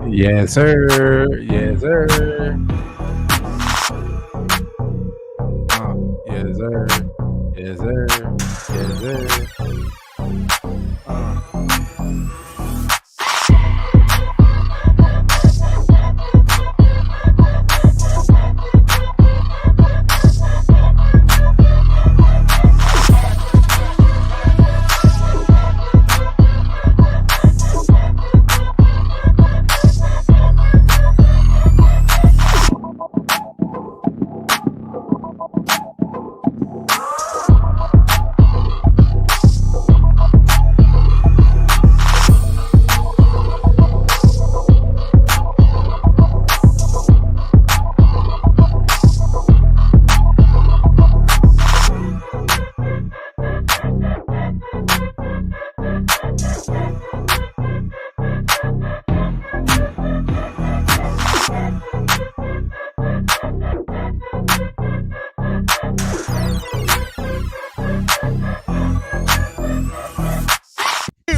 Yes, sir. Yes, sir. Yes, sir. Yes, sir. Yes, sir.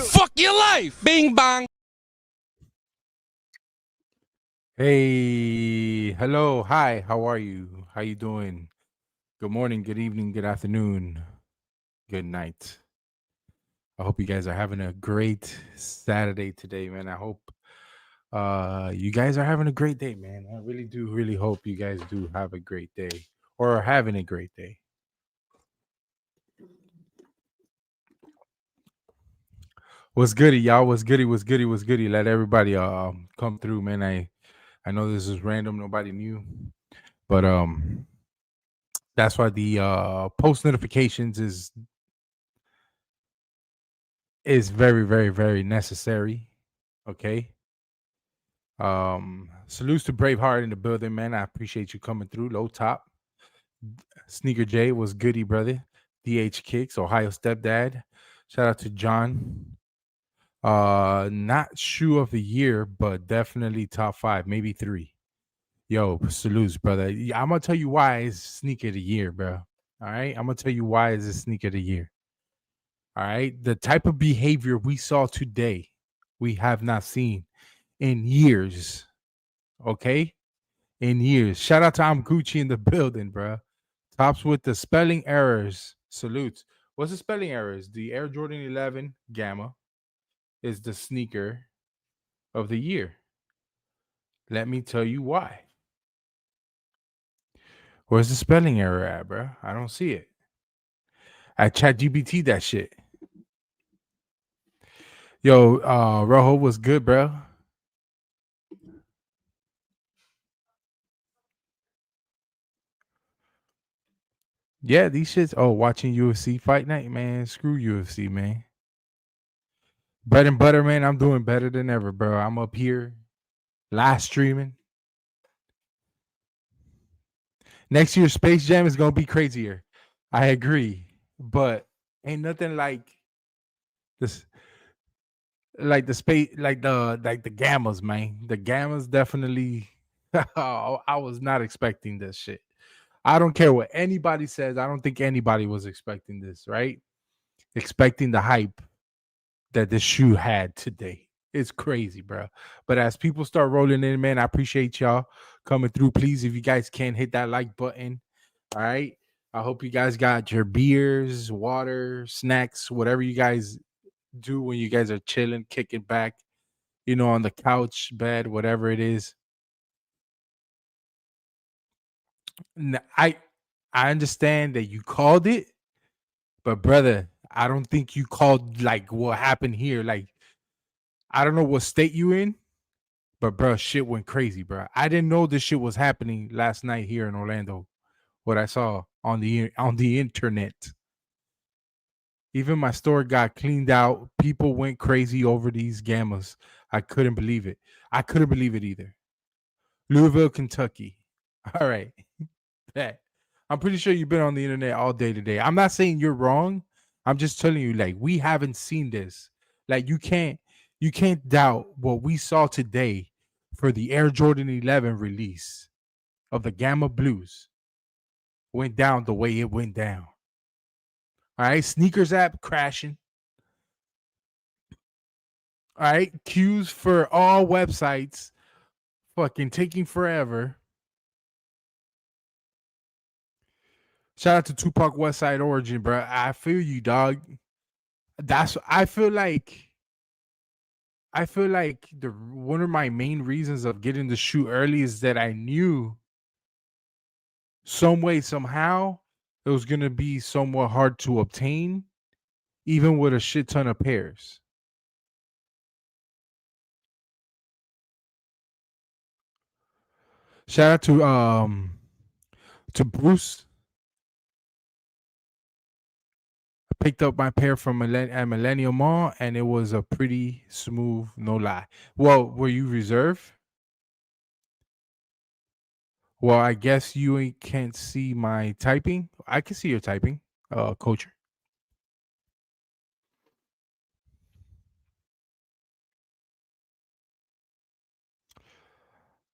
Fuck your life! Bing bang! Hey, hello, hi, how are you? How you doing? Good morning, good evening, good afternoon, good night. I hope you guys are having a great Saturday today, man. I hope you guys are having a great day, man. I really do really hope you guys do have a great day or are having a great day. What's goody, y'all? What's goody? What's goody? What's goody? Let everybody come through, man. I know this is random, nobody knew, but that's why the post notifications is very, very, very necessary. Okay. Salutes to Braveheart in the building, man. I appreciate you coming through. Low top. Sneaker J was goody, brother. DH Kicks, Ohio Stepdad. Shout out to John. Not shoe of the year, but definitely top 5, maybe 3. Yo, salutes, brother. I'm gonna tell you why it's sneaker of the year, bro. All right. I'm gonna tell you why it's a sneaker of the year. All right. The type of behavior we saw today, we have not seen in years. Okay. In years. Shout out to I'm Gucci in the building, bro. Topz with the spelling errors. Salutes. What's the spelling errors? The Air Jordan 11 Gama is the sneaker of the year. Let me tell you why. Where's the spelling error at, bro? I don't see it. I chat GBT that shit. Yo, Rojo was good, bro. Yeah, these shits. Oh, watching UFC fight night, man. Screw UFC, man. Bread and butter, man. I'm doing better than ever, bro. I'm up here live streaming. Next year, Space Jam is gonna be crazier. I agree, but ain't nothing like this, like the space, like the Gammas, man. The Gammas definitely. I was not expecting this shit. I don't care what anybody says. I don't think anybody was expecting this, right? Expecting the hype that this shoe had today. It's crazy, bro. But as people start rolling in, man, I appreciate y'all coming through. Please, if you guys can, hit that like button. All right. I hope you guys got your beers, water, snacks, whatever you guys do when you guys are chilling, kicking back, on the couch, bed, whatever it is. I understand that you called it, but brother, I don't think you called like what happened here. Like, I don't know what state you in, but bro, shit went crazy, bro. I didn't know this shit was happening last night here in Orlando. What I saw on the internet. Even my store got cleaned out. People went crazy over these Gammas. I couldn't believe it. I couldn't believe it either. Louisville, Kentucky. All right. Bet. I'm pretty sure you've been on the internet all day today. I'm not saying you're wrong. I'm just telling you, like, we haven't seen this. Like, you can't doubt what we saw today for the Air Jordan 11 release of the Gamma Blues went down the way it went down. All right, sneakers app crashing. All right, queues for all websites, fucking taking forever. Shout out to Tupac West Side Origin, bro. I feel you, dog. That's I feel like the one of my main reasons of getting the shoe early is that I knew some way, somehow, it was gonna be somewhat hard to obtain, even with a shit ton of pairs. Shout out to Bruce. I picked up my pair from at Millennium Mall, and it was a pretty smooth, no lie. Well, were you reserved? Well, I guess can't see my typing. I can see your typing, coach.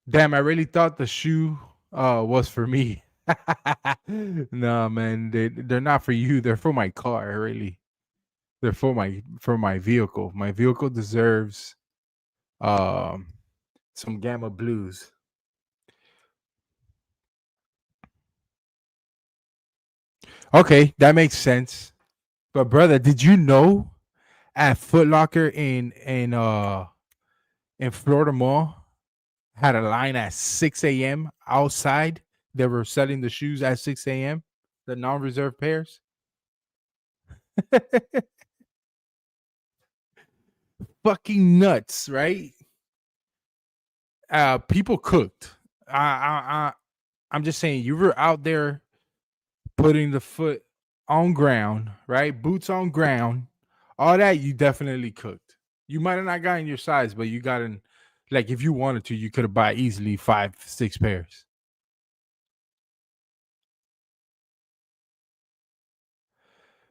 Damn, I really thought the shoe was for me. No, man, they're not for you. They're for my car, really. They're for my vehicle. My vehicle deserves um some Gamma blues. Okay, that makes sense. But brother, did you know at Foot Locker in Florida Mall had a line at 6 a.m. outside? They were selling the shoes at 6 a.m. The non-reserve pairs. Fucking nuts, right? People cooked. I'm just saying, you were out there putting the foot on ground, right? Boots on ground, all that. You definitely cooked. You might have not gotten your size, but you got in. Like if you wanted to, you could have bought easily 5, 6 pairs.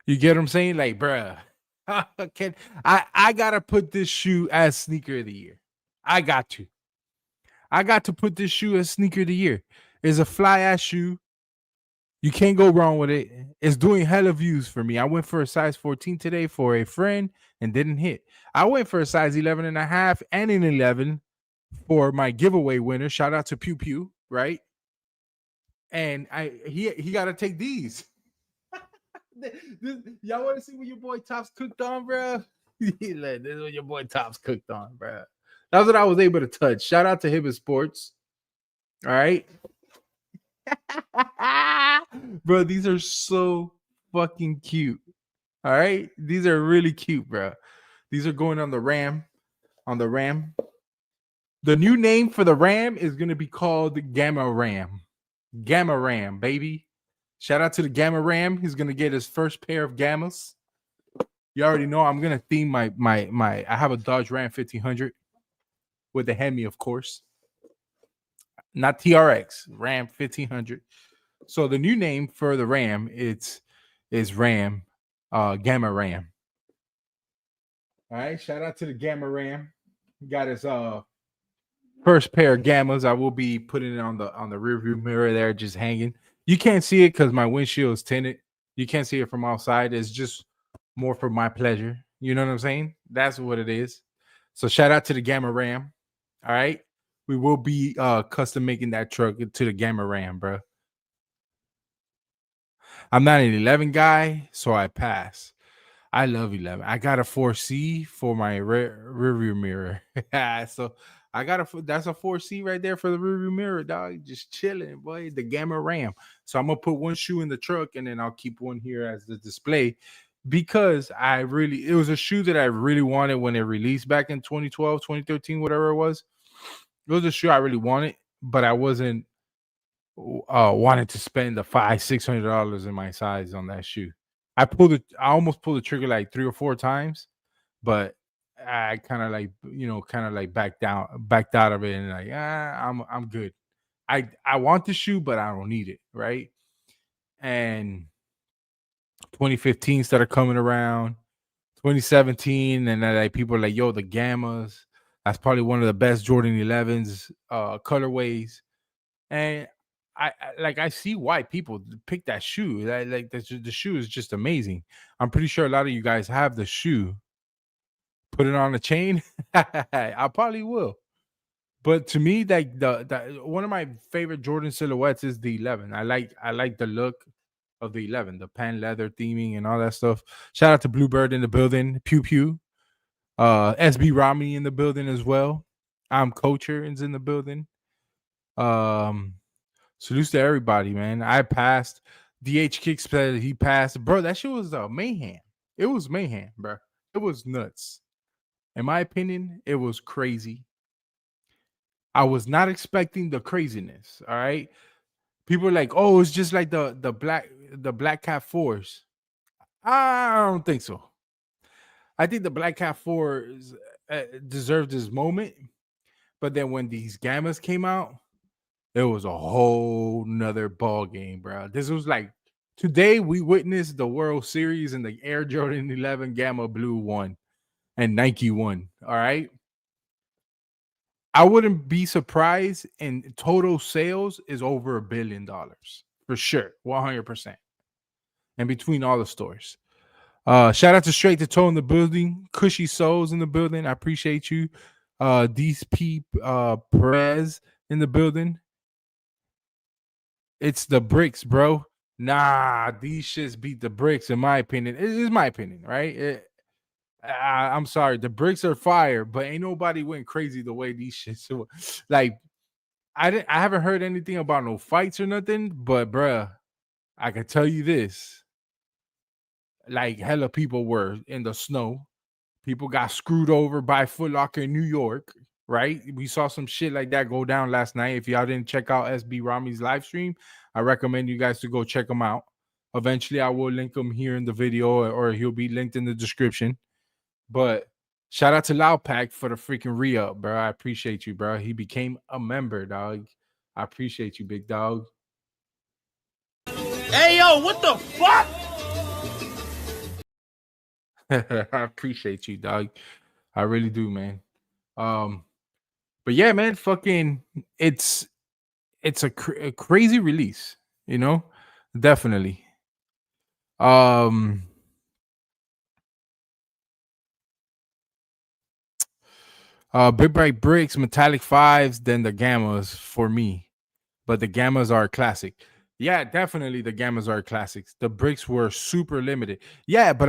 You get what I'm saying? Like, bruh, can I gotta put this shoe as sneaker of the year. I got to. I got to put this shoe as sneaker of the year. It's a fly ass shoe. You can't go wrong with it. It's doing hella views for me. I went for a size 14 today for a friend and didn't hit. I went for a size 11 and a half and an 11 for my giveaway winner. Shout out to Pew Pew, right? And he got to take these. Y'all want to see what your boy Topz cooked on, bro? This is what your boy Topz cooked on, bro. That's what I was able to touch. Shout out to Hibbert Sports. All right. Bro, these are so fucking cute. All right. These are really cute, bro. These are going on the Ram. On the Ram. The new name for the Ram is going to be called Gamma Ram. Gamma Ram, baby. Shout out to the Gamma Ram. He's going to get his first pair of Gammas. You already know I'm going to theme my I have a Dodge Ram 1500 with the Hemi, of course. Not TRX, Ram 1500. So the new name for the Ram is Ram, Gamma Ram. All right, shout out to the Gamma Ram. He got his first pair of Gammas. I will be putting it on the rear view mirror there, just hanging. You can't see it because my windshield is tinted. You can't see it from outside. It's just more for my pleasure. You know what I'm saying? That's what it is. So shout out to the Gamma Ram. All right. We will be custom making that truck to the Gamma Ram, bro. I'm not an 11 guy, so I pass. I love 11. I got a 4C for my rear view mirror. So I got that's a 4C right there for the rear view mirror, dog. Just chilling, boy. The Gamma Ram. So I'm gonna put one shoe in the truck and then I'll keep one here as the display because it was a shoe that I really wanted when it released back in 2012, 2013, whatever it was. It was a shoe I really wanted, but I wasn't wanted to spend the $500-$600 in my size on that shoe. I almost pulled the trigger like 3 or 4 times, but I kind of like backed out of it and like I'm good. I want the shoe, but I don't need it, right? And 2015 started coming around, 2017, and then like people are like, yo, the Gammas, that's probably one of the best Jordan 11s colorways. And I see why people pick that shoe. Like the shoe is just amazing. I'm pretty sure a lot of you guys have the shoe, put it on a chain, I probably will. But to me, like the one of my favorite Jordan silhouettes is the 11. I like the look of the 11, the pan leather theming and all that stuff. Shout out to Bluebird in the building, Pew Pew. SB Rami in the building as well. I'm Coacher is in the building. Salutes to everybody, man. I passed. DH Kicks said he passed. Bro, that shit was mayhem. It was mayhem, bro. It was nuts. In my opinion, it was crazy. I was not expecting the craziness. All right. People are like, oh, it's just like the Black Cat 4s. I don't think so. I think the Black Cat 4s deserved this moment. But then when these Gammas came out, it was a whole nother ball game, bro. This was like today we witnessed the World Series and the Air Jordan 11 Gamma Blue won and Nike won. All right. I wouldn't be surprised, and total sales is over $1 billion for sure, 100%. And between all the stores. Shout out to Straight to Toe in the building, Cushy Souls in the building. I appreciate you. DP Perez in the building. It's the bricks, bro. Nah, these shits beat the bricks, in my opinion. It is my opinion, right? I'm sorry, the bricks are fire, but ain't nobody went crazy the way these shits. Like, I haven't heard anything about no fights or nothing, but bruh, I can tell you this. Like, hella people were in the snow. People got screwed over by Foot Locker in New York, right? We saw some shit like that go down last night. If y'all didn't check out SB Rami's live stream, I recommend you guys to go check him out. Eventually, I will link him here in the video, or he'll be linked in the description. But shout out to Loud Pack for the freaking re-up, bro. I appreciate you, bro. He became a member, dog. I appreciate you, big dog. Hey, yo, what the fuck? I appreciate you, dog. I really do, man. But yeah, man, fucking, it's a crazy release, you know, definitely. Big Bright Bricks, Metallic Fives, then the Gammas for me. But the Gammas are a classic. Yeah, definitely the Gammas are classics. The bricks were super limited. Yeah, but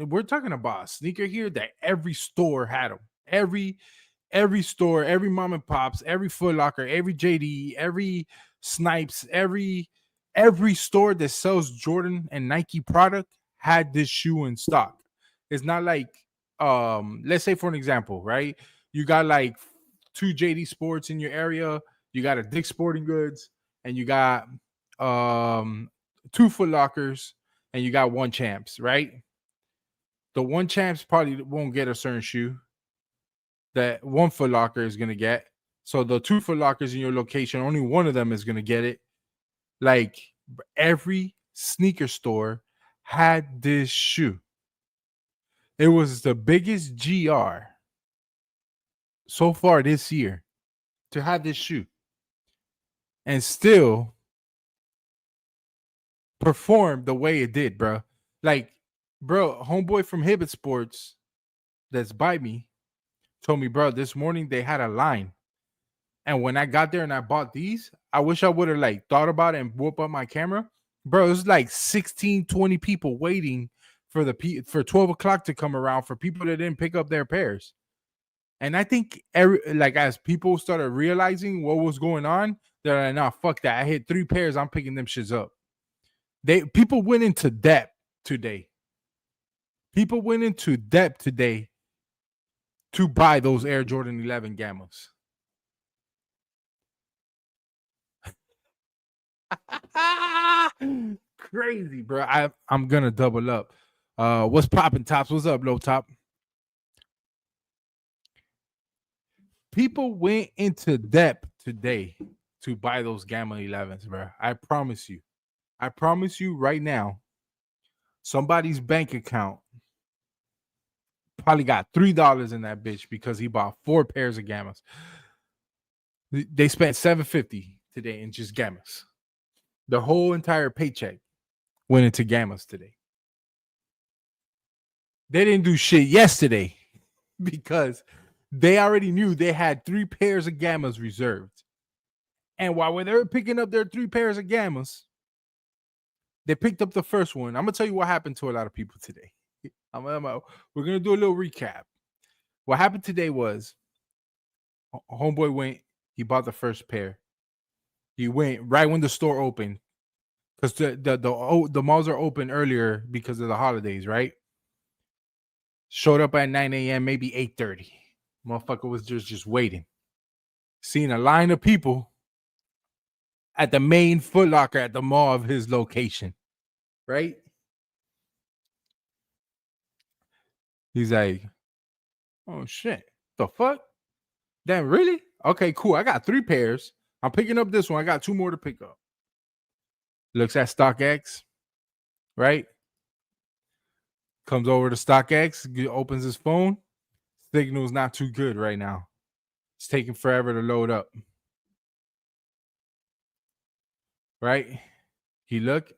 we're talking about a sneaker here that every store had them. Every store, every mom and pops, every Foot Locker, every JD, every Snipes, every store that sells Jordan and Nike product had this shoe in stock. It's not like let's say for an example, right? You got like 2 JD Sports in your area, you got a Dick's Sporting Goods, and you got 2 Foot Lockers, and you got 1 Champs, right? The 1 Champs probably won't get a certain shoe that 1 Foot Locker is going to get. So the 2 Foot Lockers in your location, only one of them is going to get it. Like, every sneaker store had this shoe. It was the biggest GR so far this year to have this shoe and still perform the way it did, bro. Like, bro, homeboy from Hibbett Sports that's by me told me, bro, this morning they had a line. And when I got there and I bought these, I wish I would have like thought about it and whoop up my camera. Bro, it was like 16, 20 people waiting for 12 o'clock to come around for people that didn't pick up their pairs. And I think as people started realizing what was going on, they're like, nah, fuck that. I hit 3 pairs. I'm picking them shits up. People went into depth today. People went into depth today to buy those Air Jordan 11 Gammas. Crazy, bro. I'm gonna double up. What's popping, Tops? What's up, Low Top? People went into depth today to buy those Gamma 11s, bro. I promise you. I promise you right now, somebody's bank account probably got $3 in that bitch because he bought 4 pairs of Gammas. They spent $750 today in just Gammas. The whole entire paycheck went into Gammas today. They didn't do shit yesterday. because they already knew they had 3 pairs of Gamas reserved. And while they were picking up their 3 pairs of Gamas, they picked up the first one. I'm going to tell you what happened to a lot of people today. We're going to do a little recap. What happened today was homeboy went, he bought the first pair. He went right when the store opened because the malls are open earlier because of the holidays, right? Showed up at 9 a.m., maybe 8:30. Motherfucker was just waiting. Seeing a line of people at the main Foot Locker at the mall of his location, right? He's like, oh shit, the fuck? Damn, really? Okay, cool. I got 3 pairs. I'm picking up this one. I got 2 more to pick up. Looks at StockX, right? Comes over to StockX, opens his phone. Signal's not too good right now. It's taking forever to load up. Right? He looked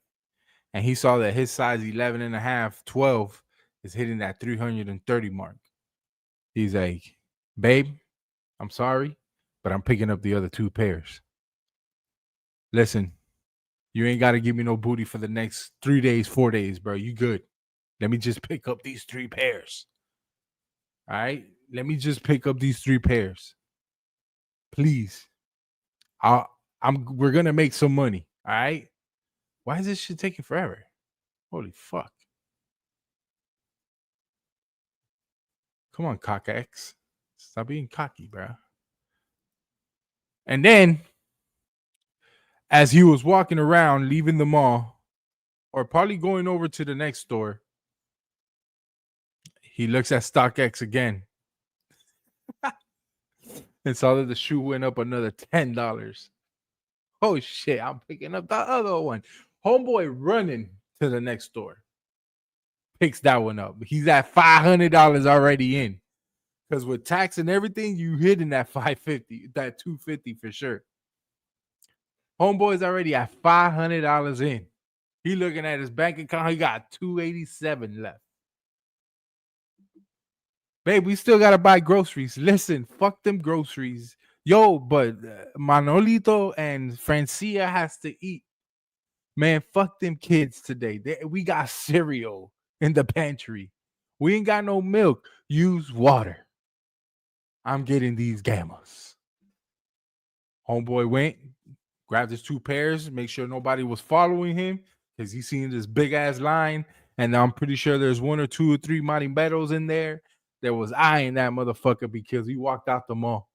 and he saw that his size 11 and a half, 12 is hitting that 330 mark. He's like, babe, I'm sorry, but I'm picking up the other 2 pairs. Listen, you ain't got to give me no booty for the next 3 days, 4 days, bro. You good. Let me just pick up these 3 pairs. All right? Let me just pick up these 3 pairs. Please. We're going to make some money. All right? Why is this shit taking forever? Holy fuck. Come on, cock-X. Stop being cocky, bro. And then, as he was walking around, leaving the mall, or probably going over to the next store, he looks at StockX again and saw that the shoe went up another $10. Oh, shit, I'm picking up the other one. Homeboy running to the next store. Picks that one up. He's at $500 already in. Because with tax and everything, you hitting that $550, that $250 for sure. Homeboy's already at $500 in. He looking at his bank account. He got $287 left. Babe, we still got to buy groceries. Listen, fuck them groceries. Yo, but Manolito and Francia has to eat. Man, fuck them kids today. We got cereal in the pantry. We ain't got no milk. Use water. I'm getting these Gamas. Homeboy went, grabbed his 2 pairs, make sure nobody was following him because he's seen this big ass line. And I'm pretty sure there's 1 or 2 or 3 Mariberos in there. There was eyeing that motherfucker because he walked out the mall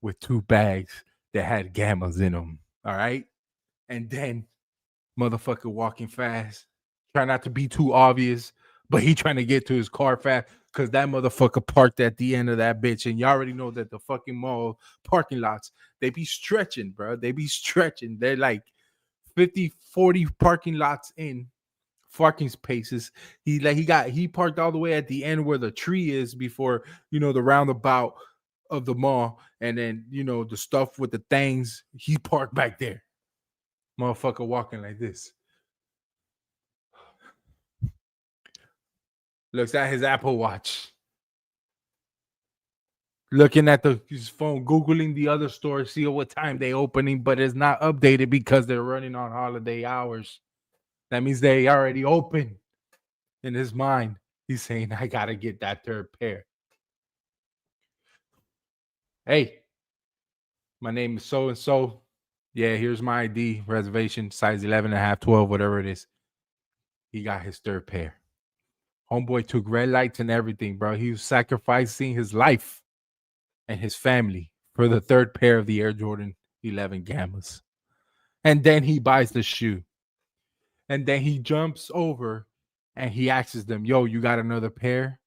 with 2 bags that had Gamas in them. All right. And then motherfucker walking fast, try not to be too obvious, but he trying to get to his car fast because that motherfucker parked at the end of that bitch. And you already know that the fucking mall parking lots, they be stretching, bro. They be stretching. They're like 50, 40 parking lots in. Parking spaces. He parked all the way at the end where the tree is before, the roundabout of the mall. And then, the stuff with the things, he parked back there. Motherfucker walking like this. Looks at his Apple Watch. Looking at his phone, Googling the other store, see what time they opening, but it's not updated because they're running on holiday hours. That means they already open. In his mind, he's saying, I got to get that 3rd pair. Hey, my name is so-and-so. Yeah, here's my ID, reservation, size 11 and a half, 12, whatever it is. He got his 3rd pair. Homeboy took red lights and everything, bro. He was sacrificing his life and his family for the 3rd pair of the Air Jordan 11 Gamas. And then he buys the shoe. And then he jumps over and he asks them, yo, you got another pair?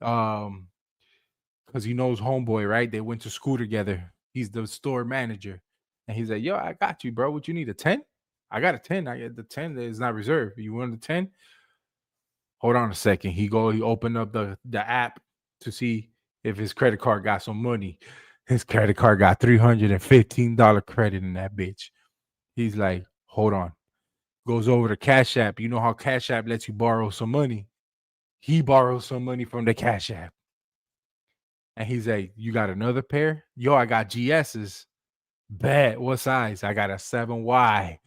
Because he knows homeboy, right? They went to school together. He's the store manager. And he's like, yo, I got you, bro. What you need, a 10? I got a 10. I get the 10 that is not reserved. You want the 10? Hold on a second. He opened up the app to see if his credit card got some money. His credit card got $315 credit in that bitch. He's like, hold on. Goes over to Cash App. You know how Cash App lets you borrow some money. He borrows some money from the Cash App. And he's like, "You got another pair?" Yo, I got GS's. Bet. What size? I got a 7Y.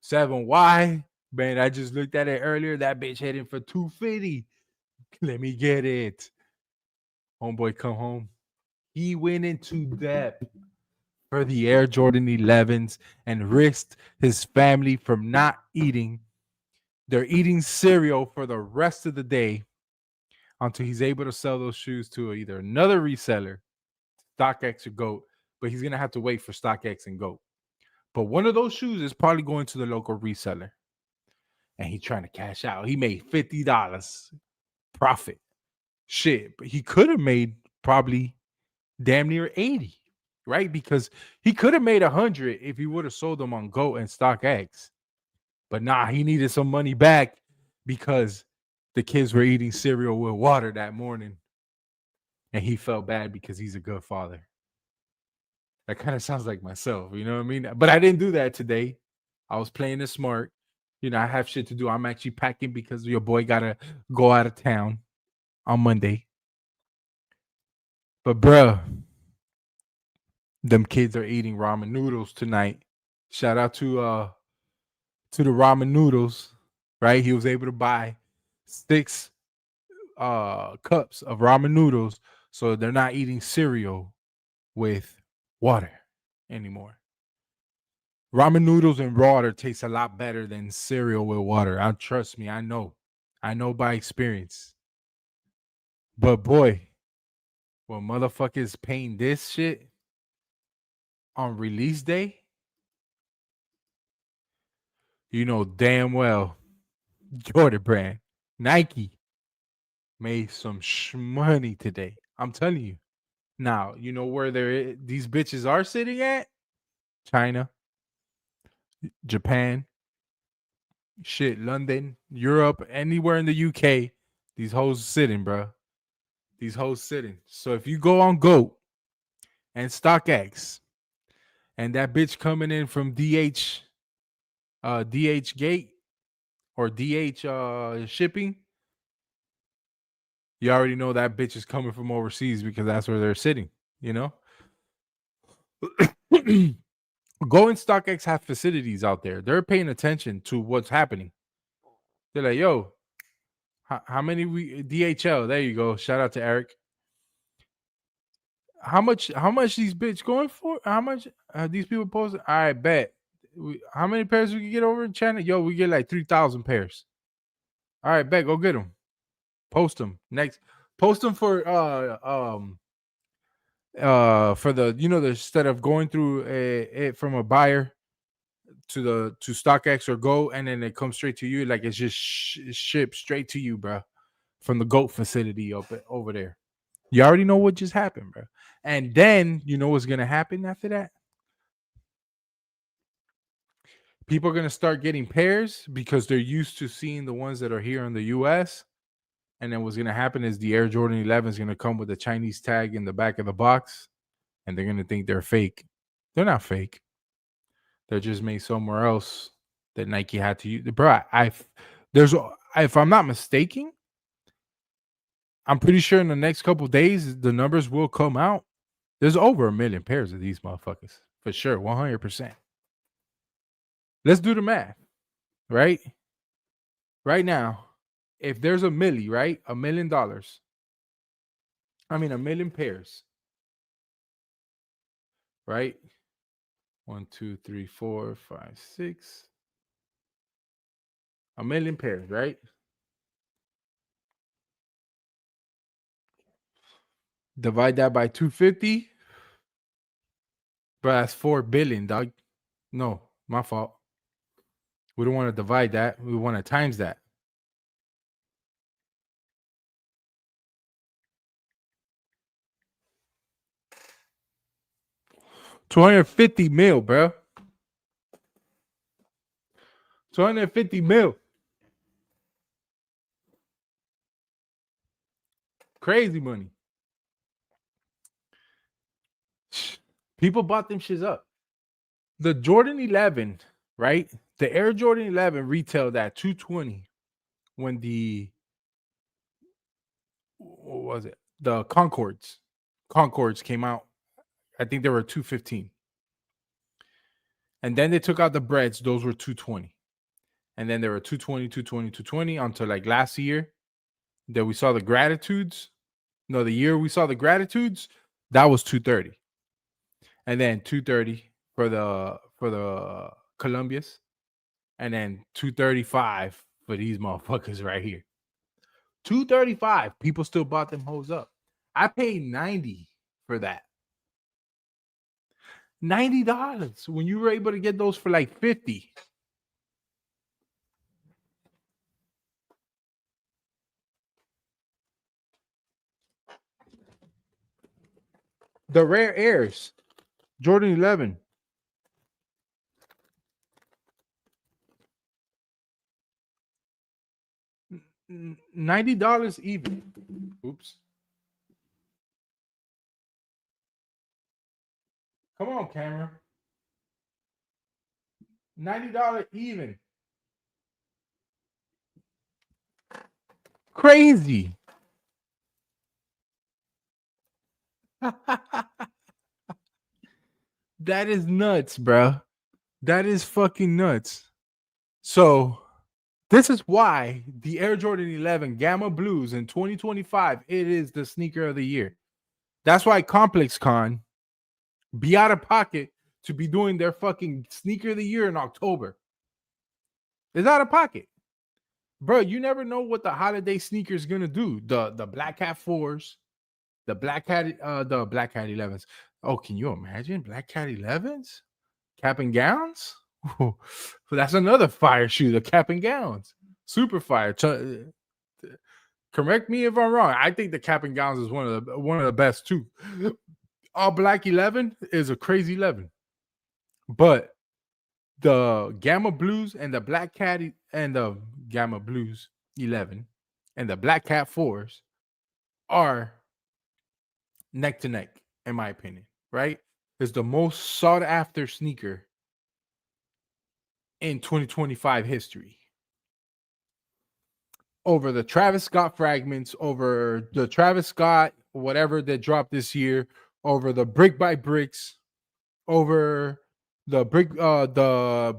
7Y. Man, I just looked at it earlier. That bitch heading for 250. Let me get it. Homeboy come home. He went into debt for the Air Jordan 11s and risked his family from not eating. They're eating cereal for the rest of the day until he's able to sell those shoes to either another reseller, StockX or GOAT, but he's going to have to wait for StockX and GOAT. But one of those shoes is probably going to the local reseller. And he's trying to cash out. He made $50 profit. Shit, but he could have made probably damn near 80, right? Because he could have made 100 if he would have sold them on GOAT and StockX. But nah, he needed some money back because the kids were eating cereal with water that morning. And he felt bad because he's a good father. That kind of sounds like myself, you know what I mean? But I didn't do that today. I was playing it smart. You know, I have shit to do. I'm actually packing because your boy got to go out of town on Monday. But bruh, them kids are eating ramen noodles tonight. Shout out to the ramen noodles, right? He was able to buy 6 cups of ramen noodles, so they're not eating cereal with water anymore. Ramen noodles and water tastes a lot better than cereal with water. Trust me, I know by experience. But boy, when motherfuckers paying this shit on release day, you know damn well Jordan brand, Nike made some money today. I'm telling you. Now, you know where these bitches are sitting at? China, Japan, shit, London, Europe, anywhere in the UK. These hoes sitting, bro. These hoes sitting. So if you go on GOAT and StockX and that bitch coming in from DH Gate or DH shipping, you already know that bitch is coming from overseas because that's where they're sitting, you know? Go and StockX have facilities out there. They're paying attention to what's happening. They're like, yo, how many DHL? There you go. Shout out to Eric. How much these bitch going for? How much these people posting? I bet. How many pairs we can get over in China? Yo, we get like 3,000 pairs. All right, bet. Go get them. Post them next. Post them for the instead of going through it from a buyer to StockX or GOAT and then it comes straight to you, like it's just shipped straight to you, bro, from the GOAT facility over there. You already know what just happened, bro. And then you know what's gonna happen after that? People are gonna start getting pairs because they're used to seeing the ones that are here in the US. And then what's gonna happen is the Air Jordan 11 is gonna come with a Chinese tag in the back of the box, and they're gonna think they're fake. They're not fake. They're just made somewhere else that Nike had to use. Bro, if I'm not mistaken, I'm pretty sure in the next couple days the numbers will come out. There's over 1 million pairs of these motherfuckers for sure, 100%. Let's do the math, right? Right now, if there's a milli, right, $1 million. I mean, 1 million pairs, right? 1, 2, 3, 4, 5, 6. 1 million pairs, right? Divide that by 250. Bro, that's 4 billion, dog. No, my fault. We don't want to divide that. We want to times that. $250 million, bro. 250 million. Crazy money. People bought them shits up. The Jordan 11, right? The Air Jordan 11 retailed at $220 when what was it? The Concords Concords came out. I think they were $215. And then they took out the breads. Those were $220. And then there were $220, $220, $220 until like last year that we saw the gratitudes. No, the year we saw the gratitudes, that was $230. And then $230 for the Columbias. And then $235 for these motherfuckers right here. $235. People still bought them hoes up. I paid $90 for that. $90 when you were able to get those for like $50. The rare airs, Jordan 11. $90 even. Oops. Come on, camera. $90 even. Crazy. That is nuts, bro. That is fucking nuts. So this is why the Air Jordan 11 Gamma Blues in 2025, it is the sneaker of the year. That's why Complex Con be out of pocket to be doing their fucking sneaker of the year in October. It's out of pocket. Bro, you never know what the holiday sneaker is gonna do. The Black Cat 4s, the Black Cat 11s. Oh, can you imagine Black Cat 11s? Cap and gowns? So that's another fire shoe, the cap and gowns. Super fire. Correct me if I'm wrong. I think the cap and gowns is one of the best too. All black 11 is a crazy 11. But the Gamma Blues and the Black Cat and the Gamma Blues 11 and the Black Cat 4s are neck to neck, in my opinion, right? It's the most sought after sneaker in 2025 history. Over the Travis Scott fragments, over the Travis Scott, whatever that dropped this year, over the Brick by Bricks, over the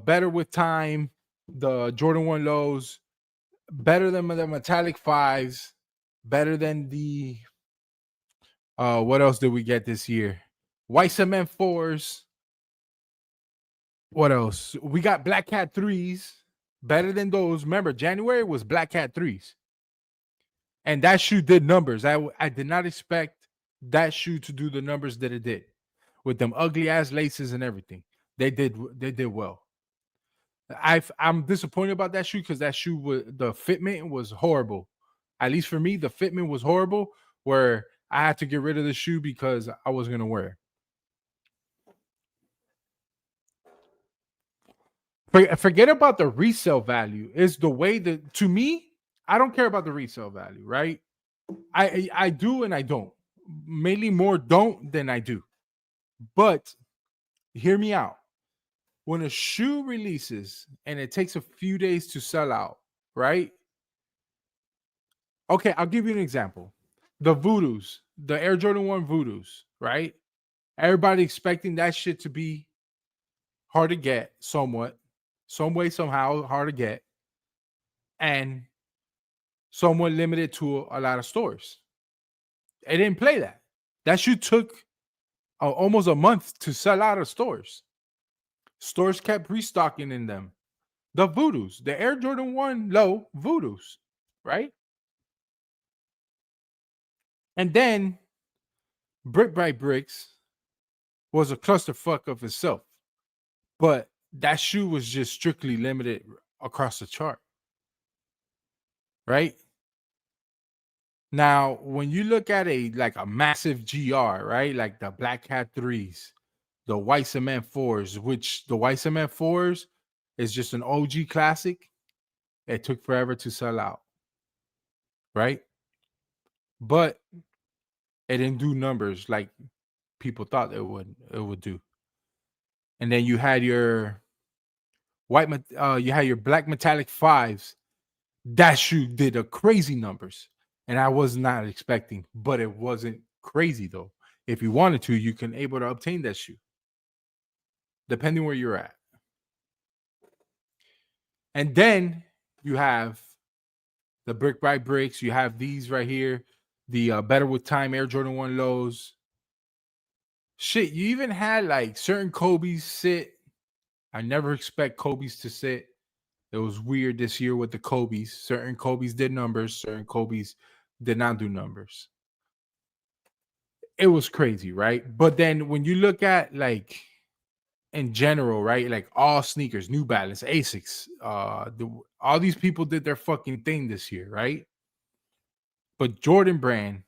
Better with Time, the Jordan 1 lows, better than the metallic 5s, better than the what else did we get this year? White cement 4s. What else? We got Black Cat 3s, better than those. Remember, January was Black Cat 3s. And that shoe did numbers. I did not expect that shoe to do the numbers that it did with them ugly ass laces and everything. They did well. I'm disappointed about that shoe because that shoe the fitment was horrible. At least for me, the fitment was horrible where I had to get rid of the shoe because I was gonna wear it. Forget about the resale value. Is the way that, to me, I don't care about the resale value, right? I do and I don't. Mainly more don't than I do. But hear me out. When a shoe releases and it takes a few days to sell out, right? Okay, I'll give you an example. The Voodoos, the Air Jordan 1 Voodoos, right? Everybody expecting that shit to be hard to get somewhat, some way, somehow hard to get, and somewhat limited to a lot of stores. It didn't play that. That shoe took almost a month to sell out of stores. Stores kept restocking in them. The Voodoos, the Air Jordan 1 low Voodoos, right? And then Brick by Bricks was a clusterfuck of itself. But that shoe was just strictly limited across the chart. Right? Now, when you look at a massive GR, right? Like the Black Cat 3s, the White Cement 4s, which the White Cement 4s is just an OG classic. It took forever to sell out. Right? But it didn't do numbers like people thought it would do. And then you had your your black metallic 5s. That shoe did a crazy numbers, and I was not expecting, but it wasn't crazy though. if you wanted to, you can able to obtain that shoe, depending where you're at. And then you have the brick by bricks. You have these right here, the Better with Time Air Jordan 1 lows. Shit, you even had like certain Kobe's sit. I never expect Kobe's to sit. It was weird this year with the Kobe's. Certain Kobe's did numbers, certain Kobe's did not do numbers. It was crazy, right? But then when you look at like in general, right? Like all sneakers, New Balance, Asics, all these people did their fucking thing this year, right? But Jordan Brand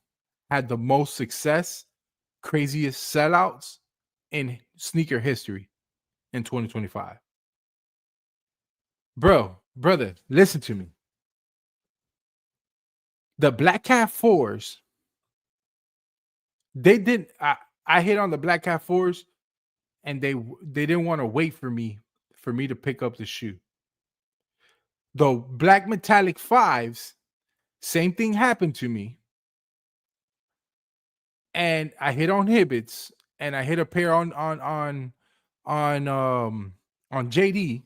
had the most success, craziest sellouts in sneaker history in 2025. Brother, listen to me. The Black Cat 4s, they didn't. I hit on the Black Cat 4s, and they didn't want to wait for me to pick up the shoe. The Black Metallic 5s, same thing happened to me. And I hit on Hibbits, and I hit a pair on JD.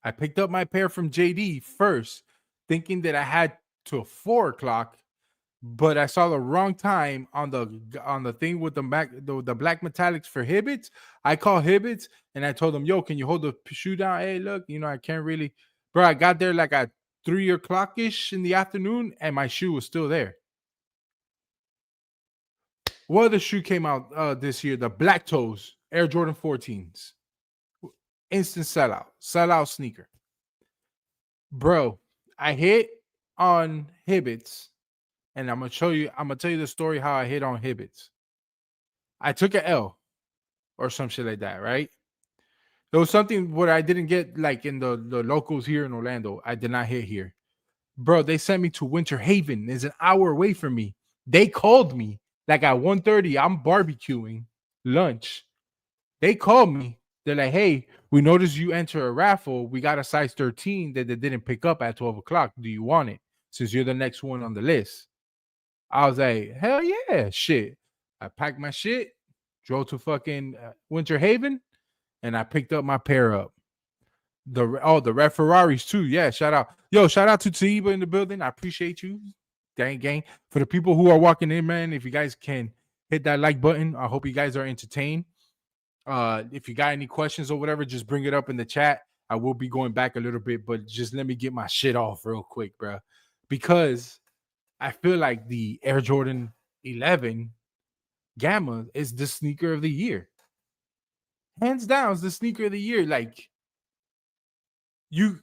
I picked up my pair from JD first, thinking that I had till 4 o'clock, but I saw the wrong time on the thing with the black metallics for Hibbits. I called Hibbits and I told them, "Yo, can you hold the shoe down? Hey, look, I can't really, bro." I got there like at 3 o'clock ish in the afternoon, and my shoe was still there. What other shoe came out this year? The Black Toes Air Jordan 14s. Instant sellout sneaker. Bro, I hit on Hibbits, and I'm gonna tell you the story how I hit on Hibbits. I took an L or some shit like that, right? There was something what I didn't get like in the locals here in Orlando. I did not hit here. Bro, they sent me to Winter Haven. It's an hour away from me. They called me like at 1:30. I'm barbecuing lunch. They called me. They're like, "Hey, we noticed you enter a raffle. We got a size 13 that they didn't pick up at 12 o'clock. Do you want it? Since you're the next one on the list." I was like, "Hell yeah, shit." I packed my shit, drove to fucking Winter Haven, and I picked up my pair up. The red Ferraris too. Yeah, shout out. Yo, shout out to Taiba in the building. I appreciate you. Gang. For the people who are walking in, man, if you guys can hit that like button, I hope you guys are entertained. If you got any questions or whatever, just bring it up in the chat. I will be going back a little bit, but just let me get my shit off real quick, bro. Because I feel like the Air Jordan 11 Gama is the sneaker of the year. Hands down, is the sneaker of the year. Like, you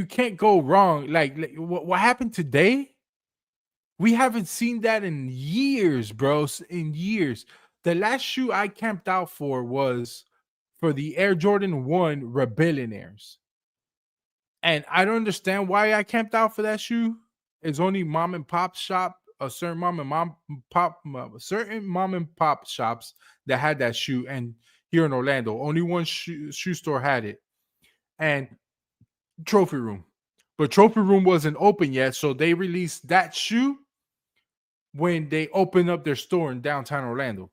can't go wrong. Like what happened today? We haven't seen that in years, bro. In years. The last shoe I camped out for was for the Air Jordan 1 Rebellionaires. And I don't understand why I camped out for that shoe. It's only mom and pop shop, certain mom and pop shops that had that shoe. And here in Orlando, only one shoe store had it. And Trophy Room. But Trophy Room wasn't open yet, so they released that shoe when they opened up their store in downtown Orlando.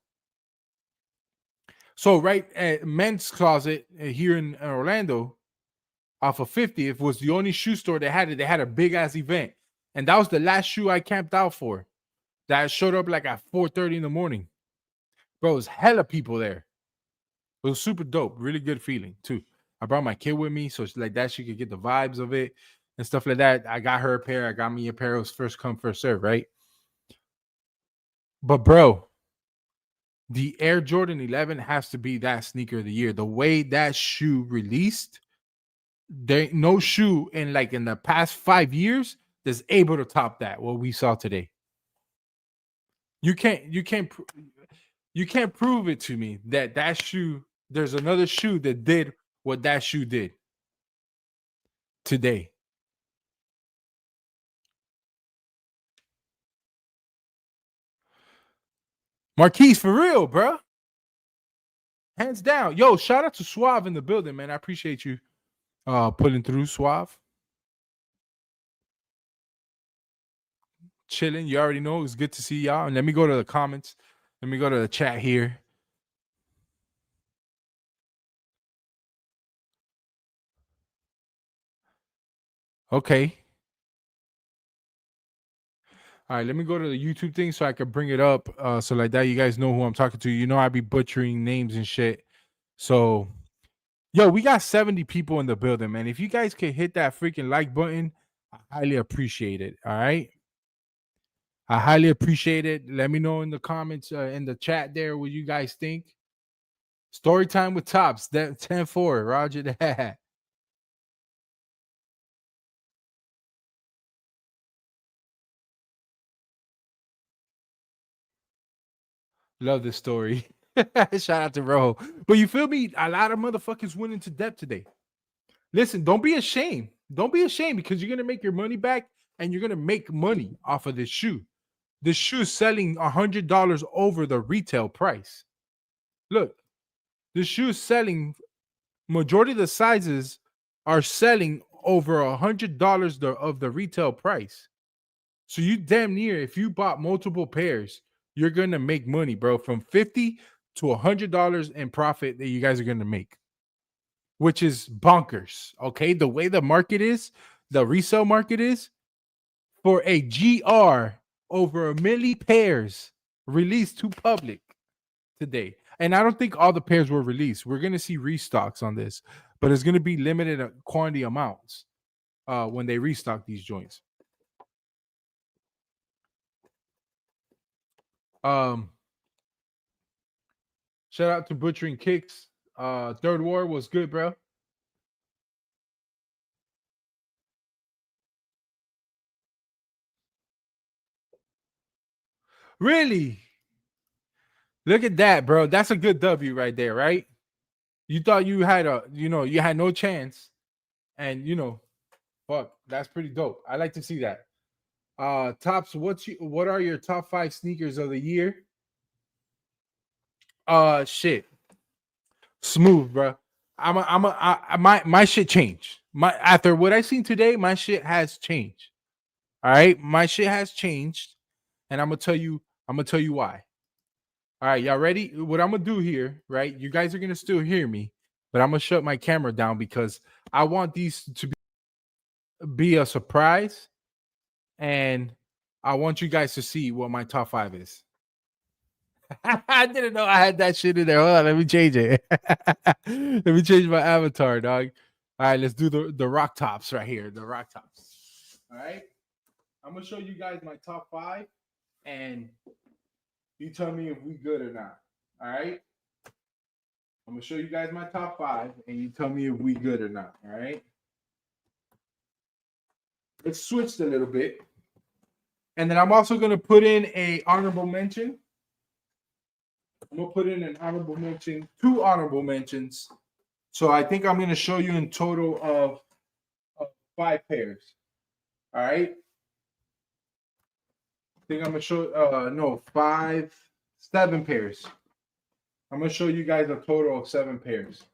So right at Men's Closet here in Orlando, off of 50th, was the only shoe store that had it. They had a big ass event, and that was the last shoe I camped out for. That showed up like at 4:30 in the morning. Bro, it was hella people there. It was super dope. Really good feeling too. I brought my kid with me, so it's like that she could get the vibes of it and stuff like that. I got her a pair. I got me a pair. It was first come, first serve, right? But bro, the Air Jordan 11 has to be that sneaker of the year. The way that shoe released, there ain't no shoe in the past 5 years that's able to top that. What we saw today. You can't prove it to me that shoe. There's another shoe that did what that shoe did today. Marquise, for real, bro. Hands down. Yo, shout out to Suave in the building, man. I appreciate you pulling through, Suave. chilling. You already know it's good to see y'all. And let me go to the comments. Let me go to the chat here. Okay. All right, let me go to the YouTube thing so I can bring it up. So like that, you guys know who I'm talking to. You know, I be butchering names and shit. So, yo, we got 70 people in the building, man. If you guys could hit that freaking like button, I highly appreciate it. All right. I highly appreciate it. Let me know in the comments, in the chat there, what you guys think. Story time with Topz, that 10-4. Roger that. Love this story. Shout out to Rojo. But you feel me? A lot of motherfuckers went into debt today. Listen, don't be ashamed. Don't be ashamed because you're gonna make your money back and you're gonna make money off of this shoe. This shoe's selling $100 over the retail price. Look, this shoe's selling. Majority of the sizes are selling over $100 of the retail price. So you damn near, if you bought multiple pairs, you're gonna make money, bro, from $50 to $100 in profit that you guys are gonna make, which is bonkers. Okay, the way the market is, the resale market is for a GR over a million pairs released to public today. And I don't think all the pairs were released. We're gonna see restocks on this, but it's gonna be limited quantity amounts when they restock these joints. Shout out to Butchering Kicks. Nardwuar was good, bro. Really? Look at that, bro. That's a good W right there, right? You thought you had you had no chance, and fuck, that's pretty dope. I like to see that. Topz, what are your top 5 sneakers of the year? Shit. Smooth, bro. My shit changed. After what I seen today, my shit has changed. All right, my shit has changed, and I'm gonna tell you why. All right, y'all ready? What I'm gonna do here, right? You guys are gonna still hear me, but I'm gonna shut my camera down because I want these to be a surprise, and I want you guys to see what my top 5 is. I didn't know I had that shit in there. Hold on, let me change it. Let me change my avatar, dog. All right, let's do the rock tops right here. The rock tops. All right. I'm gonna show you guys my top 5, and you tell me if we good or not. All right. I'm gonna show you guys my top 5, and you tell me if we good or not. All right. It's switched a little bit, and then I'm also gonna put in a honorable mention. I'm gonna put in an honorable mention, 2 honorable mentions. So I think I'm gonna show you in total of 5 pairs. All right. I think I'm gonna show 7 pairs. I'm gonna show you guys a total of 7 pairs.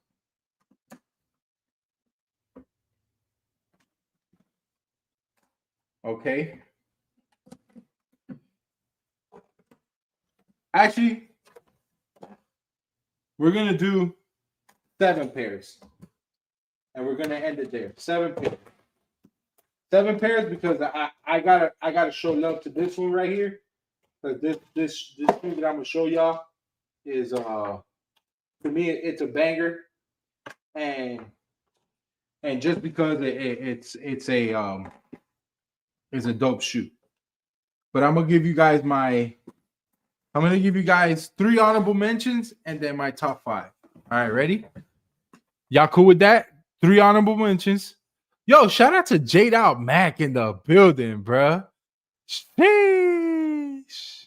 Okay. Actually, we're gonna do 7 pairs, and we're gonna end it there. 7 pairs. 7 pairs because I gotta show love to this one right here. Because this thing that I'm gonna show y'all is to me it's a banger, and just because it's a dope shoe. But I'm gonna give you guys 3 honorable mentions and then my top 5. All right, ready? Y'all cool with that? 3 honorable mentions. Yo, shout out to Jade Out Mac in the building, bruh. Sheesh.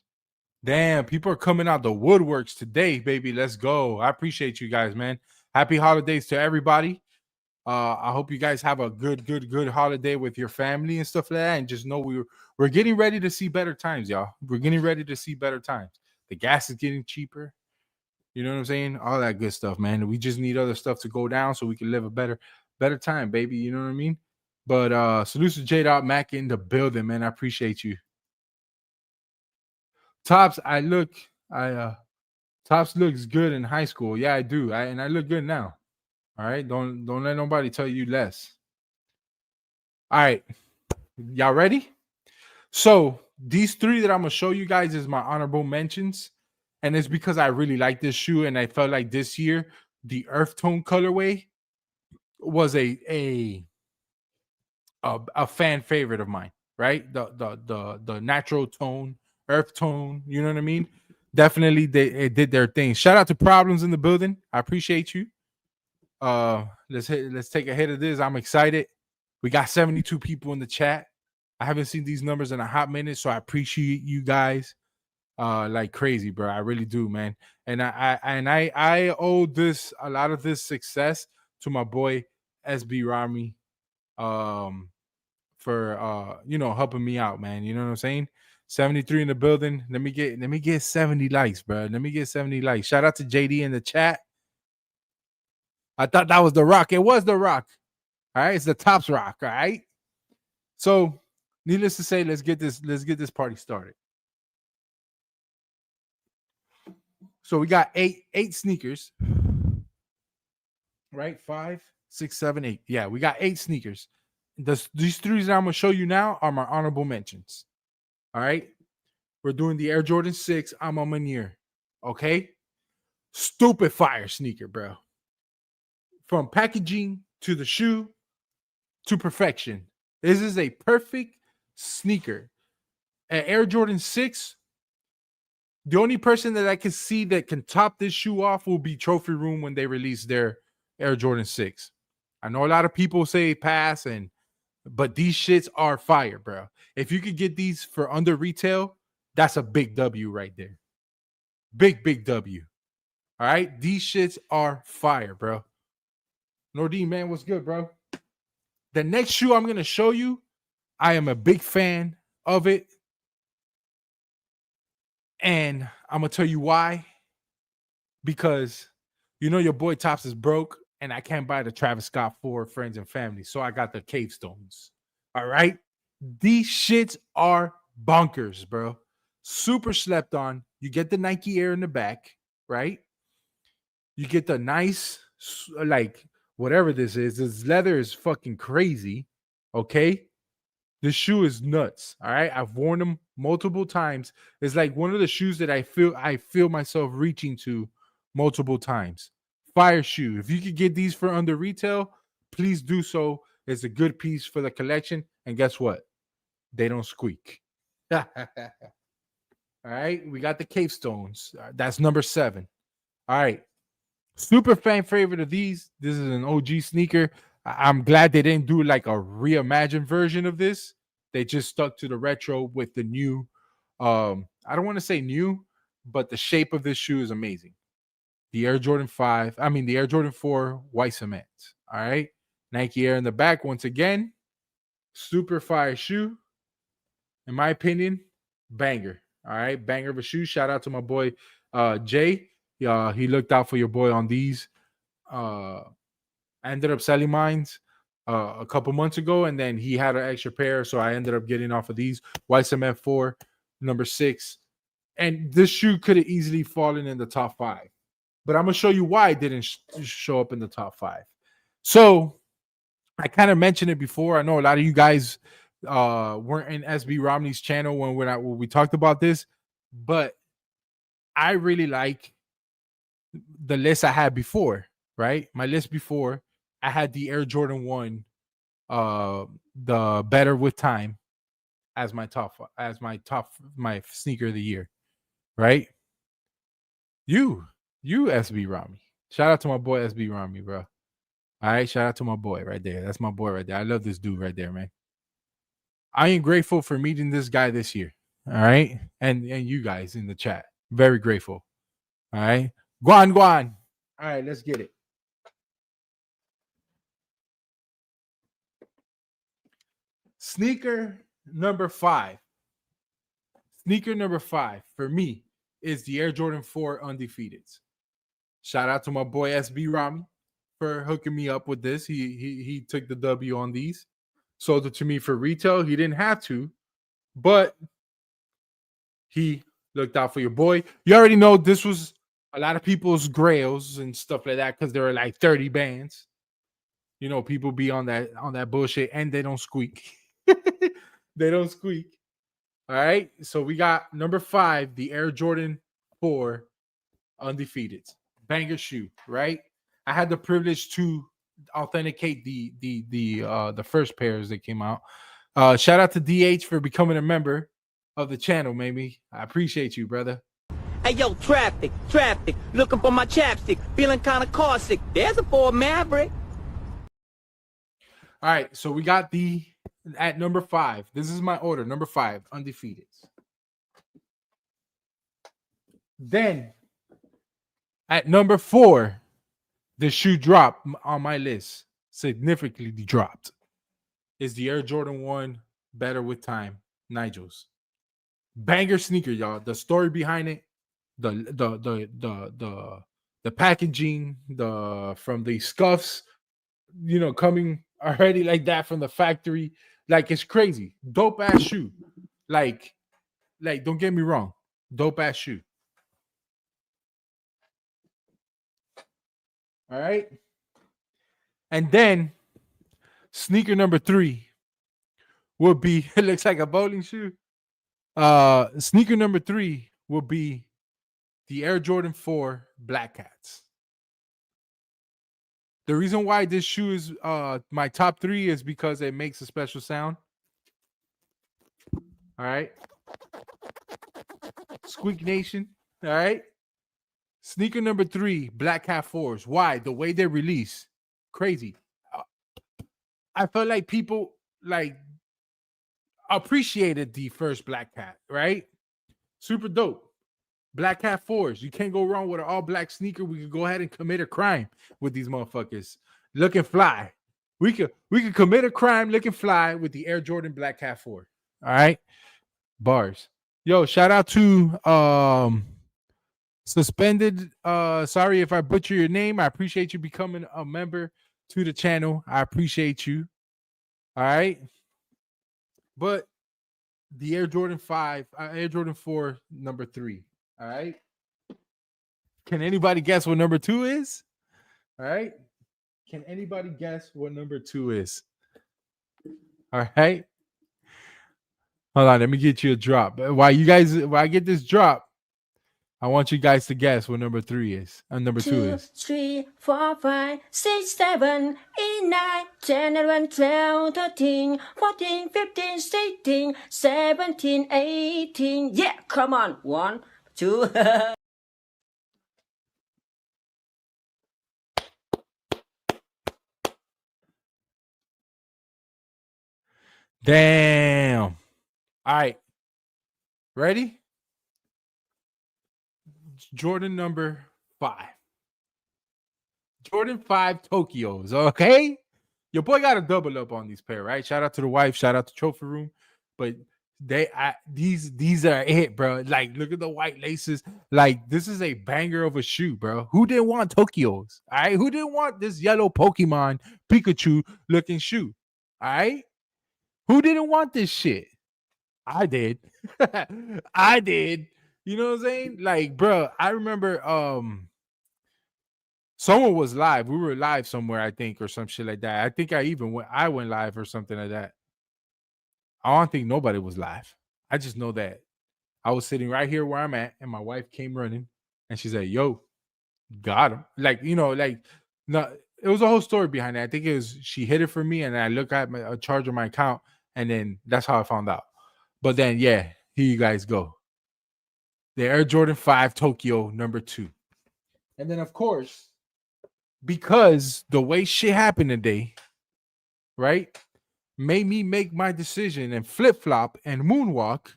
Damn, people are coming out the woodworks today, baby. Let's go. I appreciate you guys, man. Happy holidays to everybody. I hope you guys have a good holiday with your family and stuff like that. And just know we're getting ready to see better times, y'all. We're getting ready to see better times. The gas is getting cheaper. You know what I'm saying? All that good stuff, man. We just need other stuff to go down so we can live a better time, baby. You know what I mean? But salute to Jade Out Mac in the building, man. I appreciate you. Topz, Topz looks good in high school. Yeah, I do. And I look good now. All right. Don't let nobody tell you less. All right. Y'all ready? So these three that I'm gonna show you guys is my honorable mentions. And it's because I really like this shoe, and I felt like this year the earth tone colorway was a fan favorite of mine, right? The natural tone, earth tone, you know what I mean? Definitely it did their thing. Shout out to Problems in the building. I appreciate you. Let's take a hit of this. I'm excited. We got 72 people in the chat. I haven't seen these numbers in a hot minute, so I appreciate you guys like crazy, bro. I really do, man. And I owe this a lot of this success to my boy SB Rami for helping me out, man. You know what I'm saying? 73 in the building. Let me get 70 likes, bro. Let me get 70 likes. Shout out to JD in the chat. I thought that was the Rock. It was the Rock. All right, it's the Topz Rock. All right. So, needless to say, let's get this party started. So we got eight sneakers, right? 5, 6, 7, 8. Yeah, we got 8 sneakers. These three that I'm gonna show you now are my honorable mentions. All right, we're doing the Air Jordan 6. I'm on Manier. Okay, stupid fire sneaker, bro. From packaging to the shoe to perfection. This is a perfect sneaker. An Air Jordan 6. The only person that I can see that can top this shoe off will be Trophy Room when they release their Air Jordan 6. I know a lot of people say pass, but these shits are fire, bro. If you could get these for under retail, that's a big W right there. Big W. All right? These shits are fire, bro. Nordine, man, what's good, bro? The next shoe I'm going to show you, I am a big fan of it. And I'm going to tell you why. Because your boy Topz is broke, and I can't buy the Travis Scott for friends and family. So I got the Cave Stones. All right. These shits are bonkers, bro. Super slept on. You get the Nike Air in the back, right? You get the nice, like, whatever this is. This leather is fucking crazy. Okay. This shoe is nuts. All right. I've worn them multiple times. It's like one of the shoes that I feel myself reaching to multiple times. Fire shoe. If you could get these for under retail, please do so. It's a good piece for the collection. And guess what? They don't squeak. All right. We got the Cave Stones. That's number 7. All right. Super fan favorite of these. This is an OG sneaker. I'm glad they didn't do like a reimagined version of this. They just stuck to the retro with the new. I don't want to say new, but the shape of this shoe is amazing. The Air Jordan 5. I mean, the Air Jordan 4 white cement. All right. Nike Air in the back once again. Super fire shoe. In my opinion, banger. All right. Banger of a shoe. Shout out to my boy Jay. He looked out for your boy on these. I ended up selling mine a couple months ago, and then he had an extra pair, so I ended up getting off of these. White Cement 4, number 6. And this shoe could have easily fallen in the top 5. But I'm going to show you why it didn't show up in the top 5. So I kind of mentioned it before. I know a lot of you guys weren't in SB Romney's channel when we talked about this, but I really like the list I had before, right? My list before, I had the Air Jordan 1, the Better with Time as my sneaker of the year, right? You SB Rami. Shout out to my boy SB Rami, bro. All right, shout out to my boy right there. That's my boy right there. I love this dude right there, man. I am grateful for meeting this guy this year. All right, and you guys in the chat, very grateful. All right, Guan. All right, let's get it. Sneaker number 5. Sneaker number 5 for me is the Air Jordan 4 Undefeateds. Shout out to my boy SB Rami for hooking me up with this. He took the W on these. Sold it to me for retail. He didn't have to, but he Looked out for your boy. You already know this was a lot of people's grails and stuff like that because there were like 30 bands. You know, people be on that bullshit and they don't squeak. They don't squeak. All right. So we got number 5, the Air Jordan 4 undefeated. Banger shoe, right? I had the privilege to authenticate the first pairs that came out. Shout out to DH for becoming a member of the channel, maybe. I appreciate you, brother. Hey yo, traffic, looking for my chapstick, feeling kind of car sick. There's a Ford Maverick. All right, so we got at number 5. This is my order, number 5, undefeated. Then at number 4, the shoe drop on my list, significantly dropped, is the Air Jordan 1 Better with Time, Nigel's. Banger sneaker, y'all. The story behind it, the packaging, from the scuffs, you know, coming already like that from the factory, like it's crazy. Dope ass shoe. Like don't get me wrong, dope ass shoe. All right. And then sneaker number 3 will be, it looks like a bowling shoe. Sneaker number 3 will be the Air Jordan 4 Black Cats. The reason why this shoe is my top 3 is because it makes a special sound. All right. Squeak Nation. All right. Sneaker number 3, Black Cat 4s. Why? The way they release. Crazy. I felt like people like appreciated the first Black Cat, right? Super dope. Black Cat 4s. You can't go wrong with an all black sneaker. We could go ahead and commit a crime with these motherfuckers. Looking fly. We could commit a crime looking fly with the Air Jordan Black Cat 4. All right. Bars. Yo, shout out to Suspended. Sorry if I butcher your name. I appreciate you becoming a member to the channel. I appreciate you. All right. But the Air Jordan 5, Air Jordan 4, number 3. All right. Can anybody guess what number 2 is? All right. Can anybody guess what number 2 is? All right. Hold on. Let me get you a drop. While I get this drop, I want you guys to guess what number 3 is. And number 2 is. 3, 4, 5, 6, 7, 8, 9, 10, 11, 12, 13, 14, 15, 16, 17, 18. Yeah, come on. 1, 2. Damn. All right. Ready? Jordan number 5. Jordan 5 Tokyos. Okay. Your boy got a double up on these pair, right? Shout out to the wife. Shout out to Trophy Room. But these are it, bro. Like, look at the white laces. Like, this is a banger of a shoe, bro. Who didn't want Tokyos? All right. Who didn't want this yellow Pokemon Pikachu looking shoe? All right. Who didn't want this shit? I did. I did. You know what I'm saying? Like, bro, I remember someone was live. We were live somewhere, I think, or some shit like that. I think I went live or something like that. I don't think nobody was live. I just know that I was sitting right here where I'm at, and my wife came running, and she said, "Yo, got him." Like, you know, like, no, it was a whole story behind it. I think it was she hid it for me, and I look at a charge on my account, and then that's how I found out. But then, yeah, here you guys go. The Air Jordan 5 Tokyo number 2. And then, of course, because the way shit happened today, right, made me make my decision and flip-flop and moonwalk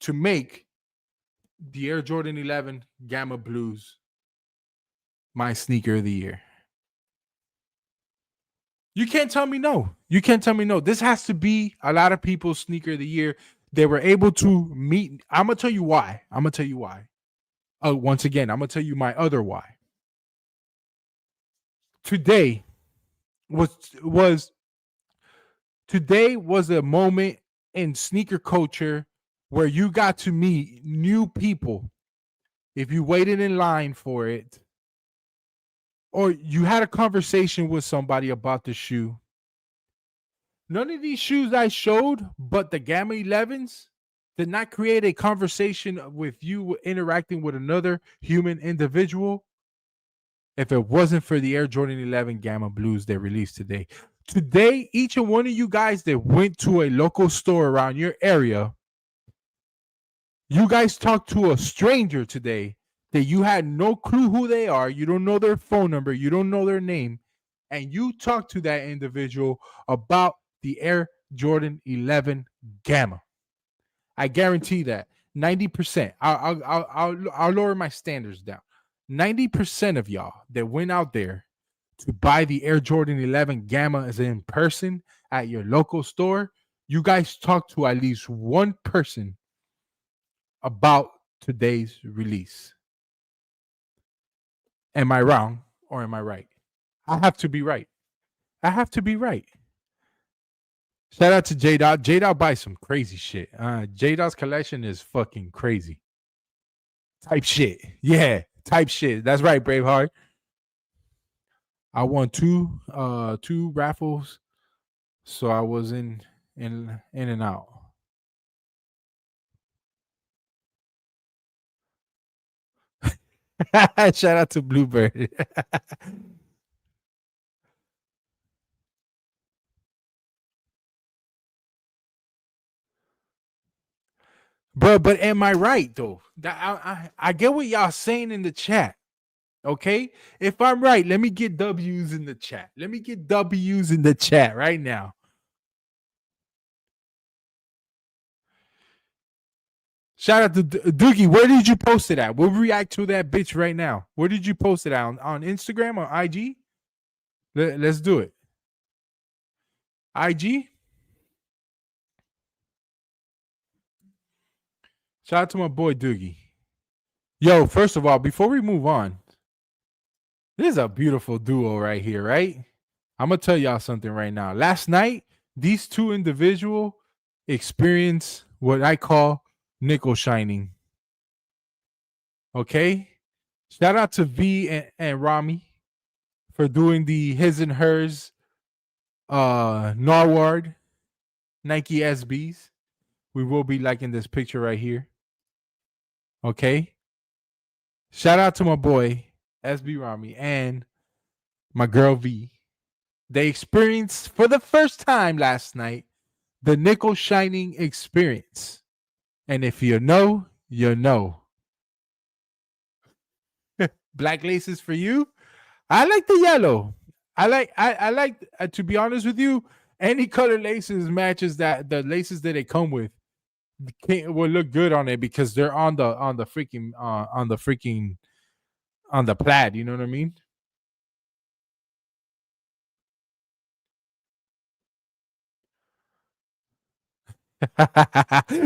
to make the Air Jordan 11 Gama Blues my sneaker of the year. You can't tell me no. You can't tell me no. This has to be a lot of people's sneaker of the year. They were able to meet. I'm going to tell you why. Once again, I'm going to tell you my other why. Today was a moment in sneaker culture where you got to meet new people if you waited in line for it, or you had a conversation with somebody about the shoe. None of these shoes I showed, but the Gamma 11s, did not create a conversation with you interacting with another human individual if it wasn't for the Air Jordan 11 Gamma Blues they released today. Today, each and one of you guys that went to a local store around your area, you guys talked to a stranger today that you had no clue who they are. You don't know their phone number. You don't know their name. And you talked to that individual about the Air Jordan 11 Gamma. I guarantee that 90%. I'll lower my standards down. 90% of y'all that went out there to buy the Air Jordan 11 Gamma as in person at your local store, you guys talked to at least one person about today's release. Am I wrong or am I right? I have to be right. I have to be right. Shout out to J-Dot. J-Dot buys some crazy shit. J-Dot's collection is fucking crazy. Type shit. Yeah, type shit. That's right, Braveheart. I won two raffles, so I was in and out. Shout out to Bluebird. Bro, but am I right though? I get what y'all saying in the chat. Okay, if I'm right, let me get W's in the chat. Let me get W's in the chat right now. Shout out to Doogie. Where did you post it at? We'll react to that bitch right now. Where did you post it at? On Instagram or IG? Let's do it. IG? Shout out to my boy Doogie. Yo, first of all, before we move on, this is a beautiful duo right here, right? I'm going to tell y'all something right now. Last night, these two individuals experienced what I call nickel shining. Okay? Shout out to V and Rami for doing the his and hers Nardwuar Nike SBs. We will be liking this picture right here. Okay? Shout out to my boy SB Rami and my girl V. They experienced for the first time last night the nickel shining experience. And if you know, you know. Black laces for you. I like the yellow. I like to be honest with you, any color laces matches that the laces that they come with will look good on it because they're on the plaid, you know what I mean?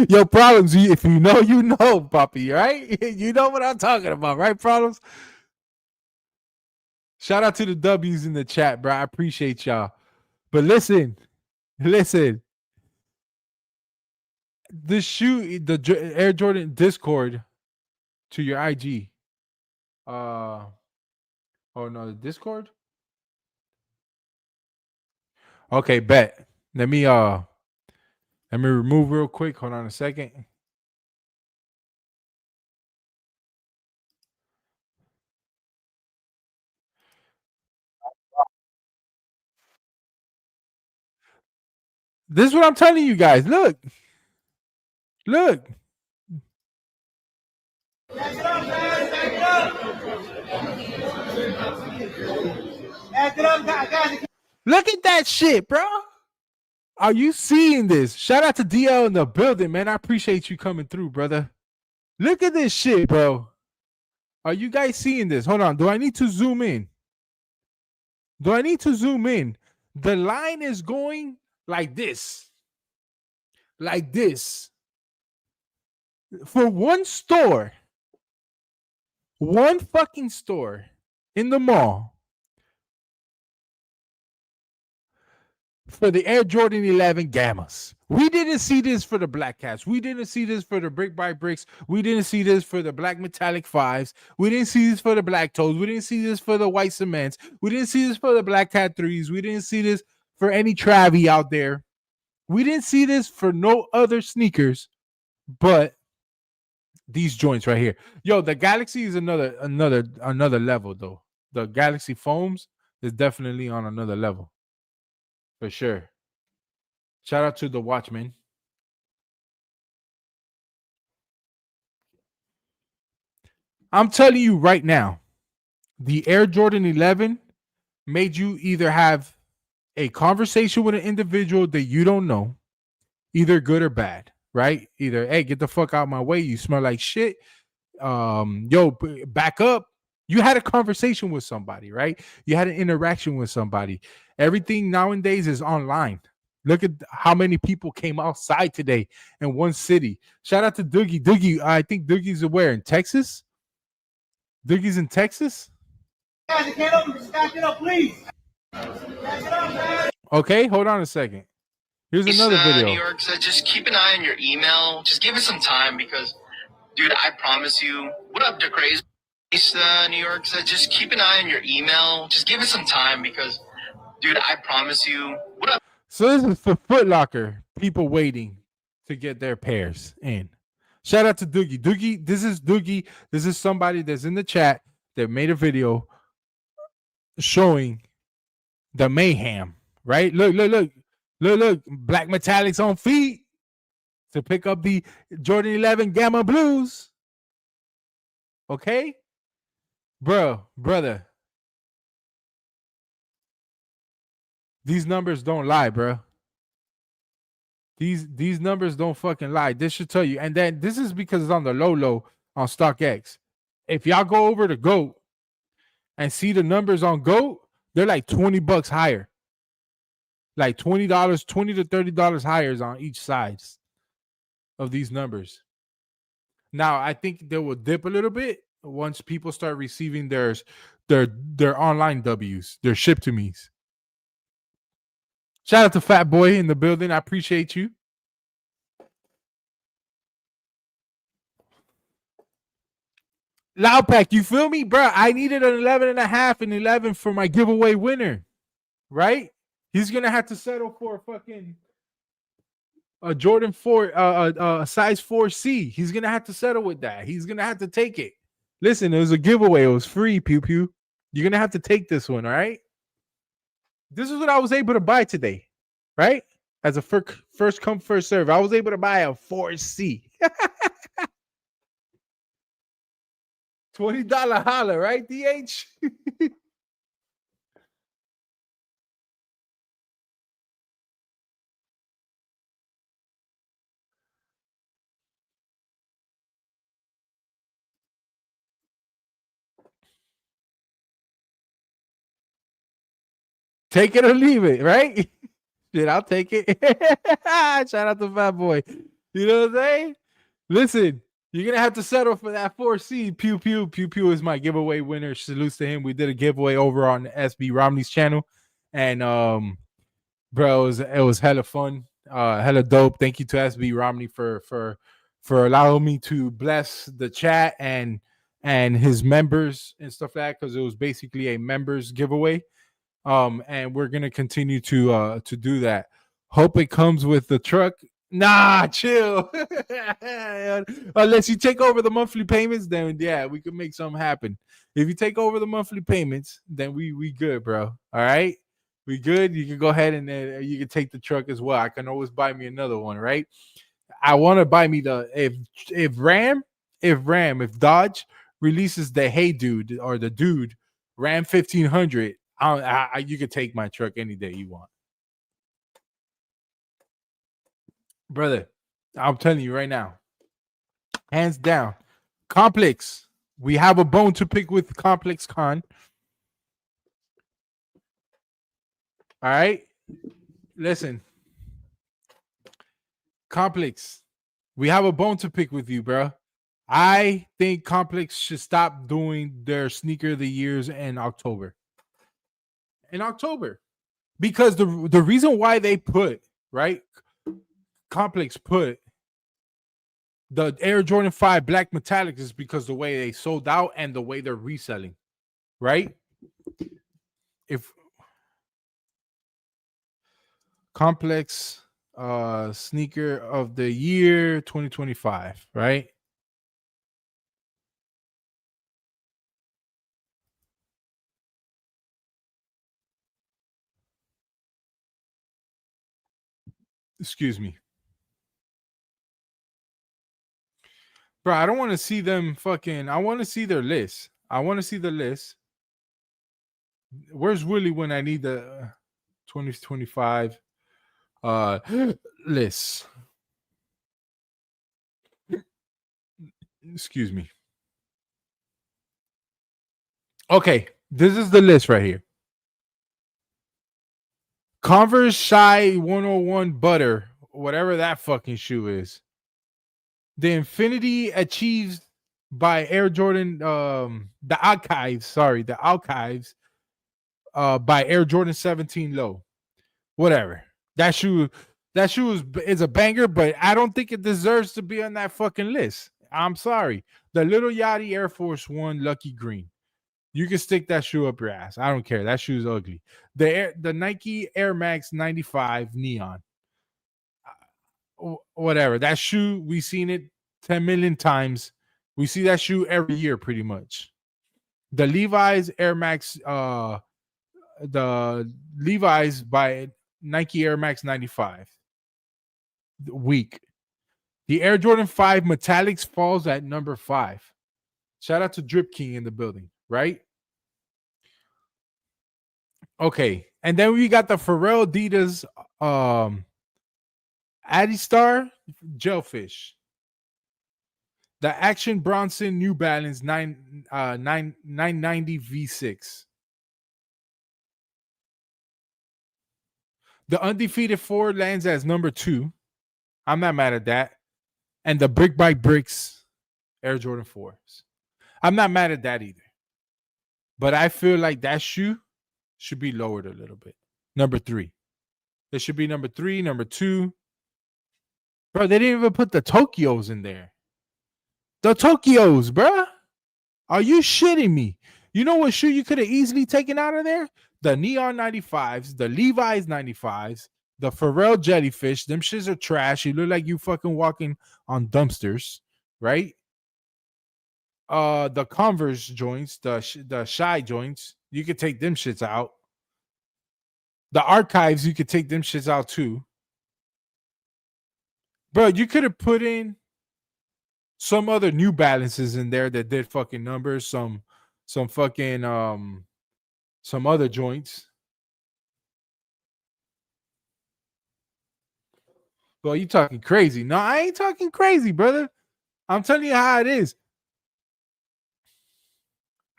Yo, Problems, if you know, puppy, right? You know what I'm talking about, right, Problems? Shout out to the W's in the chat, bro. I appreciate y'all. But listen. The shoe, the Air Jordan Discord to your IG. Oh no, the Discord? Okay, bet. Let me remove real quick. Hold on a second. This is what I'm telling you guys. Look. Look at that shit, bro. Are you seeing this? Shout out to DL in the building, man. I appreciate you coming through, brother. Look at this shit, bro. Are you guys seeing this? Hold on. Do I need to zoom in? The line is going like this. Like this. For one store. One fucking store in the mall. For the Air Jordan 11 Gammas. We didn't see this for the Black Cats. We didn't see this for the Brick by Bricks. We didn't see this for the Black Metallic Fives. We didn't see this for the Black Toes. We didn't see this for the White Cements. We didn't see this for the Black Cat Threes. We didn't see this for any Travie out there. We didn't see this for no other sneakers but these joints right here. Yo, the Galaxy is another level though. The Galaxy foams is definitely on another level. For sure. Shout out to the Watchmen. I'm telling you right now, the Air Jordan 11 made you either have a conversation with an individual that you don't know, either good or bad, right? Either, hey, get the fuck out of my way, you smell like shit. Yo, back up. You had a conversation with somebody, right? You had an interaction with somebody. Everything nowadays is online. Look at how many people came outside today in one city. Shout out to Doogie. Doogie, I think Doogie's where? In Texas? Doogie's in Texas? Guys, get up, stack it up, please. Okay, hold on a second. Here's another video. New York said just keep an eye on your email. Just give it some time because, dude, I promise you. What up, Dick Crazy? New York said just keep an eye on your email. Just give it some time because, dude, I promise you. What up? So this is for Foot Locker, people waiting to get their pairs in. Shout out to Doogie. Doogie, this is Doogie. This is somebody that's in the chat that made a video showing the mayhem, right? Look. Black Metallics on feet to pick up the Jordan 11 Gama Blues. Okay? Brother. These numbers don't lie, bro. These numbers don't fucking lie. This should tell you. And then this is because it's on the low on StockX. If y'all go over to GOAT and see the numbers on GOAT, they're like $20 higher. Like $20, $20 to $30 higher on each side of these numbers. Now, I think they will dip a little bit once people start receiving their online W's, their ship to me's. Shout out to Fat Boy in the building. I appreciate you. Loud Pack, you feel me, bro? I needed an 11.5 and 11 for my giveaway winner, right? He's gonna have to settle for a fucking a Jordan 4, a size 4C. He's gonna have to settle with that. He's gonna have to take it. Listen, it was a giveaway. It was free, pew pew. You're gonna have to take this one, all right? This is what I was able to buy today, right? As a first come, first serve. I was able to buy a 4C. $20 holla, right, DH? Take it or leave it, right? Shit, I'll take it. Shout out to Fat Boy. You know what I'm saying? Listen, you're going to have to settle for that 4C. Pew Pew. Pew Pew is my giveaway winner. Salutes to him. We did a giveaway over on SB Romney's channel. And, bro, it was hella fun. Hella dope. Thank you to SB Romney for allowing me to bless the chat and his members and stuff like that, because it was basically a members giveaway. And we're gonna continue to do that. Hope it comes with the truck. Nah, chill. Unless you take over the monthly payments, then yeah, we can make something happen. If you take over the monthly payments, then we good, bro. All right, we good. You can go ahead and you can take the truck as well. I can always buy me another one, right? I want to buy me the if Dodge releases the Hey Dude or the Dude Ram 1500. You could take my truck any day you want. Brother, I'm telling you right now, hands down, Complex. We have a bone to pick with Complex Con. All right? Listen. Complex, we have a bone to pick with you, bro. I think Complex should stop doing their sneaker of the years in October. Because the reason why they put, right, Complex put the Air Jordan 5 Black Metallic is because the way they sold out and the way they're reselling, right? If Complex sneaker of the year 2025, right? Excuse me. Bro, I don't want to see them fucking. I want to see their list. I want to see the list. Where's Willie when I need the 2025 list? Excuse me. Okay, this is the list right here. Converse Shy 101 Butter, whatever that fucking shoe is. The Infinity Achieved by Air Jordan, the Archives by Air Jordan 17 Low. Whatever. That shoe is a banger, but I don't think it deserves to be on that fucking list. I'm sorry. The Little Yachty Air Force One Lucky Green. You can stick that shoe up your ass. I don't care. That shoe's ugly. The Nike Air Max 95 Neon. Whatever. That shoe, we've seen it 10 million times. We see that shoe every year pretty much. The Levi's Air Max, the Levi's by Nike Air Max 95. Weak. The Air Jordan 5 Metallics falls at number 5. Shout out to Drip King in the building, right? Okay. And then we got the Pharrell Adidas Adistar Gelfish. The Action Bronson New Balance 990 V6. The Undefeated 4 lands as number 2. I'm not mad at that. And the Brick by Bricks Air Jordan 4s. I'm not mad at that either. But I feel like that shoe should be lowered a little bit. Number 3. It should be number 3, number 2. Bro, they didn't even put the Tokyos in there. The Tokyos, bro. Are you shitting me? You know what shoe you could have easily taken out of there? The Neon 95s, the Levi's 95s, the Pharrell Jellyfish. Them shits are trash. You look like you fucking walking on dumpsters, right? The Converse joints, the Shy joints, you could take them shits out. The Archives, you could take them shits out too. Bro, you could have put in some other New Balances in there that did fucking numbers, some fucking some other joints. Bro, you talking crazy. No, I ain't talking crazy, brother. I'm telling you how it is.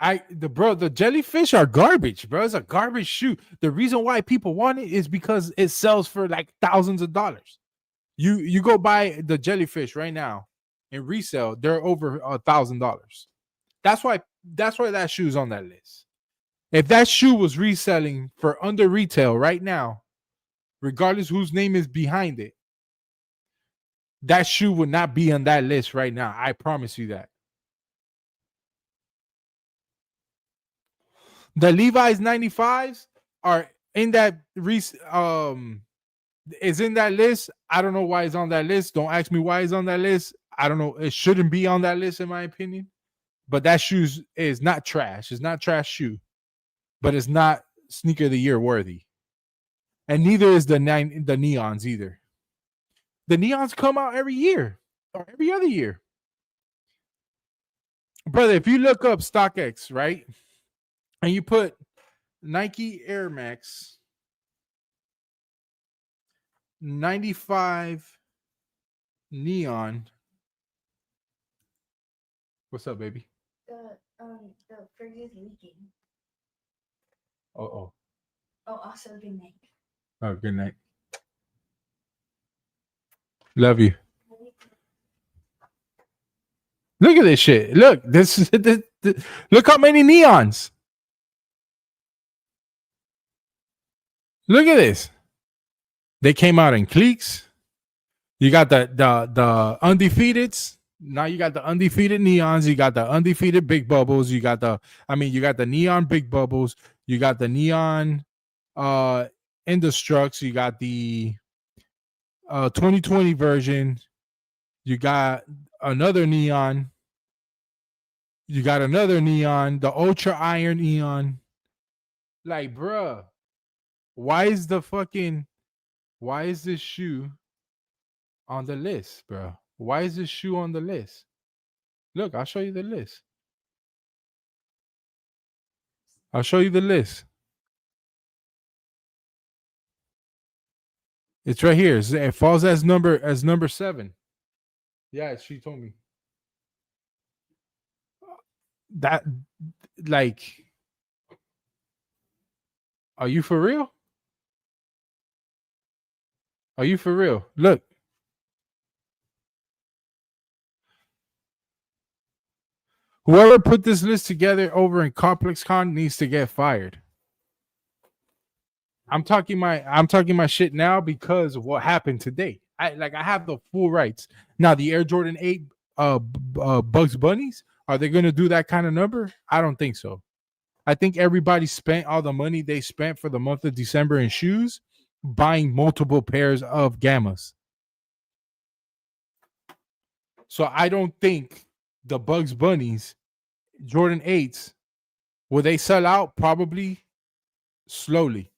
The Jellyfish are garbage, bro. It's a garbage shoe. The reason why people want it is because it sells for like thousands of dollars. You go buy the Jellyfish right now in resale, they're over $1,000. That's why that shoe's on that list. If that shoe was reselling for under retail right now, regardless whose name is behind it, that shoe would not be on that list right now. I promise you that. The Levi's 95s are in that is in that list. I don't know why it's on that list. Don't ask me why it's on that list. I don't know. It shouldn't be on that list in my opinion. But that shoe is not trash. It's not trash shoe. But it's not sneaker of the year worthy. And neither is the Neons either. The Neons come out every year or every other year. Brother, if you look up StockX, right? And you put Nike Air Max 95 Neon. What's up, baby? The fridge is leaking. Oh, also good night. Oh, good night. Love you. Look at this shit. Look, this look how many neons. Look at this. They came out in cleats. You got the undefeateds. Now you got the undefeated neons. You got the undefeated big bubbles. You got the neon big bubbles. You got the neon Indestructs. You got the 2020 version. You got another neon. You got another neon, the ultra iron neon. Like, bruh, why is this shoe on the list, bro? Why is this shoe on the list? Look, I'll show you the list. I'll show you the list. It's right here. It falls as number 7. Yeah, she told me. That, like, are you for real? Are you for real? Look. Whoever put this list together over in Complex Con needs to get fired. I'm talking my shit now because of what happened today. I have the full rights. Now the Air Jordan 8 Bugs Bunnies, are they going to do that kind of number? I don't think so. I think everybody spent all the money they spent for the month of December in shoes buying multiple pairs of Gamas. So I don't think the Bugs Bunnies Jordan 8s, will they sell out? Probably slowly.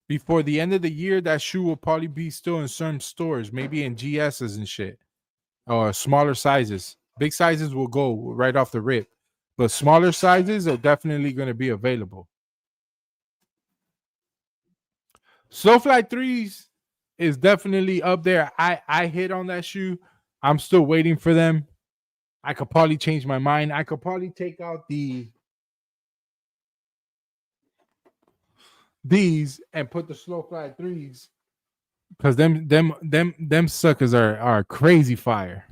Before the end of the year, that shoe will probably be still in some stores, maybe in GSs and shit, or smaller sizes. Big sizes will go right off the rip, but smaller sizes are definitely going to be available. Slowfly 3s is definitely up there. I hit on that shoe. I'm still waiting for them. I could probably change my mind. I could probably take out these and put the Slowfly 3s, because them suckers are crazy fire.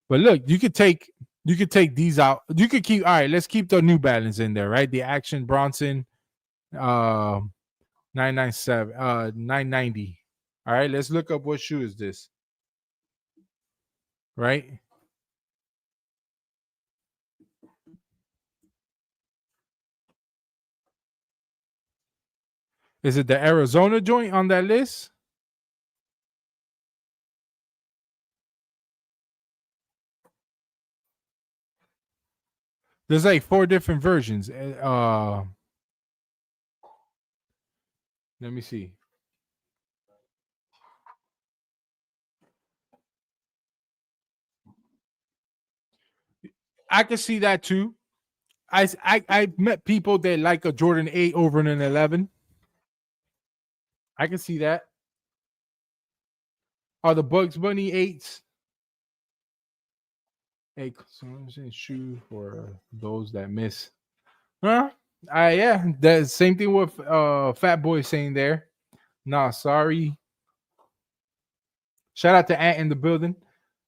But look, you could take these out. You could keep, all right, let's keep the New Balance in there, right? The Action Bronson 997 990. All right, let's look up what shoe is this. Right? Is it the Arizona joint on that list? There's like 4 different versions. Let me see. I can see that too. I've met people that like a Jordan 8 over an 11. I can see that. Are the Bugs Bunny 8s a shoe for those that miss? Huh? Yeah, the same thing with Fat Boy saying there. Nah, sorry. Shout out to Ant in the building.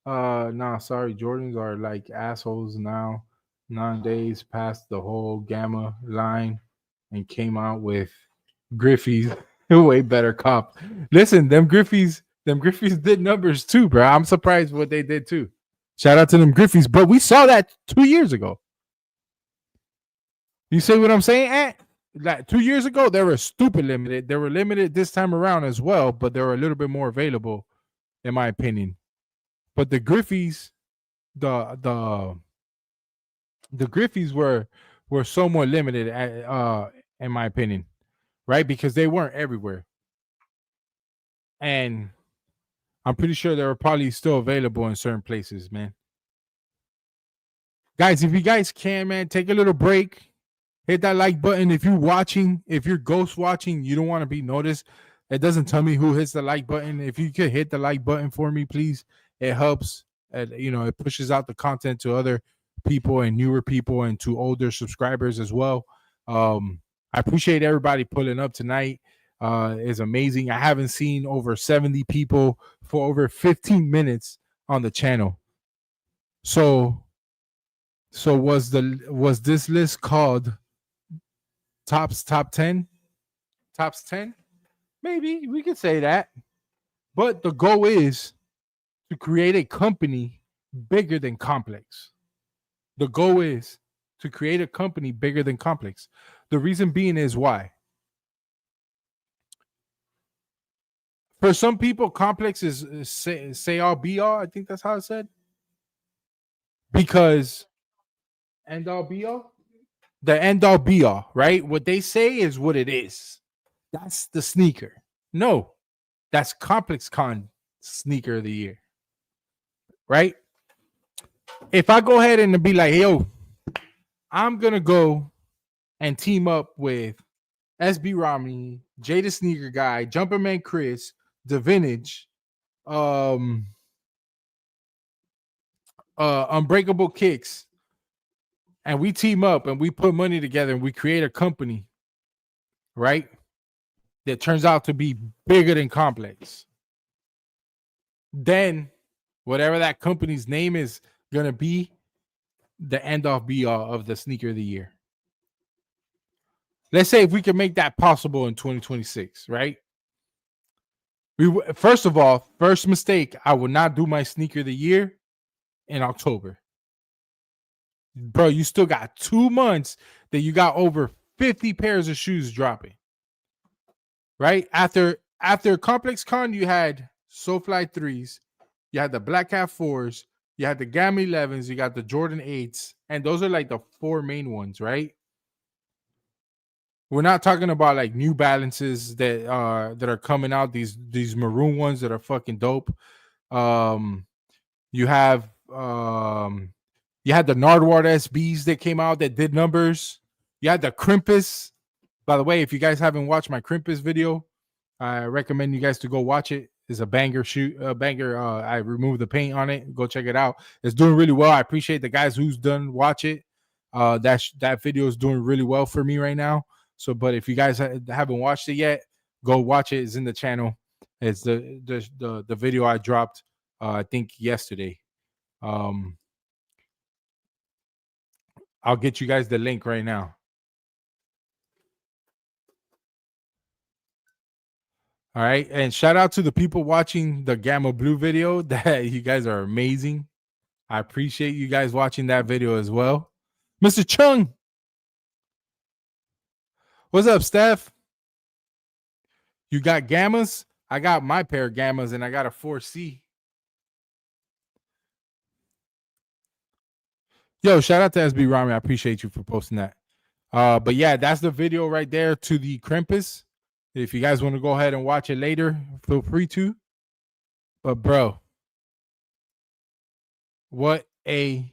Nah, sorry. Jordans are like assholes now. 9 days past the whole Gama line and came out with Griffey's way better cop. Listen, them Griffey's did numbers too, bro. I'm surprised what they did too. Shout out to them Griffey's, but we saw that 2 years ago. You see what I'm saying, Ant? Like 2 years ago, they were stupid limited. They were limited this time around as well, but they were a little bit more available, in my opinion. But the Griffey's, the Griffey's were somewhat limited, in my opinion, right? Because they weren't everywhere, and I'm pretty sure they were probably still available in certain places, man. Guys, if you guys can, man, take a little break. Hit that like button. If you're watching, if you're ghost watching, you don't want to be noticed. It doesn't tell me who hits the like button. If you could hit the like button for me, please. It helps. It pushes out the content to other people and newer people and to older subscribers as well. I appreciate everybody pulling up tonight. It's amazing. I haven't seen over 70 people for over 15 minutes on the channel. So was this list called Topz Top 10? Topz 10? Maybe we could say that. But the goal is to create a company bigger than Complex. The goal is to create a company bigger than Complex. The reason being is why. For some people, Complex is say all be all. I think that's how it said. Because end all be all, the end all be all, right? What they say is what it is. That's the sneaker. No, that's Complex Con sneaker of the year, right? If I go ahead and be like, yo, I'm gonna go and team up with SB Romney, Jada Sneaker Guy, Jumperman Chris, The Vintage, Unbreakable Kicks, and we team up and we put money together and we create a company, right? That turns out to be bigger than Complex. Then whatever that company's name is gonna be, the end all be all of the sneaker of the year. Let's say if we can make that possible in 2026, right? First of all, first mistake, I would not do my sneaker of the year in October. Bro, you still got 2 months that you got over 50 pairs of shoes dropping. Right? After Complex Con, you had SoFly 3s, you had the Black Hat 4s, you had the Gama 11s, you got the Jordan 8s, and those are like the 4 main ones, right? We're not talking about like New Balances that are coming out, these maroon ones that are fucking dope. You have you had the Nardwuar SBs that came out that did numbers. You had the Crimpus. By the way, if you guys haven't watched my Crimpus video, I recommend you guys to go watch it. It's a banger banger. I removed the paint on it. Go check it out. It's doing really well. I appreciate the guys who's done watch it. That video is doing really well for me right now. So, but if you guys haven't watched it yet, go watch it. It's in the channel. It's the video I dropped I think yesterday. I'll get you guys the link right now. All right. And shout out to the people watching the Gamma Blue video. That you guys are amazing. I appreciate you guys watching that video as well. Mr. Chung. What's up, Steph? You got Gammas? I got my pair of Gammas and I got a 4C. Yo, shout out to SB Rami. I appreciate you for posting that. But yeah, that's the video right there to the Krampus. If you guys want to go ahead and watch it later, feel free to. But bro, what a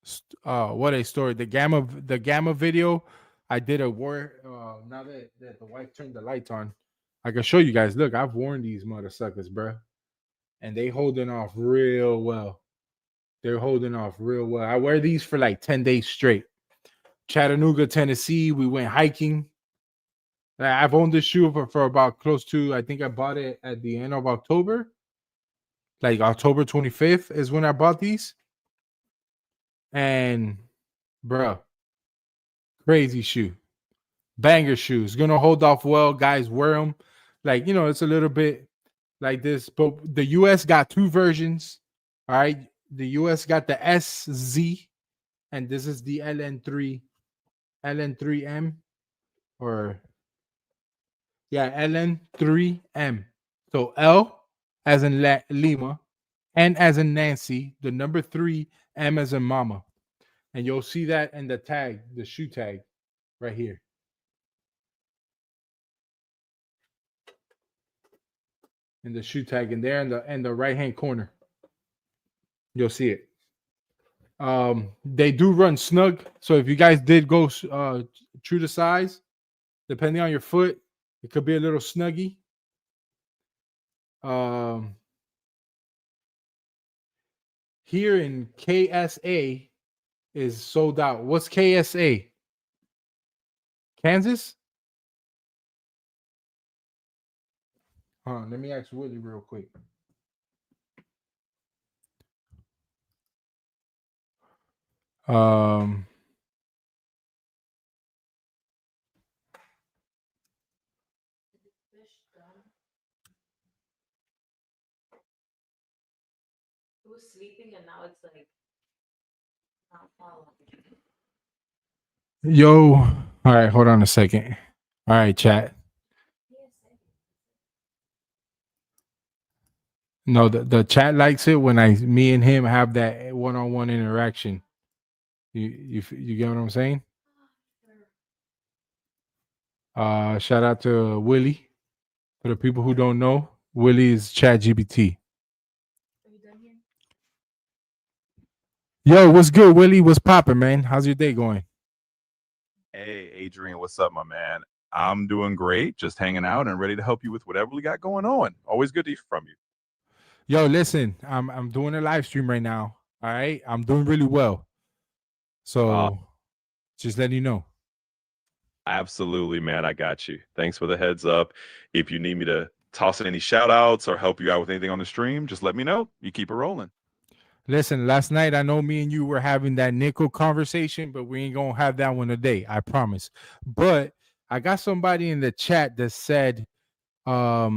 story. The Gamma video, I did a war. Now that the wife turned the lights on, I can show you guys. Look, I've worn these mother suckers, bro, and they holding off real well. They're holding off real well. I wear these for like 10 days straight. Chattanooga, Tennessee. We went hiking. I've owned this shoe for about close to, I think I bought it at the end of October. Like October 25th is when I bought these. And, bro, crazy shoe. Banger shoes. Going to hold off well. Guys, wear them. Like, it's a little bit like this. But the US got 2 versions. All right. The US got the SZ. And this is the LN3M. Or... yeah, LN3M. So L as in Lima, N as in Nancy, the number 3, M as in Mama. And you'll see that in the tag, the shoe tag right here. And the shoe tag in there in the right-hand corner. You'll see it. They do run snug. So if you guys did go true to size, depending on your foot, it could be a little snuggy. Here in KSA is sold out. What's KSA? Kansas? Hold on, let me ask Willie real quick. was sleeping and now it's like not following. Yo, all right, hold on a second. All right, chat. No, the chat likes it when me and him have that one-on-one interaction. You get what I'm saying? Shout out to Willie. For the people who don't know, Willie is ChatGPT. Are you done here? Yo, what's good, Willie? What's poppin', man? How's your day going? Hey, Adrian, what's up, my man? I'm doing great, just hanging out and ready to help you with whatever we got going on. Always good to hear from you. Yo, listen, I'm doing a live stream right now. All right, I'm doing really well. So, just letting you know. Absolutely, man. I got you. Thanks for the heads up. If you need me to toss in any shout outs or help you out with anything on the stream, just let me know. You keep it rolling. Listen, last night I know me and you were having that nickel conversation, but we ain't gonna have that one today. I promise. But I got somebody in the chat that said, KSA.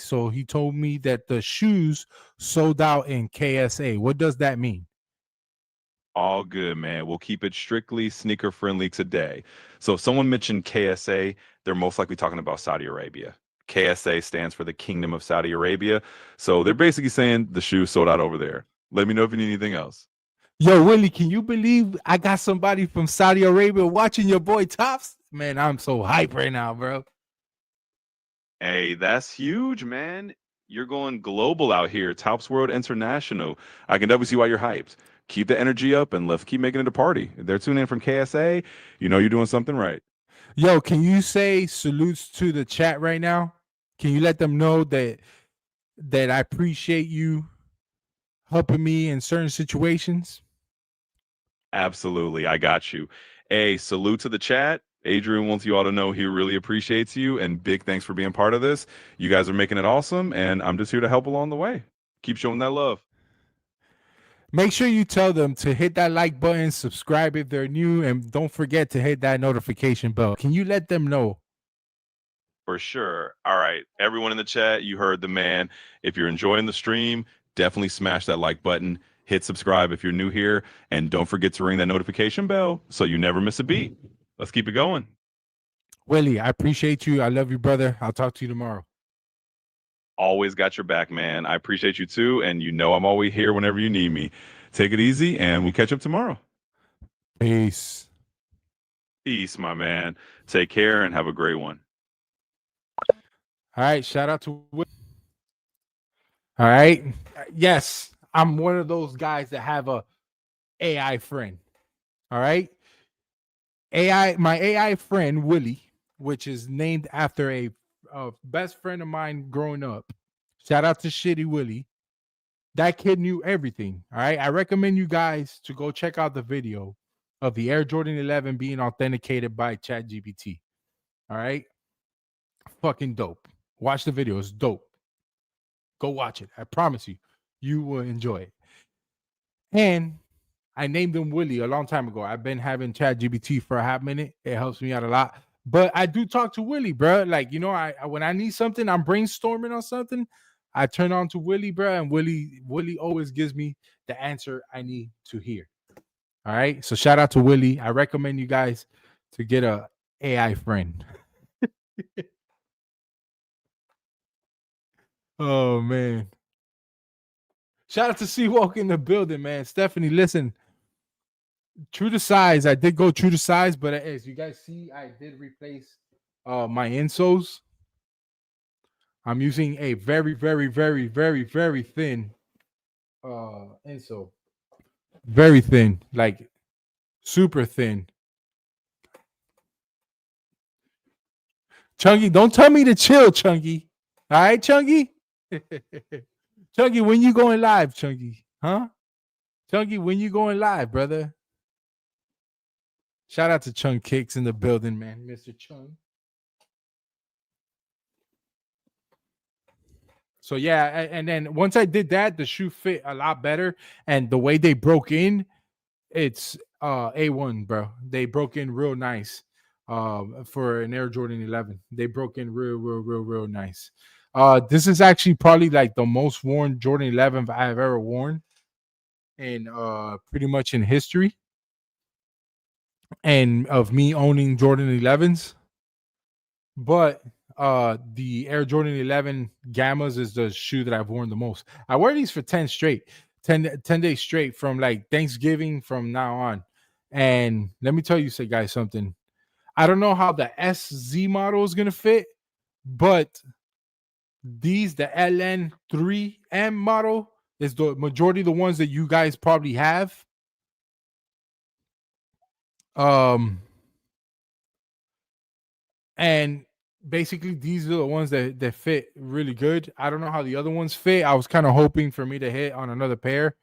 So he told me that the shoes sold out in KSA. What does that mean? All good, man. We'll keep it strictly sneaker friendly today. So if someone mentioned KSA, they're most likely talking about Saudi Arabia. KSA stands for the Kingdom of Saudi Arabia. So they're basically saying the shoes sold out over there. Let me know if you need anything else. Yo, Willie, can you believe I got somebody from Saudi Arabia watching your boy Topz? Man, I'm so hype right now, bro. Hey, that's huge, man. You're going global out here. Topz World International. I can definitely see why you're hyped. Keep the energy up and let's keep making it a party. If they're tuning in from KSA, you know you're doing something right. Yo, can you say salutes to the chat right now? Can you let them know that I appreciate you helping me in certain situations? Absolutely. I got you. Hey, salute to the chat. Adrian wants you all to know he really appreciates you and big thanks for being part of this. You guys are making it awesome and I'm just here to help along the way. Keep showing that love. Make sure you tell them to hit that like button, subscribe if they're new, and don't forget to hit that notification bell. Can you let them know? For sure. All right. Everyone in the chat, you heard the man. If you're enjoying the stream, definitely smash that like button. Hit subscribe if you're new here. And don't forget to ring that notification bell so you never miss a beat. Let's keep it going. Willie, I appreciate you. I love you, brother. I'll talk to you tomorrow. Always got your back, man. I appreciate you too. And you know I'm always here whenever you need me. Take it easy and we'll catch up tomorrow. Peace. Peace, my man. Take care and have a great one. All right. Shout out to Willie. All right. Yes, I'm one of those guys that have a AI friend. All right. My AI friend, Willie, which is named after a best friend of mine growing up. Shout out to Shitty Willie. That kid knew everything. All right. I recommend you guys to go check out the video of the Air Jordan 11 being authenticated by ChatGPT. All right. Fucking dope. Watch the video. It's dope. Go watch it. I promise you, you will enjoy it. And I named him Willie a long time ago. I've been having ChatGPT for a half minute. It helps me out a lot. But I do talk to Willie, bro. Like, you know, I when I need something, I'm brainstorming on something, I turn on to Willie, bro, and Willie always gives me the answer I need to hear. All right. So shout out to Willie. I recommend you guys to get a AI friend. Oh man. Shout out to Seawalk in the building, man. Stephanie, listen. True to size. I did go true to size, but as you guys see, I did replace my insoles. I'm using a very, very, very, very, very thin insole. Very thin, like super thin. Chunky, don't tell me to chill, Chunky. All right, Chunky? Chunky, when you going live, Chunky? Huh? Chunky, when you going live, brother? Shout out to Chung Kicks in the building, man. Mr. Chung. So yeah, and then once I did that, the shoe fit a lot better. And the way they broke in, it's A1, bro. They broke in real nice for an Air Jordan 11. They broke in real nice. This is actually probably like the most worn Jordan 11 I've ever worn, and pretty much in history, and of me owning Jordan 11s. But the Air Jordan 11 Gamas is the shoe that I've worn the most. I wear these for 10 straight, 10 days straight from like Thanksgiving from now on. And let me tell you, guys, something. I don't know how the SZ model is gonna fit, but the LN3M model is the majority of the ones that you guys probably have. And basically these are the ones that fit really good. I don't know how the other ones fit. I was kind of hoping for me to hit on another pair,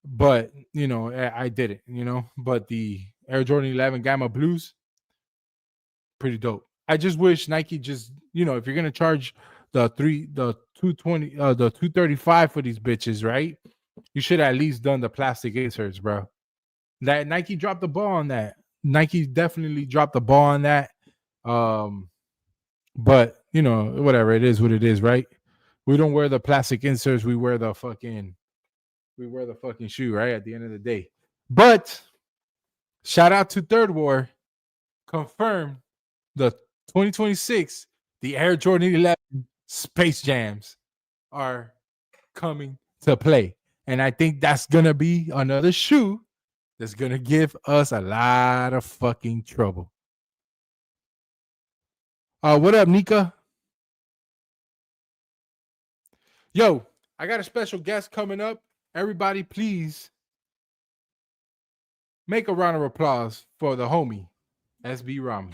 but you know, I didn't, you know. But the Air Jordan 11 Gamma Blues, pretty dope. I just wish Nike just, you know, if you're gonna charge the 220, the 235 for these bitches, right? You should at least done the plastic inserts, bro. That Nike dropped the ball on that. Nike definitely dropped the ball on that. But you know, whatever, it is what it is, right? We don't wear the plastic inserts, we wear the fucking shoe, right? At the end of the day. But shout out to Nardwuar, confirmed the 2026, the Air Jordan 11 Space Jams are coming to play. And I think that's gonna be another shoe that's gonna give us a lot of fucking trouble. What up, Nika? Yo, I got a special guest coming up. Everybody, please make a round of applause for the homie, SB Rami.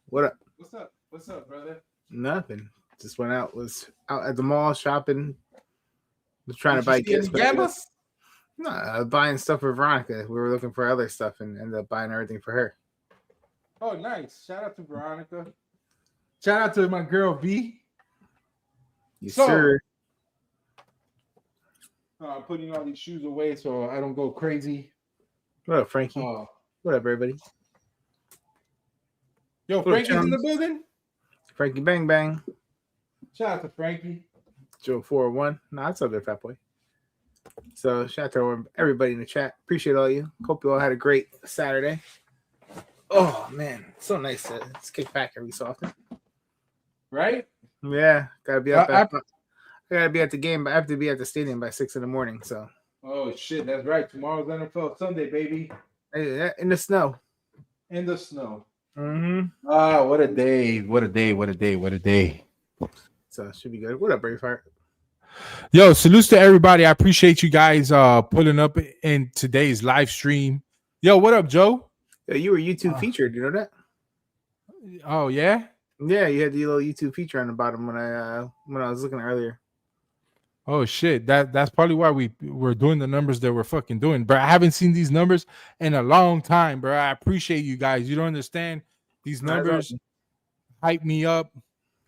What up? What's up? What's up, brother? Nothing. Just went out. Was out at the mall shopping. Was trying Did to buy you see any gifts. but Gama? No, buying stuff for Veronica. We were looking for other stuff and ended up buying everything for her. Oh, nice. Shout out to Veronica. Shout out to my girl V. Yes, So- sir. Putting all these shoes away so I don't go crazy. What up, Frankie? What up, everybody? Yo, What up, Frankie's in the chums? building. Frankie Bang Bang. Shout out to Frankie. Joe 401. Nah, it's up there, fat boy. So shout out to everybody in the chat. Appreciate all you. Hope you all had a great Saturday. Oh man, so nice to just kick back every so often. Right? Yeah, gotta be up. I Gotta be at the game, but I have to be at the stadium by 6 a.m. So Oh shit, that's right. Tomorrow's NFL Sunday, baby. in the snow. In the snow. Mm-hmm. Ah, what a day. What a day. What a day. What a day. So it should be good. What up, Braveheart? Yo, salutes to everybody. I appreciate you guys pulling up in today's live stream. Yo, what up, Joe? Yo, you were YouTube featured. You know that? Oh, yeah? Yeah, you had the little YouTube feature on the bottom when I was looking earlier. Oh shit. That's probably why we're doing the numbers that we're fucking doing. Bro, I haven't seen these numbers in a long time, bro. I appreciate you guys. You don't understand. These numbers hype me up.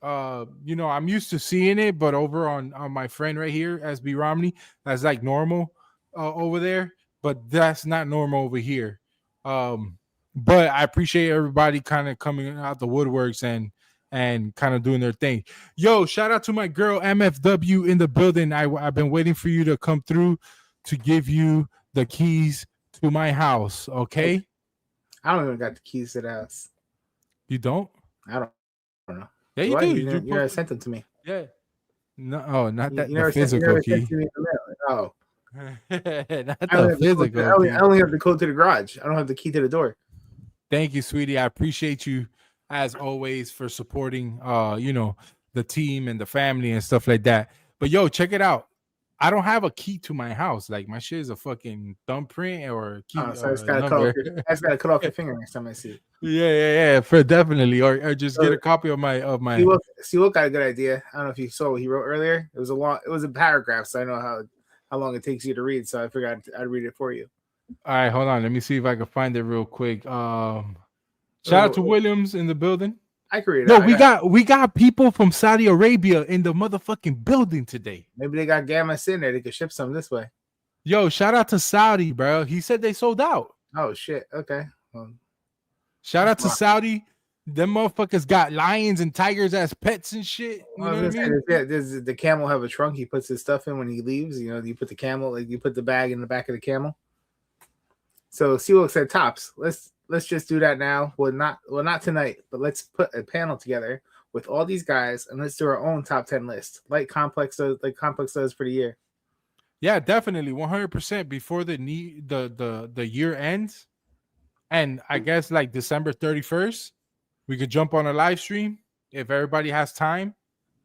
You know, I'm used to seeing it, but over on my friend right here, SB Romney, that's like normal over there, but that's not normal over here. But I appreciate everybody kind of coming out the woodworks and kind of doing their thing. Yo, shout out to my girl MFW in the building. I've been waiting for you to come through to give you the keys to my house. Okay. I don't even got the keys to the house. You don't? I don't know. Yeah, you Why? do. You never sent them to me. Yeah. No, oh, not that You the never physical sent key. to me in the mail. Oh, Not I only the have the code physical to- key. I only have the code to the garage. I don't have the key to the door. Thank you, sweetie. I appreciate you as always for supporting you know, the team and the family and stuff like that. But yo, check it out. I don't have a key to my house. Like my shit is a fucking thumbprint or key. Oh, so I just gotta cut off your, I just gotta cut off your finger next time I see it. Yeah, for definitely, or just get a copy of my See, what got a good idea. I don't know if you saw what he wrote earlier. It was a paragraph, so I know how long it takes you to read. So I figured I'd read it for you. All right, hold on. Let me see if I can find it real quick. Shout out to Williams in the building. I can read it. No, we got people from Saudi Arabia in the motherfucking building today. Maybe they got Gama in there. They could ship some this way. Yo, shout out to Saudi, bro. He said they sold out. Oh shit. Okay. Shout out to Saudi. Them motherfuckers got lions and tigers as pets and shit. You know what I mean? Does the camel have a trunk he puts his stuff in when he leaves? You know, you put the camel, like you put the bag in the back of the camel. So Seawolf said, Topz, let's just do that now. Well, not tonight, but let's put a panel together with all these guys and let's do our own top 10 list, like Complex does for the year. Yeah, definitely, 100%. Before the year ends, and I guess like December 31st. We could jump on a live stream if everybody has time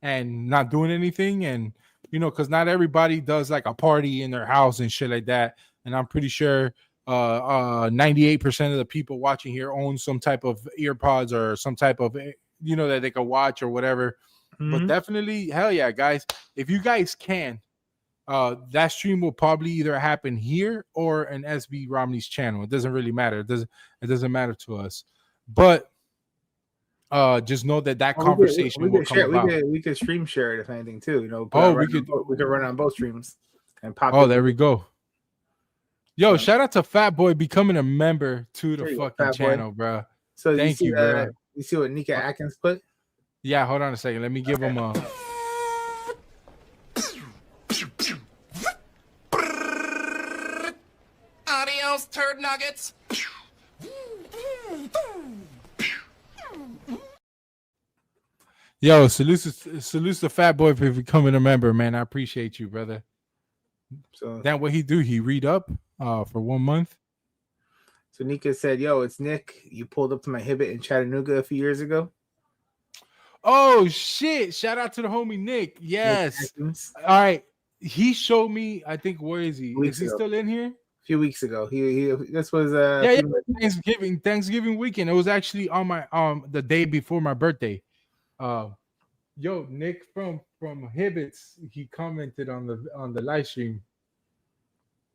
and not doing anything. And, you know, because not everybody does like a party in their house and shit like that. And I'm pretty sure 98% of the people watching here own some type of earpods or some type of, you know, that they can watch or whatever. But definitely, hell yeah, guys. If you guys can, that stream will probably either happen here or an SB Romney's channel. It doesn't really matter. It doesn't matter to us. But just know that conversation will come about. We could stream share it if anything too. You know, we could run on both streams and pop. Oh, there we go. Yo, shout out to Fat Boy becoming a member to the fucking channel, bro. So thank you, bro. You see what Nika Atkins put? Yeah, hold on a second. Let me give him a. Adios, turd nuggets. Yo, salute to Fat Boy for becoming a member, man. I appreciate you, brother. So that what he do? He read up for 1 month. So Nika said, "Yo, it's Nick. You pulled up to my Hibbit in Chattanooga a few years ago." Oh shit! Shout out to the homie Nick. Yes. All right. He showed me. I think where is he? Is he still in here? A few weeks ago. He this was Thanksgiving weekend. It was actually on my the day before my birthday. Yo, Nick from Hibbits, he commented on the live stream.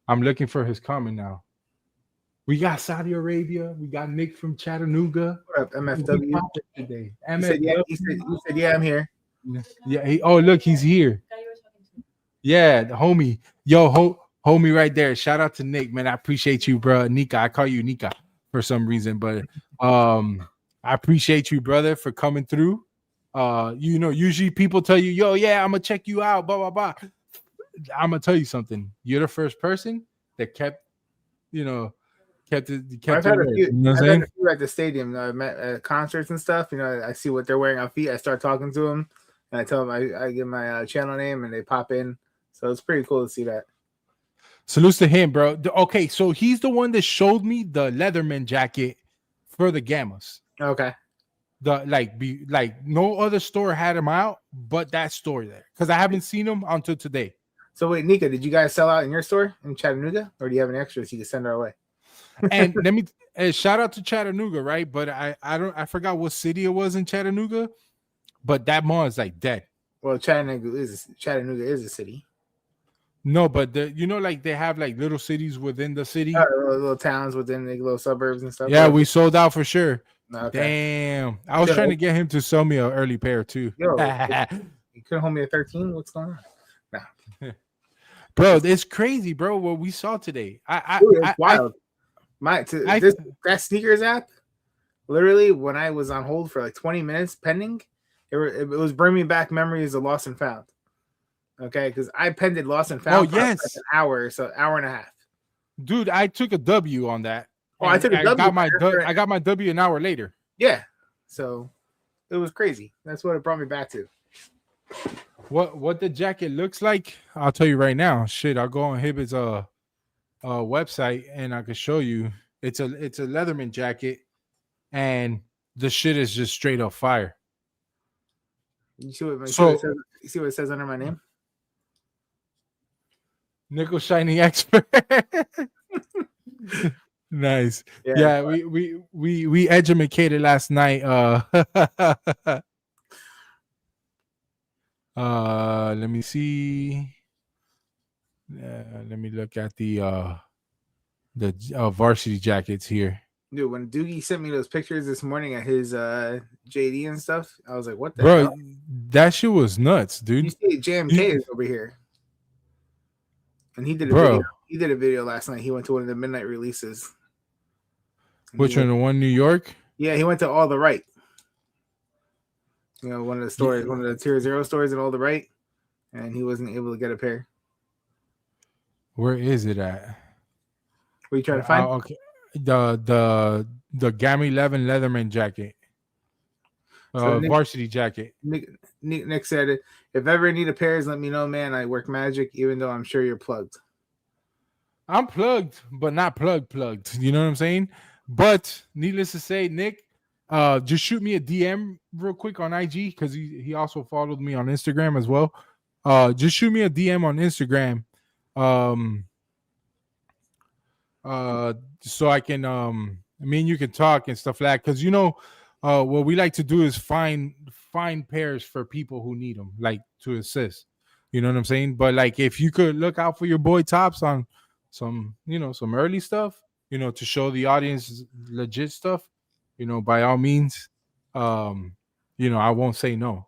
I'm looking for his comment now. We got Saudi Arabia. We got Nick from Chattanooga. What up, MFW? Today. He said, yeah, I'm here. Yeah. Look, he's here. Yeah, the homie. Yo, homie right there. Shout out to Nick, man. I appreciate you, bro. Nika. I call you Nika for some reason, but I appreciate you, brother, for coming through. You know, usually people tell you, yo, yeah, I'm gonna check you out, blah blah blah. I'm gonna tell you something. You're the first person that kept it. I've had a few at the stadium. I met at concerts and stuff. You know, I see what they're wearing on feet. I start talking to them, and I tell them I give my channel name, and they pop in. So it's pretty cool to see that. Salutes to him, bro. Okay, so he's the one that showed me the Leatherman jacket for the Gamas. Okay. No other store had him out but that store there, because I haven't seen him until today. So wait, Nika, did you guys sell out in your store in Chattanooga, or do you have an extra so you can send our way? And let me shout out to Chattanooga, right? But I forgot what city it was in Chattanooga, but that mall is like dead. Well, Chattanooga is a city. No, but like they have like little cities within the city, little towns within the little suburbs and stuff. Yeah, we sold out for sure. Okay. Damn, I was trying to get him to sell me an early pair too. Yo, you couldn't hold me a 13. What's going on? Nah. Bro, it's crazy, bro. What we saw today, it's wild. That sneakers app, literally, when I was on hold for like 20 minutes pending, it was bringing back memories of Lost and Found. Okay, because I pended Lost and Found for like an hour, so hour and a half. Dude, I took a W on that. Oh, I took a W. I got my W an hour later. Yeah, so it was crazy. That's what it brought me back to. What the jacket looks like, I'll tell you right now. Shit, I'll go on Hibbit's website and I can show you. It's a Leatherman jacket, and the shit is just straight up fire. You see what it says under my name? Nickel Shining Expert. Nice. Yeah, we educated last night. Let me see. Let me look at the varsity jackets here. Dude, when Doogie sent me those pictures this morning at his JD and stuff, I was like, "What the hell?" That shit was nuts, dude. You see, JMK is over here, and he did a video. He did a video last night. He went to one of the midnight releases. Which one? The one in New York? Yeah, he went to All the Right. You know, one of the stores, one of the Tier 0 stores at All the Right, and he wasn't able to get a pair. Where is it at? What are you trying to find? Okay, the Gama 11 Leatherman jacket, So varsity jacket. Nick said, "If ever need a pairs, let me know, man. I work magic, even though I'm sure you're plugged." I'm plugged, but not plugged. You know what I'm saying? But needless to say, Nick, just shoot me a DM real quick on IG because he also followed me on Instagram as well. Just shoot me a DM on Instagram, so I can me and you can talk and stuff like that. Because what we like to do is find pairs for people who need them, like to assist. You know what I'm saying? But like, if you could look out for your boy Topz on some early stuff, to show the audience legit stuff, by all means, I won't say no.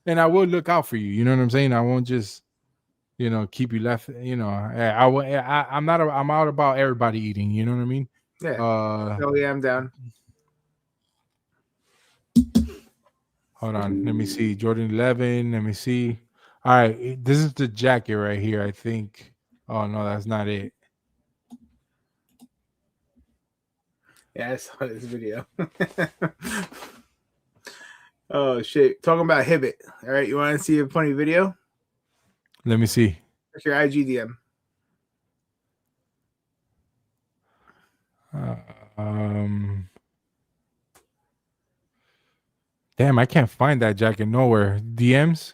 And I will look out for you. You know what I'm saying? I won't just, keep you left. I'm out about everybody eating. You know what I mean? Yeah. Yeah, I'm down. Hold on. Let me see. Jordan 11. Let me see. All right. This is the jacket right here, I think. Oh, no, that's not it. Yeah, I saw this video. Oh, shit. Talking about Hibbit. All right. You want to see a funny video? Let me see. Check your IG DM. Damn, I can't find that jacket nowhere. DMs?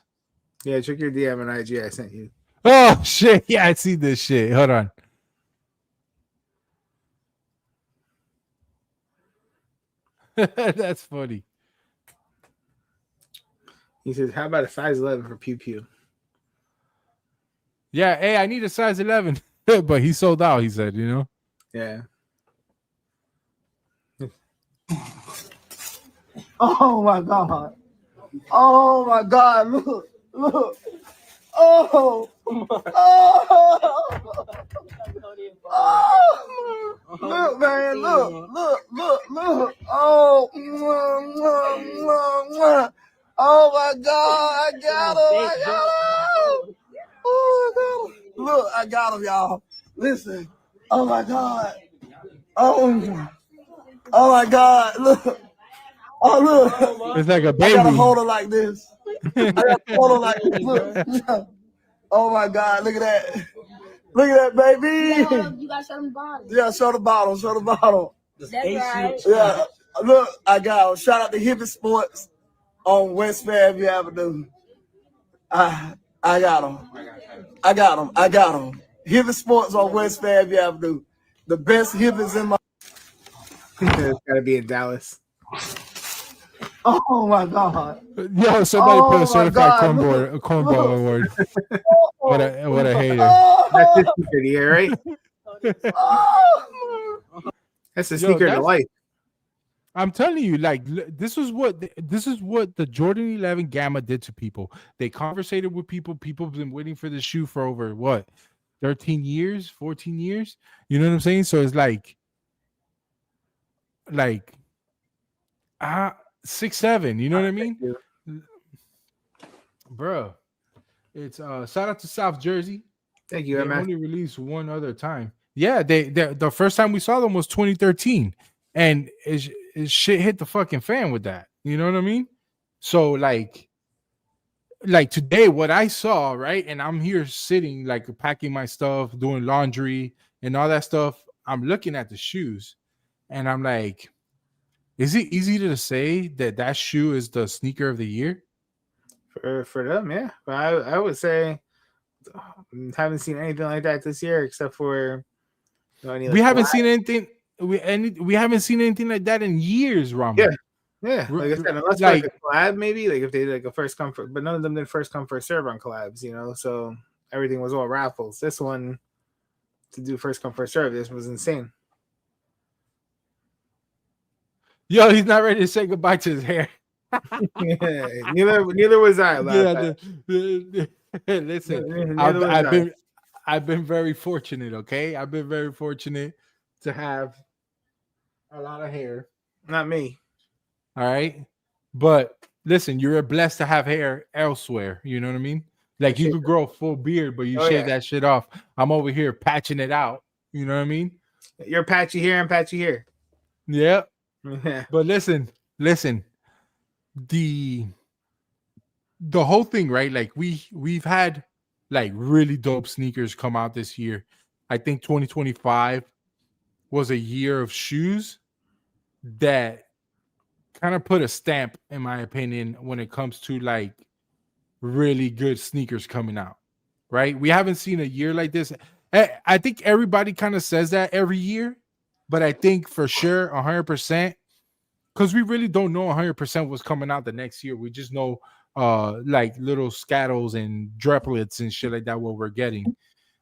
Yeah, check your DM and IG I sent you. Oh, shit. Yeah, I see this shit. Hold on. That's funny. He says, how about a size 11 for Pew Pew? Yeah, hey, I need a size 11. But he sold out, he said, Yeah. Oh my God. Oh my God. Look. Oh. Oh. Look, man. Look. Oh. Oh my God. I got him. Oh, I got him. Look, I got him, y'all. Listen. Oh my God. Oh my God. Look. Oh, look. It's like a baby. I gotta hold her like this. Look. Oh my God, look at that. Look at that, baby. You gotta show them the bottom. Yeah, show the bottom. That's right. Yeah, look, I got him. Shout out to Hippie Sports on West Fairview Avenue. I got him. Hippie Sports on West Fairview Avenue. The best hippies in my... It's gotta be in Dallas. Oh my God! Yo, somebody put a certified cornball award. What a hater! That's his sneaker of the year, right? That's the sneaker of life. I'm telling you, like, this is what the Jordan 11 Gama did to people. They conversated with people. People have been waiting for the shoe for over 13 years, 14 years. You know what I'm saying? So it's like 6, 7, you know what I mean? Bro, it's shout out to South Jersey. Thank you. They only released one other time. Yeah, they the first time we saw them was 2013, and it shit hit the fucking fan with that. You know what I mean? So like today, what I saw, right? And I'm here sitting, like, packing my stuff, doing laundry and all that stuff. I'm looking at the shoes, and I'm like, is it easy to say that shoe is the sneaker of the year? For them, yeah. But I would say haven't seen anything like that this year, except for we haven't seen anything. We haven't seen anything like that in years, Ram. Yeah. Like I said, unless like a collab, maybe like if they did like a first come but none of them did first come first serve on collabs, So everything was all raffles. This one to do first come first serve, this was insane. Yo, he's not ready to say goodbye to his hair. Yeah, neither was I. Listen, I've been very fortunate. Okay, I've been very fortunate to have a lot of hair. Not me. All right. But listen, you're blessed to have hair elsewhere. You know what I mean? Like you could grow a full beard, but you shave that shit off. I'm over here patching it out. You know what I mean? You're patchy here and patchy here. Yeah. Yeah. But listen. The whole thing, right? Like we've had like really dope sneakers come out this year. I think 2025 was a year of shoes that kind of put a stamp, in my opinion, when it comes to like really good sneakers coming out, right? We haven't seen a year like this. I think everybody kind of says that every year, but I think for sure 100%, because we really don't know 100% what's coming out the next year. We just know like little scattles and droplets and shit like that what we're getting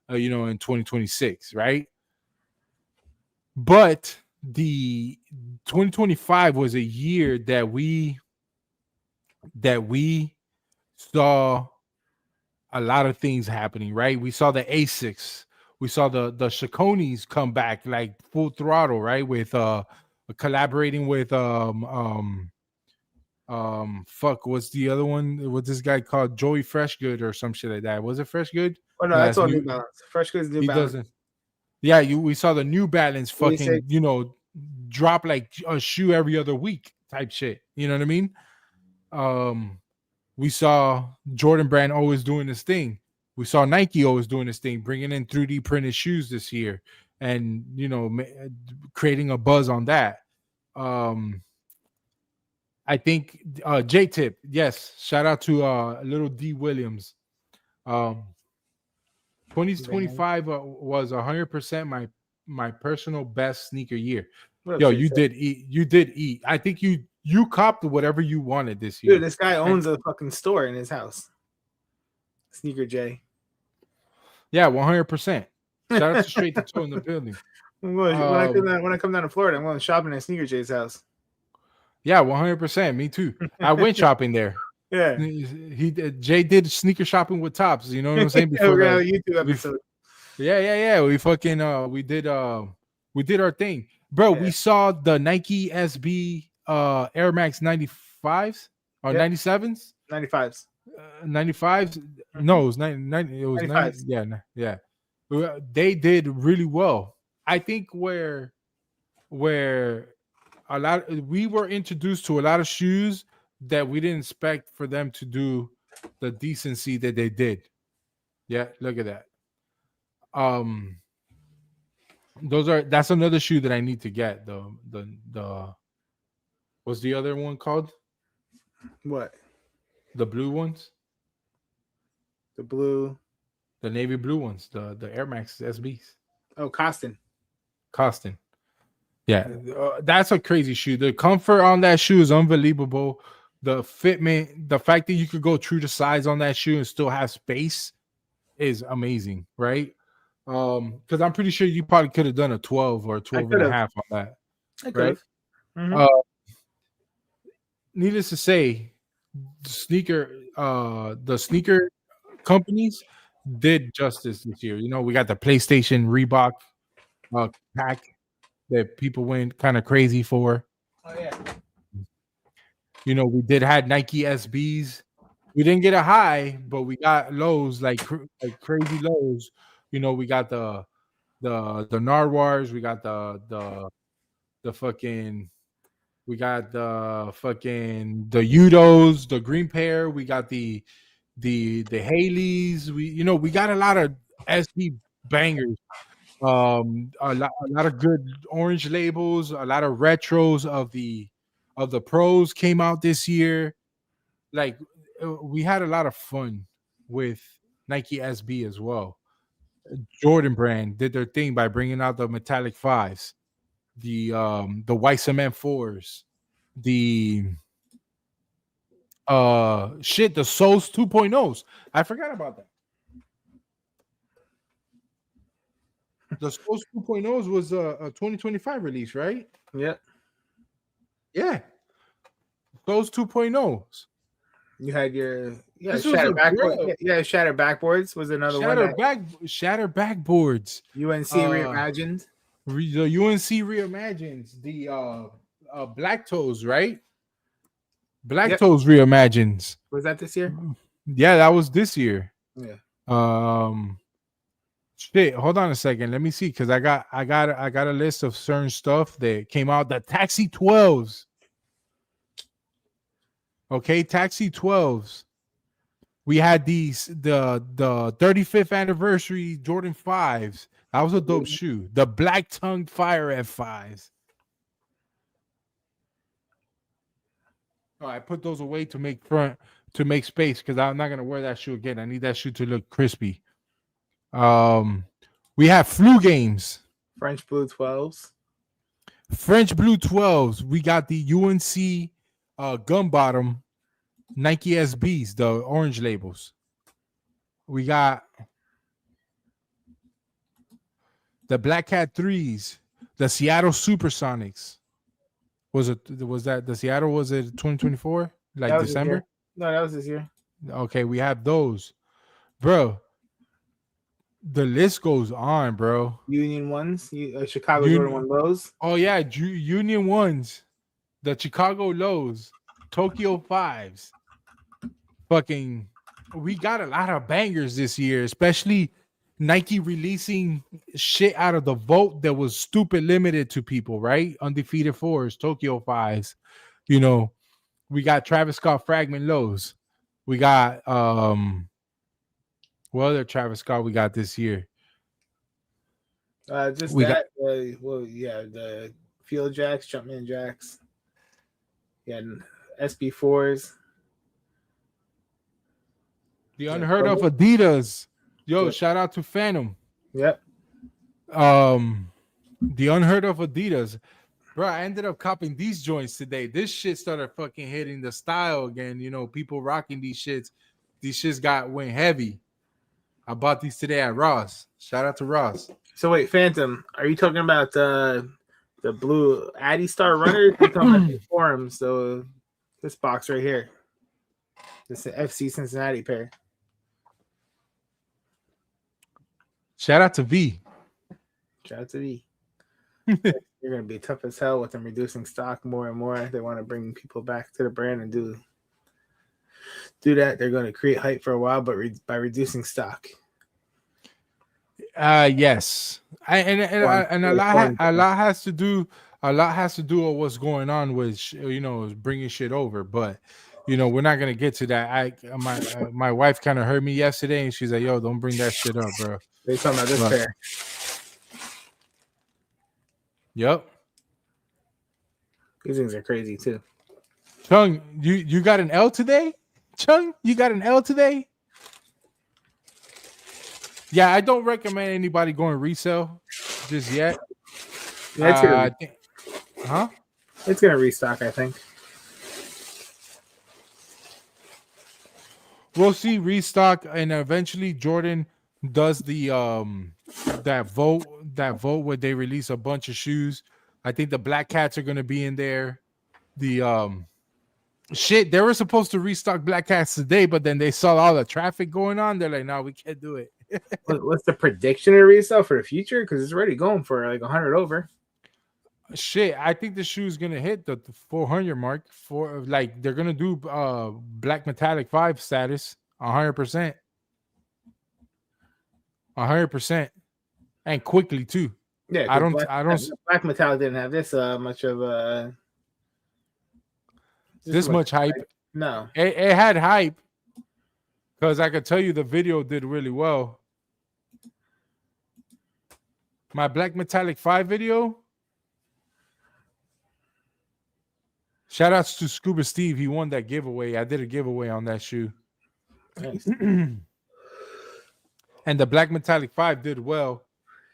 in 2026, right? But the 2025 was a year that we saw a lot of things happening, right? We saw the Asics, we saw the Shaconis come back like full throttle, right? With collaborating with fuck, what's the other one? What's this guy called? Joey Freshgood or some shit like that. Was it Freshgood? Oh no, that's all New Balance. Freshgood's New Balance. Doesn't. Yeah, we saw the New Balance fucking, drop like a shoe every other week type shit. You know what I mean? We saw Jordan Brand always doing this thing. We saw Nike always doing this thing, bringing in 3D printed shoes this year, and creating a buzz on that. I think J-Tip, yes. Shout out to little D Williams. 2025 was 100% my personal best sneaker year. Yo, you did eat. I think you copped whatever you wanted this year. Dude, this guy owns a fucking store in his house. Sneaker J. Yeah, 100%. Shout out to Straight to Toe in the building. When I come down to Florida, I'm going shopping at Sneaker J's house. Yeah, 100%. Me too. I went shopping there. Yeah, Jay did sneaker shopping with Topz. You know what I'm saying? Before YouTube episode. Yeah. We fucking we did our thing, bro. Yeah. We saw the Nike SB Air Max 95s or 97s. 95s. 95s. No, it was 90. It was 90. Yeah. They did really well. I think where we were introduced to a lot of shoes that we didn't expect for them to do the decency that they did. Yeah, look at that. That's another shoe that I need to get. The what's the other one called? What? The blue ones? The navy blue ones, the Air Max SBs. Oh, Costin. Yeah, that's a crazy shoe. The comfort on that shoe is unbelievable. The fitment, the fact that you could go true to size on that shoe and still have space is amazing, right? Because I'm pretty sure you probably could have done a 12 or a 12 and a half on that. I could have. Right? Mm-hmm. Needless to say, the sneaker companies did justice this year. We got the PlayStation Reebok pack that people went kind of crazy for. Oh yeah. We did had Nike SBs. We didn't get a high, but we got lows, like crazy lows. We got the Nardwuars. We got the Udos, the green pair. We got the Haleys. We got a lot of SB bangers. A lot of good orange labels. A lot of retros of the pros came out this year. Like we had a lot of fun with Nike SB as well. Jordan Brand did their thing by bringing out the metallic 5s, the white cement 4s, the Souls 2.0s. I forgot about that. The Souls 2.0s was a 2025 release, right? Yeah. Those 2.0s. You had your shattered backboards. Yeah, shattered backboards was another one. Shattered backboards. UNC reimagined. The UNC reimagines the Black Toes, right? Black Toes reimagines. Was that this year? Yeah, that was this year. Yeah. Shit, hold on a second. Let me see, because I got a list of certain stuff that came out. The Taxi 12s. Okay, Taxi 12s. We had the 35th anniversary Jordan 5s. That was a dope shoe. The Black Tongued Fire F5s. Oh, I put those away to make space because I'm not gonna wear that shoe again. I need that shoe to look crispy. We have Flu Games. French Blue 12s. French Blue 12s. We got the UNC gum bottom Nike SBs, the orange labels. We got the Black Cat 3s, the Seattle Supersonics. Was that the Seattle? Was it 2024? Like December? No, that was this year. Okay, we have those, bro. The list goes on, bro. Union ones, Chicago Jordan 1 lows. Oh yeah, Union ones, the Chicago lows, Tokyo 5s. Fucking, we got a lot of bangers this year, especially Nike releasing shit out of the vault that was stupid limited to people, right? Undefeated 4s, Tokyo 5s. You know, we got Travis Scott fragment lows. We got what other Travis Scott we got this year? The Field Jacks, Jumpman Jacks. Yeah, SB4s. The Unheard of Adidas. Yo, Yep. Shout out to Phantom. Yep. The Unheard of Adidas. Bro, I ended up copping these joints today. This shit started fucking hitting the style again. You know, people rocking these shits. These shits went heavy. I bought these today at Ross. Shout out to Ross. So wait, Phantom, are you talking about the blue Addy Star runners? You're talking about the forums. So this box right here. This is the FC Cincinnati pair. Shout out to V. Shout out to V. You're gonna be tough as hell with them reducing stock more and more. They want to bring people back to the brand and do that. They're going to create hype for a while, but by reducing stock. Yes, and a lot has to do with what's going on with bringing shit over. But we're not gonna get to that. My wife kind of heard me yesterday, and she's like, "Yo, don't bring that shit up, bro." They talking about this pair. Yep. These things are crazy too. Chung, you got an L today? Chung, you got an L today? Yeah, I don't recommend anybody going resell just yet. Yeah, it's gonna restock, I think. We'll see restock, and eventually Jordan does the that vote where they release a bunch of shoes. I think the Black Cats are gonna be in there. The shit, they were supposed to restock Black Cats today, but then they saw all the traffic going on. They're like, no, we can't do it. What's the prediction of resale for the future? Because it's already going for like 100 over. Shit, I think the shoe is gonna hit the 400 mark. They're gonna do black metallic 5 status 100%, 100%, and quickly too. Yeah, I don't. Black metallic didn't have this much of a this much hype. No, it had hype because I could tell you the video did really well. My black metallic 5 video. Shout outs to Scuba Steve. He won that giveaway. I did a giveaway on that shoe. Nice. And the black metallic 5 did well.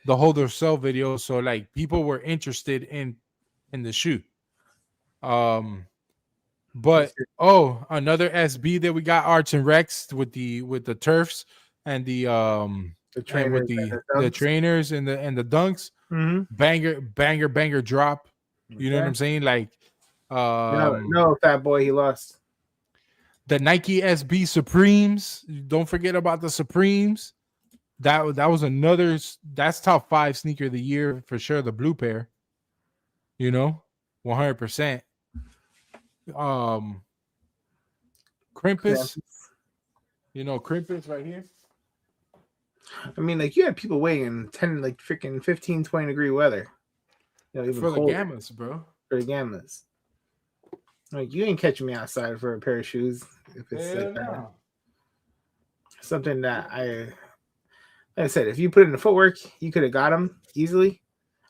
The hold or sell video. So like people were interested in the shoe. But another SB that we got, Arts and Rex with the turfs and the trainers, the trainers and the dunks. Mm-hmm. Banger drop. You know what I'm saying? Like no, fat boy, he lost. The Nike SB Supremes. Don't forget about the Supremes. That was another. That's top 5 sneaker of the year for sure. The blue pair. 100%. Crimpus. Crimpus right here. I mean, like, you had people waiting in 10, like, freaking 15, 20 degree weather. Even for the colder. Gamas, bro. For the Gamas. Like, you ain't catching me outside for a pair of shoes if it's something that like I said, if you put in the footwork, you could have got them easily.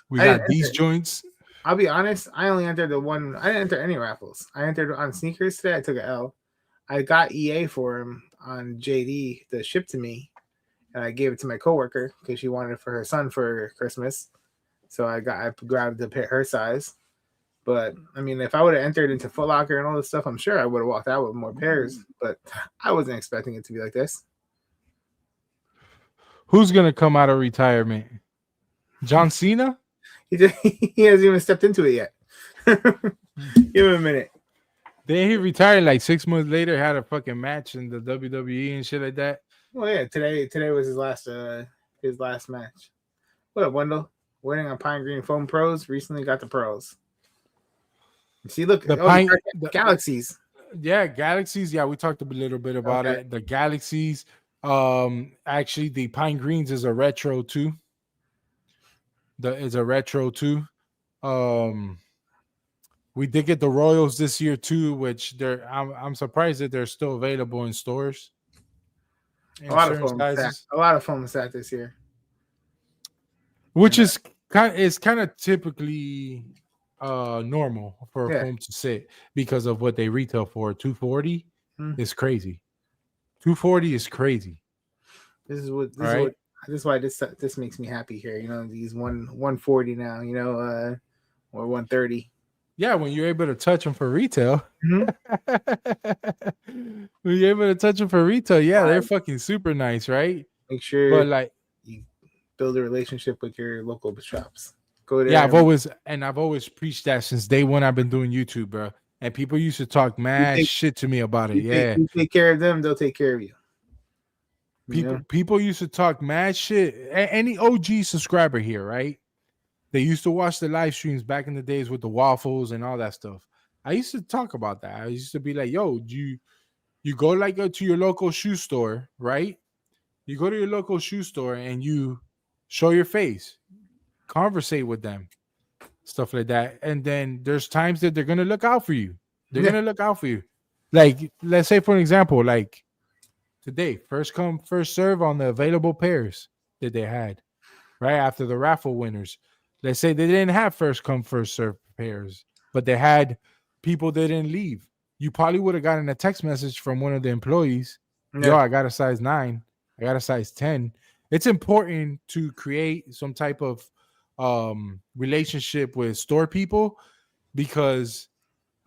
We got these joints. I'll be honest, I only entered the one. I didn't enter any raffles. I entered on sneakers today. I took an L. I got EA for him on JD to ship to me, and I gave it to my coworker because she wanted it for her son for Christmas. So I grabbed her size. But I mean, if I would have entered into Foot Locker and all this stuff, I'm sure I would have walked out with more pairs. But I wasn't expecting it to be like this. Who's gonna come out of retirement? John Cena? He hasn't even stepped into it yet. Give him a minute. Then he retired like 6 months later, had a fucking match in the WWE and shit like that. Well, yeah, today was his last match. What up, Wendell? Winning on Pine Green Foam Pros. Recently got the pros. See, look, the Galaxies. Yeah, Galaxies. Yeah, we talked a little bit about it. The Galaxies. Actually, the Pine Greens is a retro too. We did get the Royals this year too, which I'm surprised that they're still available in stores. A lot of foam sat this year, which is kind of typically normal for a foam to sit because of what they retail for. 240 is crazy. 240 is crazy. This is why this makes me happy here. These 140 now. Or 130. Yeah, when you're able to touch them for retail. When you're able to touch them for retail, they're fucking super nice, right? Make sure, but like, you build a relationship with your local shops. Go there. Yeah, I've always preached that since day one. I've been doing YouTube, bro, and people used to talk mad shit to me about it. You take care of them, they'll take care of you. People used to talk mad shit. Any OG subscriber here, right? They used to watch the live streams back in the days with the waffles and all that stuff. I used to talk about that. I used to be like, yo, you go to your local shoe store, right? You go to your local shoe store and you show your face, conversate with them, stuff like that. And then there's times that they're going to look out for you. Like, let's say, for an example, like today, first come, first serve on the available pairs that they had, right? After the raffle winners. Let's say they didn't have first come, first serve pairs, but they had people that didn't leave. You probably would have gotten a text message from one of the employees. Yeah. Yo, I got a size 9. I got a size 10. It's important to create some type of relationship with store people because,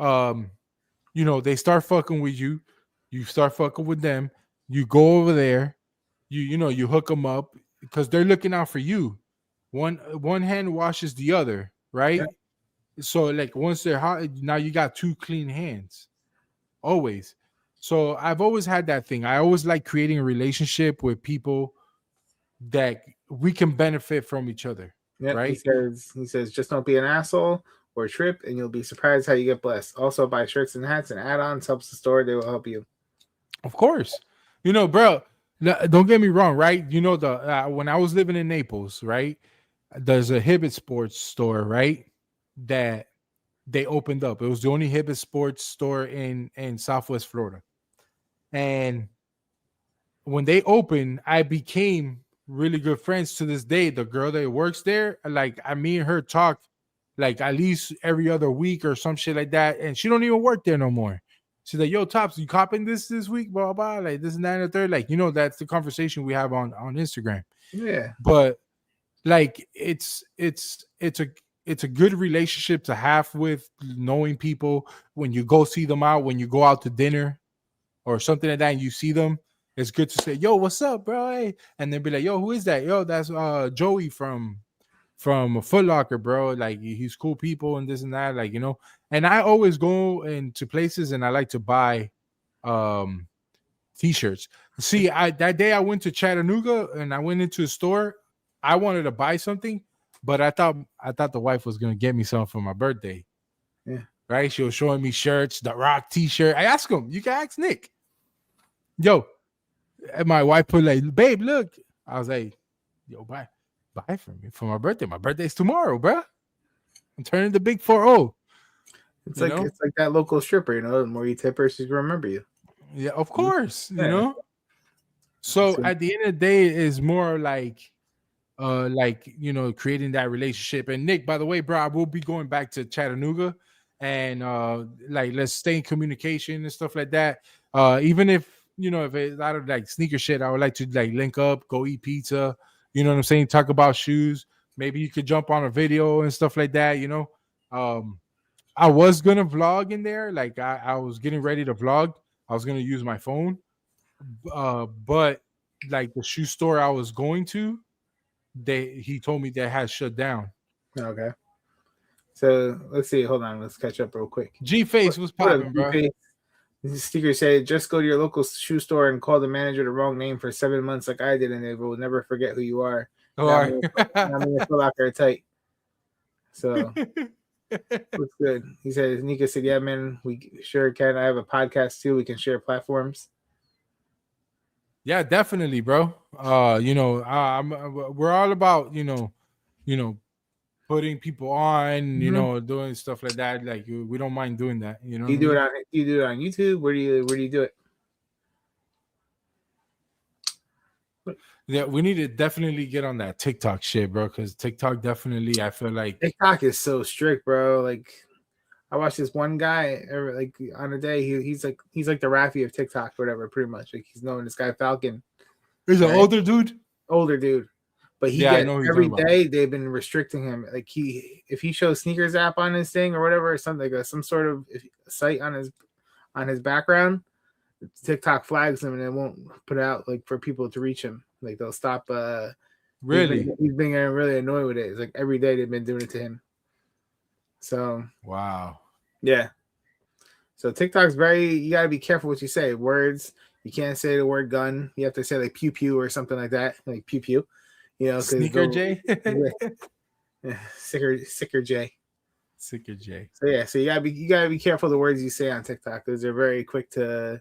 they start fucking with you. You start fucking with them. You go over there. You hook them up because they're looking out for you. One hand washes the other, right? Yeah. So like once they're hot, now you got 2 clean hands, always. So I've always had that thing. I always like creating a relationship with people that we can benefit from each other, right? He says, just don't be an asshole or trip, and you'll be surprised how you get blessed. Also, buy shirts and hats and add-ons helps the store. They will help you. Of course, bro. Don't get me wrong, right? When I was living in Naples, right? There's a Hibbett Sports store, right? That they opened up. It was the only Hibbett Sports store in Southwest Florida. And when they opened, I became really good friends to this day. The girl that works there, like me and her talk like at least every other week or some shit like that. And she don't even work there no more. She's like, yo, Topz, you copping this week? Blah, blah, like this and that and the third. Like, that's the conversation we have on Instagram. Yeah. But like it's a good relationship to have with knowing people when you go see them out, when you go out to dinner or something like that and you see them. It's good to say, yo, what's up, bro? Hey. And then be like, yo, who is that? Yo, that's Joey from Foot Locker, bro. Like he's cool people and this and that, like, And I always go into places and I like to buy T-shirts. See, that day I went to Chattanooga and I went into a store. I wanted to buy something, but I thought the wife was gonna get me something for my birthday. Yeah. Right? She was showing me shirts, the Rock T-shirt. I asked him, you can ask Nick. Yo, and my wife put like, babe, look. I was like, yo, buy for me for my birthday. My birthday's tomorrow, bro. I'm turning the big 4-0. It's like that local stripper, you know. The more you tip her, she's gonna remember you. Yeah, of course, you know. So at the end of the day, it's more like you know, creating that relationship. And Nick, by the way, bro, I will be going back to Chattanooga, and like let's stay in communication and stuff like that. Even if you know, if it's out of like sneaker shit, I would like to like link up, go eat pizza. You know what I'm saying? Talk about shoes. Maybe you could jump on a video and stuff like that. You know, I was gonna vlog in there. Like I was getting ready to vlog. I was gonna use my phone, but like the shoe store I was going to, he told me they had shut down. Okay. So let's see. Hold on. Let's catch up real quick. G-Face was popping, bro. This sticker said, just go to your local shoe store and call the manager the wrong name for 7 months like I did, and they will never forget who you are. I'm going to fill out there tight. So looks good. He said, Nika said, yeah, man, we sure can. I have a podcast too. We can share platforms. Yeah, definitely, bro. You know, we're all about, you know, putting people on, you know, doing stuff like that. Like we don't mind doing that. You know, Do you do it on YouTube? Where do you do it? Yeah, we need to definitely get on that TikTok shit, bro. Because TikTok definitely, I feel like TikTok is so strict, bro. Like I watched this one guy like on a day. He's like the Raffy of TikTok, or whatever. Pretty much, like he's known this guy Falcon. He's an older dude. But every day they've been restricting him. Like if he shows sneakers app on his thing or whatever, or something like some sort of site on his background, TikTok flags him and it won't put out like for people to reach him. Like they'll stop. Really, he's been getting really annoyed with it. It's like every day they've been doing it to him. So wow, yeah. So TikTok's you got to be careful what you say. Words, you can't say the word gun. You have to say like pew pew or something like that, like pew pew. You know, Sneaker J, sicker J. So yeah, so you gotta be careful the words you say on TikTok because they're very quick to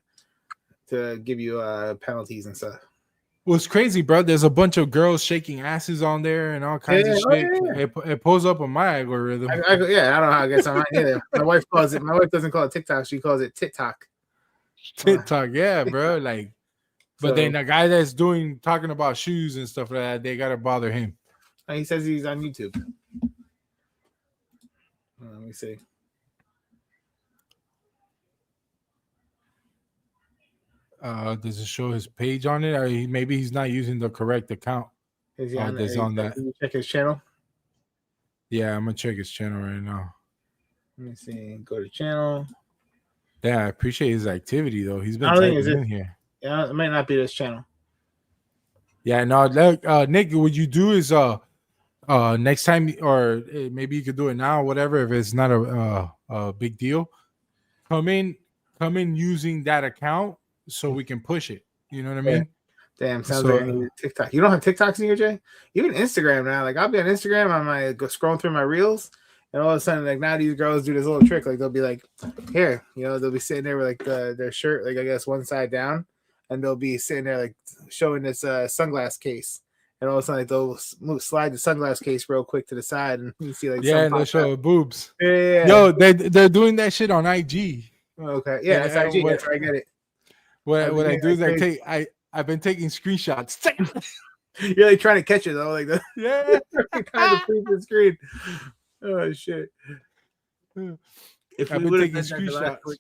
give you penalties and stuff. Well, it's crazy, bro. There's a bunch of girls shaking asses on there and all kinds of shit. Yeah. It pulls up on my algorithm. I don't know how it gets on mine either. My wife doesn't call it TikTok. She calls it TikTok. TikTok, yeah, bro. Like, but then the guy that's talking about shoes and stuff like that, they gotta bother him. He says he's on YouTube. Let me see. Does it show his page on it, or maybe he's not using the correct account? Is he on that? Can you check his channel? Yeah, I'm gonna check his channel right now. Let me see. Go to channel. Yeah, I appreciate his activity though. He's been in here. Yeah, it might not be this channel. Yeah, no, Nick, what you do is next time, or maybe you could do it now, whatever, if it's not a big deal. Come in using that account so we can push it. You know what I mean? Damn, sounds like I need TikTok. You don't have TikToks in your Jay? Even Instagram now. Like I'll be on Instagram, I'm like scrolling through my reels, and all of a sudden, like now these girls do this little trick. Like they'll be like, here, you know, they'll be sitting there with like their shirt, like I guess one side down, and they'll be sitting there like showing this sunglass case. And all of a sudden, like, they'll slide the sunglass case real quick to the side, and you see like and they'll show boobs. Yeah. Yo, they're doing that shit on IG. Okay, yeah, that's IG. That's where I get it. What I do is I've been taking screenshots. You're like trying to catch it though, like the kind of the screen. Oh shit! If I've been taking screenshots.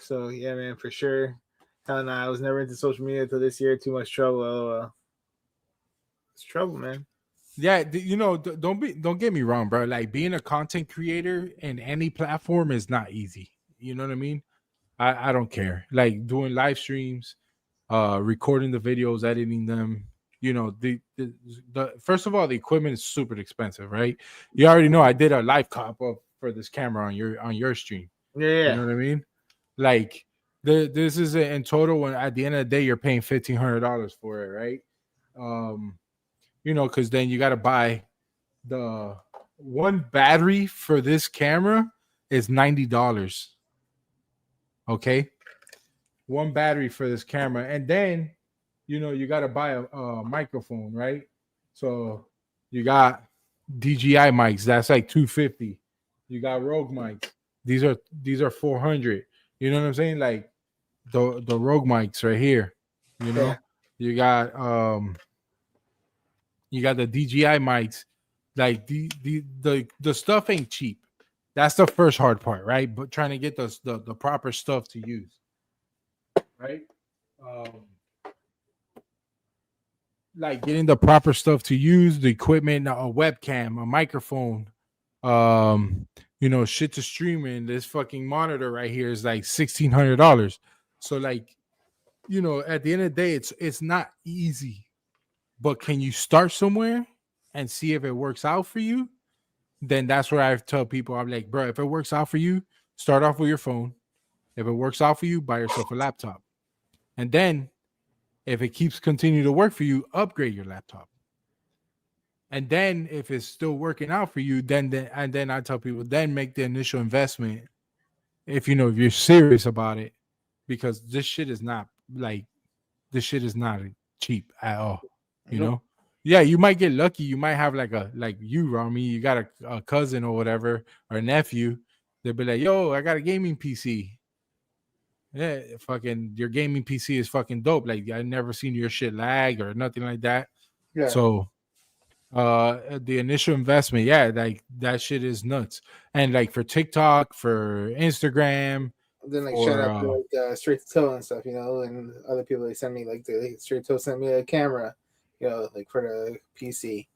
So yeah, man, for sure. Hell no, I was never into social media until this year. Too much trouble. It's trouble, man. Yeah, you know, don't get me wrong, bro. Like being a content creator in any platform is not easy. You know what I mean? I don't care. Like doing live streams, recording the videos, editing them. You know, the first of all, the equipment is super expensive, right? You already know I did a live cop up for this camera on your stream. Yeah. You know what I mean? Like This is in total. When at the end of the day, you're paying $1,500 for it, right? Because then you got to buy the one battery for this camera is $90. Okay, one battery for this camera, and then you got to buy a microphone, right? So you got DJI mics, that's like $250. You got Rogue mics. These are $400. You know what I'm saying? Like the Rogue mics right here. Yeah. You got the DJI mics. Like the stuff ain't cheap. That's the first hard part, right? But trying to get the proper stuff to use, right? Like getting the proper stuff to use, the equipment, a webcam, a microphone, shit to stream in. This fucking monitor right here is like $1,600. So like, at the end of the day, it's not easy, but can you start somewhere and see if it works out for you? Then that's where I tell people, I'm like, bro, if it works out for you, start off with your phone. If it works out for you, buy yourself a laptop. And then if it keeps continuing to work for you, upgrade your laptop. And then if it's still working out for you, then I tell people, then make the initial investment if you're serious about it, because this shit is not cheap at all. Yeah, you might get lucky. You might have like you, Rami, you got a cousin or whatever, or a nephew. They'll be like, yo, I got a gaming PC. Yeah, fucking your gaming PC is fucking dope. Like I never seen your shit lag or nothing like that. Yeah. So the initial investment, yeah, like that shit is nuts. And like for TikTok, for Instagram, then like shout out to like Straight to Toe and stuff, and other people they send me like Straight to Toe sent me a camera, like for the PC,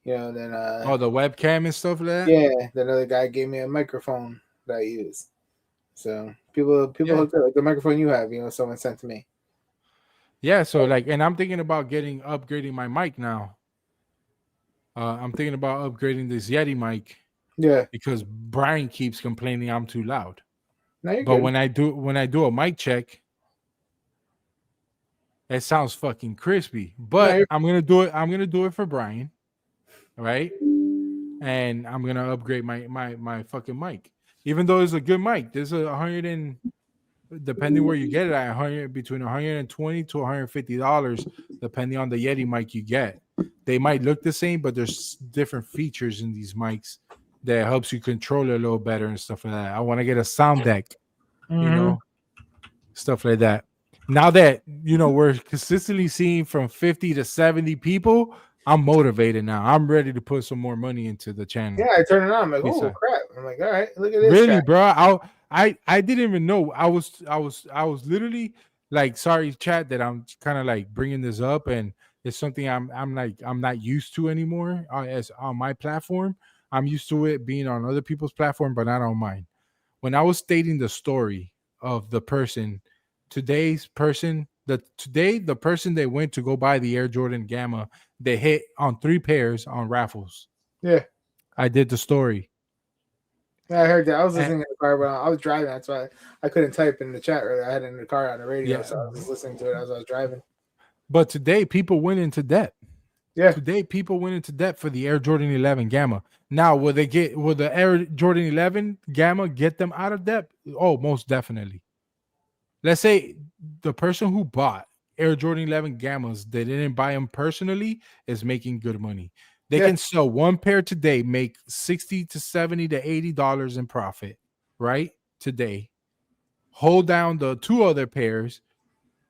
then the webcam and stuff like that. Yeah, the other guy gave me a microphone that I use. So people hooked up, like the microphone you have, someone sent to me. Yeah, so like, and I'm thinking about upgrading my mic now. I'm thinking about upgrading this Yeti mic. Yeah, because Brian keeps complaining I'm too loud. No, but good. when I do a mic check, it sounds fucking crispy. But I'm gonna do it. I'm gonna do it for Brian, right? And I'm gonna upgrade my fucking mic. Even though it's a good mic, there's depending where you get it at, between $120 to $150, depending on the Yeti mic you get. They might look the same, but there's different features in these mics that helps you control it a little better and stuff like that. I want to get a sound deck, stuff like that. Now that we're consistently seeing from 50 to 70 people, I'm motivated now. I'm ready to put some more money into the channel. Yeah, I turn it on. I'm like, oh crap! I'm like, all right, look at this. Really, bro? I didn't even know. I was literally like, sorry, chat, that I'm kind of like bringing this up, and it's something I'm not used to anymore. As on my platform, I'm used to it being on other people's platform, but not on mine. When I was stating the story of the person, the person they went to go buy the Air Jordan Gama, they hit on 3 pairs on raffles. Yeah, I did the story. Yeah, I heard that. I was listening in the car, but I was driving. That's why I couldn't type in the chat earlier. I had it in the car on the radio, so I was just listening to it as I was driving. But today, people went into debt. Yeah. Today, people went into debt for the Air Jordan 11 Gama. Now, will the Air Jordan 11 Gama get them out of debt? Oh, most definitely. Let's say the person who bought Air Jordan 11 Gamas, they didn't buy them personally, is making good money. They can sell one pair today, make $60 to $70 to $80 in profit, right? Today. Hold down the 2 other pairs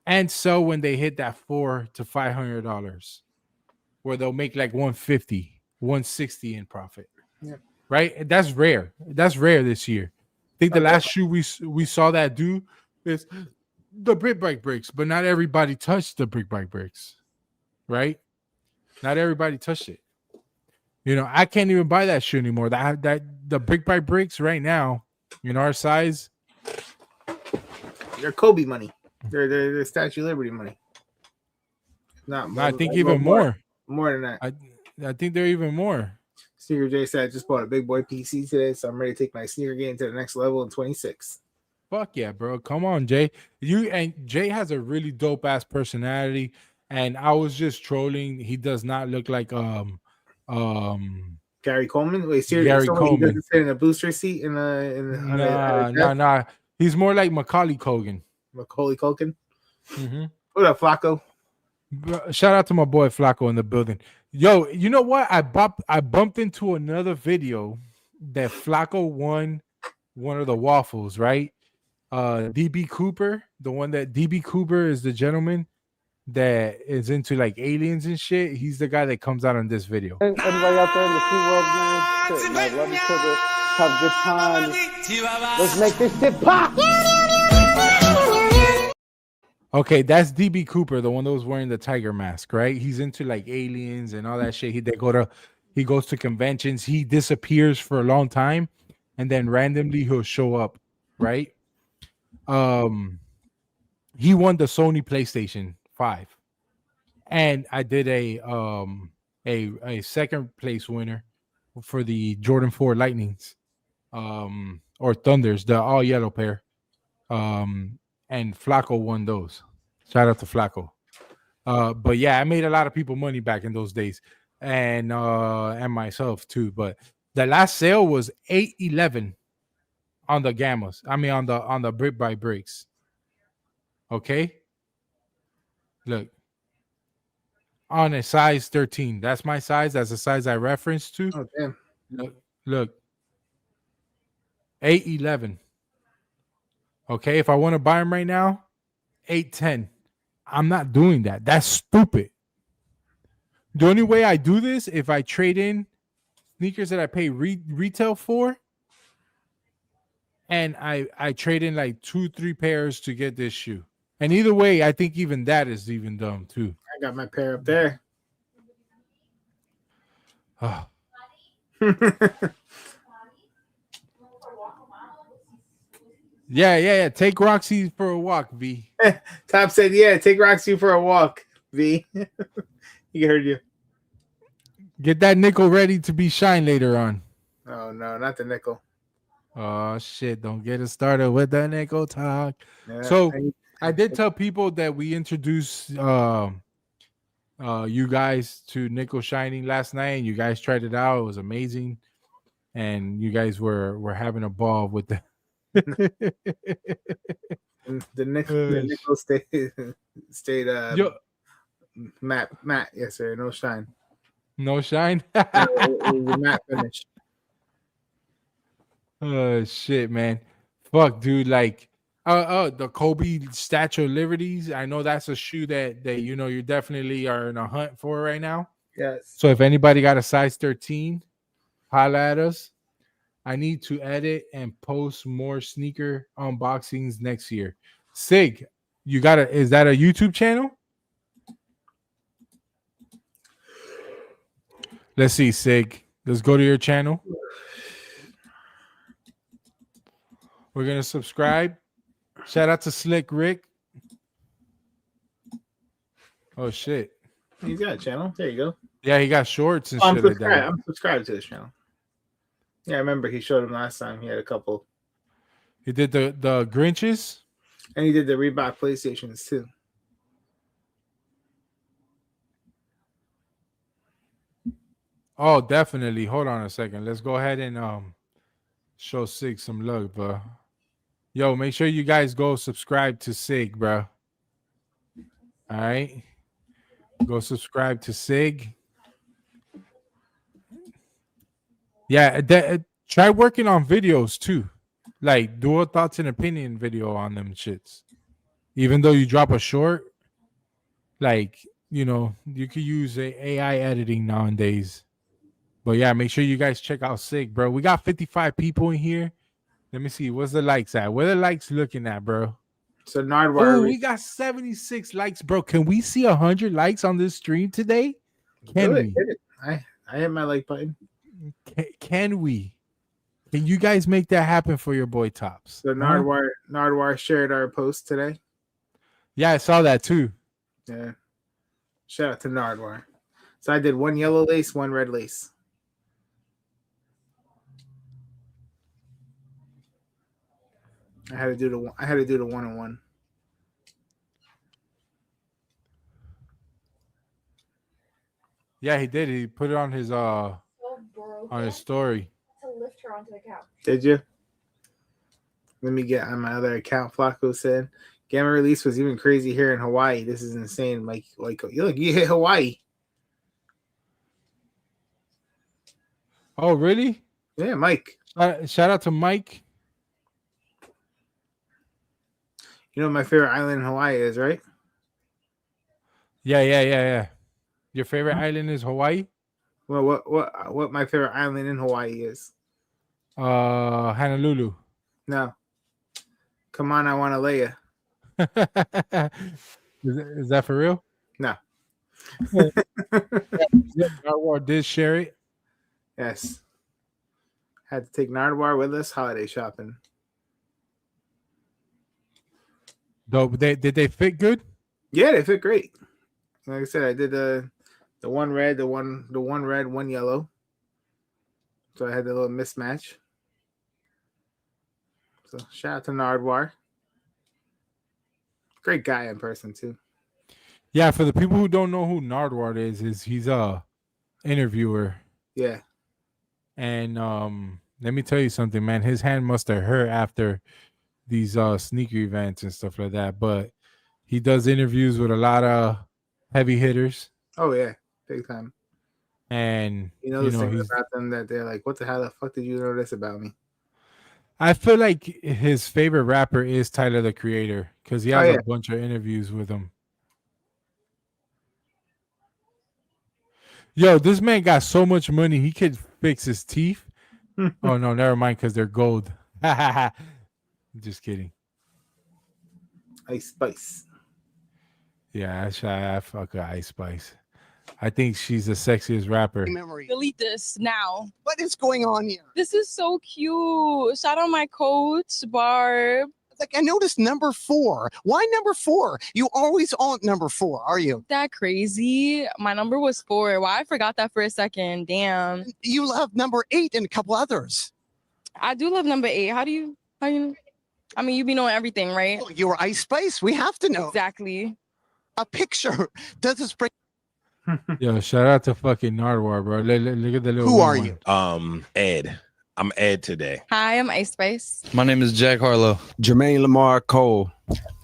and sell when they hit that $400 to $500, where they'll make like $150, $160 in profit. Yeah. Right? That's rare. That's rare this year. I think the last shoe we saw that do is the brick bike bricks, but not everybody touched the brick bike bricks. Right? Not everybody touched it. I can't even buy that shoe anymore. That the brick bike bricks right now, our size, they're Kobe money. They're Statue of Liberty money. I think even more. More than that. I think they're even more. Sneaker J said, I just bought a big boy PC today, so I'm ready to take my sneaker game to the next level in 26. Fuck yeah, bro. Come on, Jay. Jay has a really dope ass personality. And I was just trolling. He does not look like Gary Coleman. Wait, seriously, Gary someone he Coleman. doesn't sit in a booster seat on a desk? Nah. He's more like Macaulay Culkin. Macaulay Culkin. Mm-hmm. What up, Flacco? Shout out to my boy Flacco in the building. Yo, you know what? I bumped into another video that Flacco won one of the waffles, right? DB Cooper, the one that DB Cooper is the gentleman that is into like aliens and shit. He's the guy that comes out on this video. Everybody out there in the free world, man. Shit, man. Love each other. Have a good time. Let's make this shit pop. Okay, that's DB Cooper, the one that was wearing the tiger mask, right? He's into like aliens and all that shit. He goes to conventions. He disappears for a long time, and then randomly he'll show up, right? He won the Sony PlayStation 5, and I did a second place winner for the Jordan 4 Lightnings, or Thunders, the all yellow pair. And Flacco won those. Shout out to Flacco. But yeah, I made a lot of people money back in those days, and myself too. But the last sale was 811 on the Gamas. I mean on the brick by bricks. Okay. Look. On a size 13. That's my size. That's the size I referenced to. Oh damn. Look. 811. Okay, if I want to buy them right now, 810. I'm not doing that. That's stupid. The only way I do this if I trade in sneakers that I pay retail for, and I trade in like 2-3 pairs to get this shoe. And either way, I think even that is even dumb too. I got my pair up there. Oh. Yeah. Take Roxy for a walk, V. Top said, yeah, take Roxy for a walk, V. He heard you. Get that nickel ready to be shine later on. Oh, no, not the nickel. Oh, shit. Don't get it started with the nickel talk. Yeah, So I did tell people that we introduced you guys to nickel shining last night, and you guys tried it out. It was amazing. And you guys were having a ball with the the nickel stayed matte, yes sir, no shine. No shine. It was a matte finish. Oh shit, man. Fuck, dude. Like the Kobe Statue of Liberties. I know that's a shoe that you definitely are in a hunt for right now. Yes. So if anybody got a size 13, holla at us. I need to edit and post more sneaker unboxings next year. Sig, is that a YouTube channel? Let's see, Sig. Let's go to your channel. We're gonna subscribe. Shout out to Slick Rick. Oh shit. He's got a channel. There you go. Yeah, he got shorts and shit like that. I'm subscribed to his channel. Yeah, I remember he showed him last time. He had a couple. He did the Grinches. And he did the Reebok PlayStations too. Oh, definitely. Hold on a second. Let's go ahead and show Sig some love, bro. Yo, make sure you guys go subscribe to Sig, bro. All right. Go subscribe to Sig. Yeah, try working on videos too. Like do a thoughts and opinion video on them shits. Even though you drop a short, like, you could use AI editing nowadays. But yeah, make sure you guys check out Sig, bro. We got 55 people in here. Let me see. What's the likes at? Where the likes looking at, bro? So Nardwuar. Oh, we got 76 likes, bro. Can we see 100 likes on this stream today? Can we? Hit it. I hit my like button. Can we? Can you guys make that happen for your boy Topz? So Nardwuar shared our post today. Yeah, I saw that too. Yeah. Shout out to Nardwuar. So I did one yellow lace, one red lace. I had to do the one-on-one. Yeah, he did. He put it on his story. To lift her onto the couch. Did you? Let me get on my other account. Flacco said, "Gamma release was even crazy here in Hawaii. This is insane. Like you hit Hawaii." Oh, really? Yeah, Mike. Shout out to Mike. You know what my favorite island in Hawaii is, right? Yeah. Your favorite island is Hawaii? Well, what my favorite island in Hawaii is? Honolulu. No. Come on, I want to lay you. Is that for real? No. Nardwuar did share it. Yes. Had to take Nardwuar with us holiday shopping. Though did they fit good? Yeah, they fit great. Like I said, I did the one red, the one red, one yellow. So I had the little mismatch. So shout out to Nardwuar. Great guy in person too. Yeah, for the people who don't know who Nardwuar is he's a interviewer. Yeah. And let me tell you something, man. His hand must have hurt after these sneaker events and stuff like that. But he does interviews with a lot of heavy hitters. Oh yeah, big time. And you know things about them that they're like, what the fuck did you know this about me? I feel like his favorite rapper is Tyler the Creator because he has a bunch of interviews with him. Yo, this man got so much money he could fix his teeth. Oh no, never mind, because they're gold. Just kidding. Ice Spice. Yeah, I fuck her Ice Spice. I think she's the sexiest rapper. Delete this now. What is going on here? This is so cute. Shout out my coach, Barb. Like, I noticed number 4. Why number 4? You always on number 4, are you? That crazy. My number was 4. Why I forgot that for a second. Damn. You love number 8 and a couple others. I do love number 8. How do you I mean, you be knowing everything, right? Oh, you're Ice Spice. We have to know. Exactly. A picture. Does this bring... Yo, shout out to fucking Nardwuar, bro. Look at the little Who are one. you? Ed. I'm Ed today. Hi, I'm Ice Spice. My name is Jack Harlow. Jermaine Lamar Cole.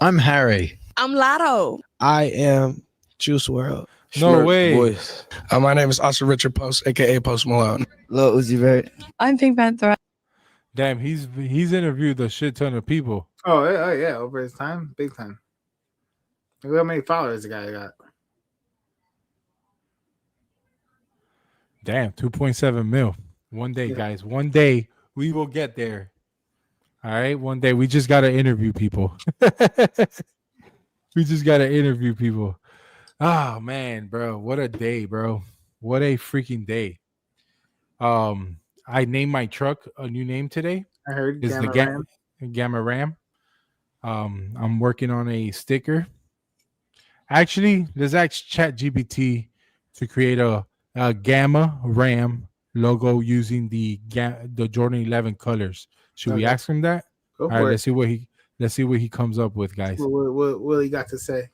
I'm Harry. I'm Lotto. I am Juice WRLD. No way. Voice. My name is Oscar Richard Post, aka Post Malone. Lil Uzi Vert. I'm Pink Panther. Damn, he's interviewed a shit ton of people. Oh yeah, over his time, big time. Look how many followers the guy got. Damn, 2.7 mil. One day, guys. One day we will get there. All right. One day we just gotta interview people. We just gotta interview people. Oh man, bro. What a day, bro. What a freaking day. I named my truck a new name today. I heard it's Gama the Gama Ram. I'm working on a sticker. Actually, let's ask ChatGPT to create a Gama Ram logo using the Jordan 11 colors. Should we ask him that? Go All for right, it. let's see what he comes up with, guys. What Willie got to say?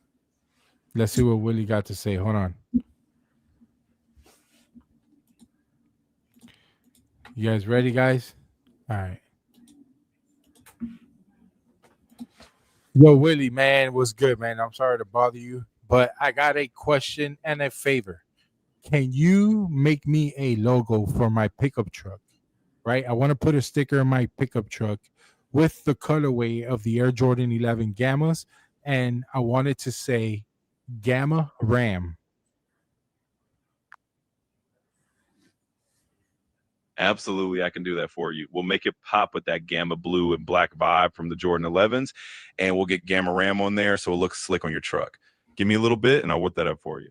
Let's see what Willie got to say. Hold on. You guys ready, guys? All right. Yo, Willie, man, what's good, man? I'm sorry to bother you, but I got a question and a favor. Can you make me a logo for my pickup truck? Right? I want to put a sticker in my pickup truck with the colorway of the Air Jordan 11 Gammas, and I wanted to say Gama Ram. Absolutely, I can do that for you. We'll make it pop with that Gamma blue and black vibe from the Jordan 11s, and we'll get Gama Ram on there so it looks slick on your truck. Give me a little bit, and I'll whip that up for you.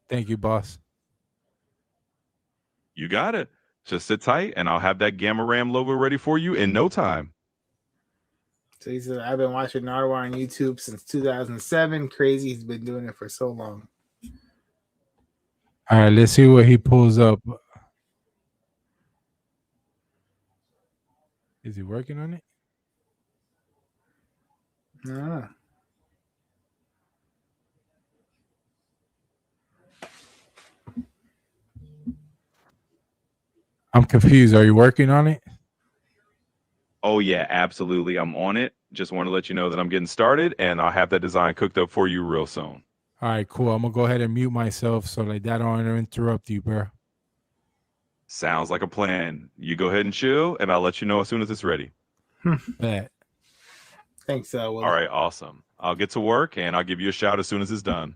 Thank you, boss. You got it. Just sit tight, and I'll have that Gama Ram logo ready for you in no time. So he said, I've been watching Nardwuar on YouTube since 2007. Crazy. He's been doing it for so long. All right, let's see what he pulls up. Is he working on it? Ah. I'm confused. Are you working on it? Oh yeah, absolutely. I'm on it. Just want to let you know that I'm getting started, and I'll have that design cooked up for you real soon. All right, cool. I'm gonna go ahead and mute myself so like that don't interrupt you, bro. Sounds like a plan. You go ahead and chill, and I'll let you know as soon as it's ready. Bet. Thanks, Will. All right, awesome. I'll get to work, and I'll give you a shout as soon as it's done.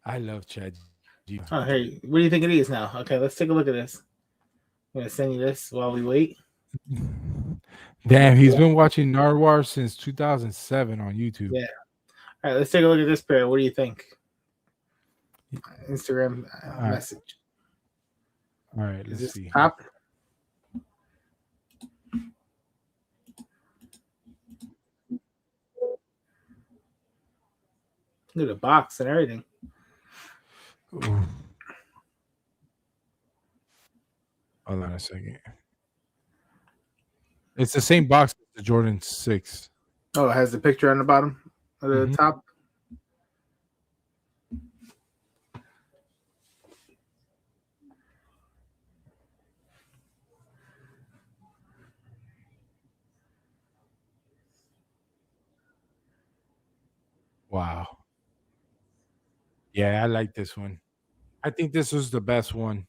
I love Chad. Oh, hey, what do you think it is now? Okay, let's take a look at this. I'm gonna send you this while we wait. Damn, he's been watching Nardwuar since 2007 on YouTube. Yeah. All right, let's take a look at this pair. What do you think? Instagram message. All right, let's see. Top? Look at the box and everything. Ooh. Hold on a second. It's the same box as the Jordan 6. Oh, it has the picture on the bottom of the top. Wow. Yeah, I like this one. I think this was the best one.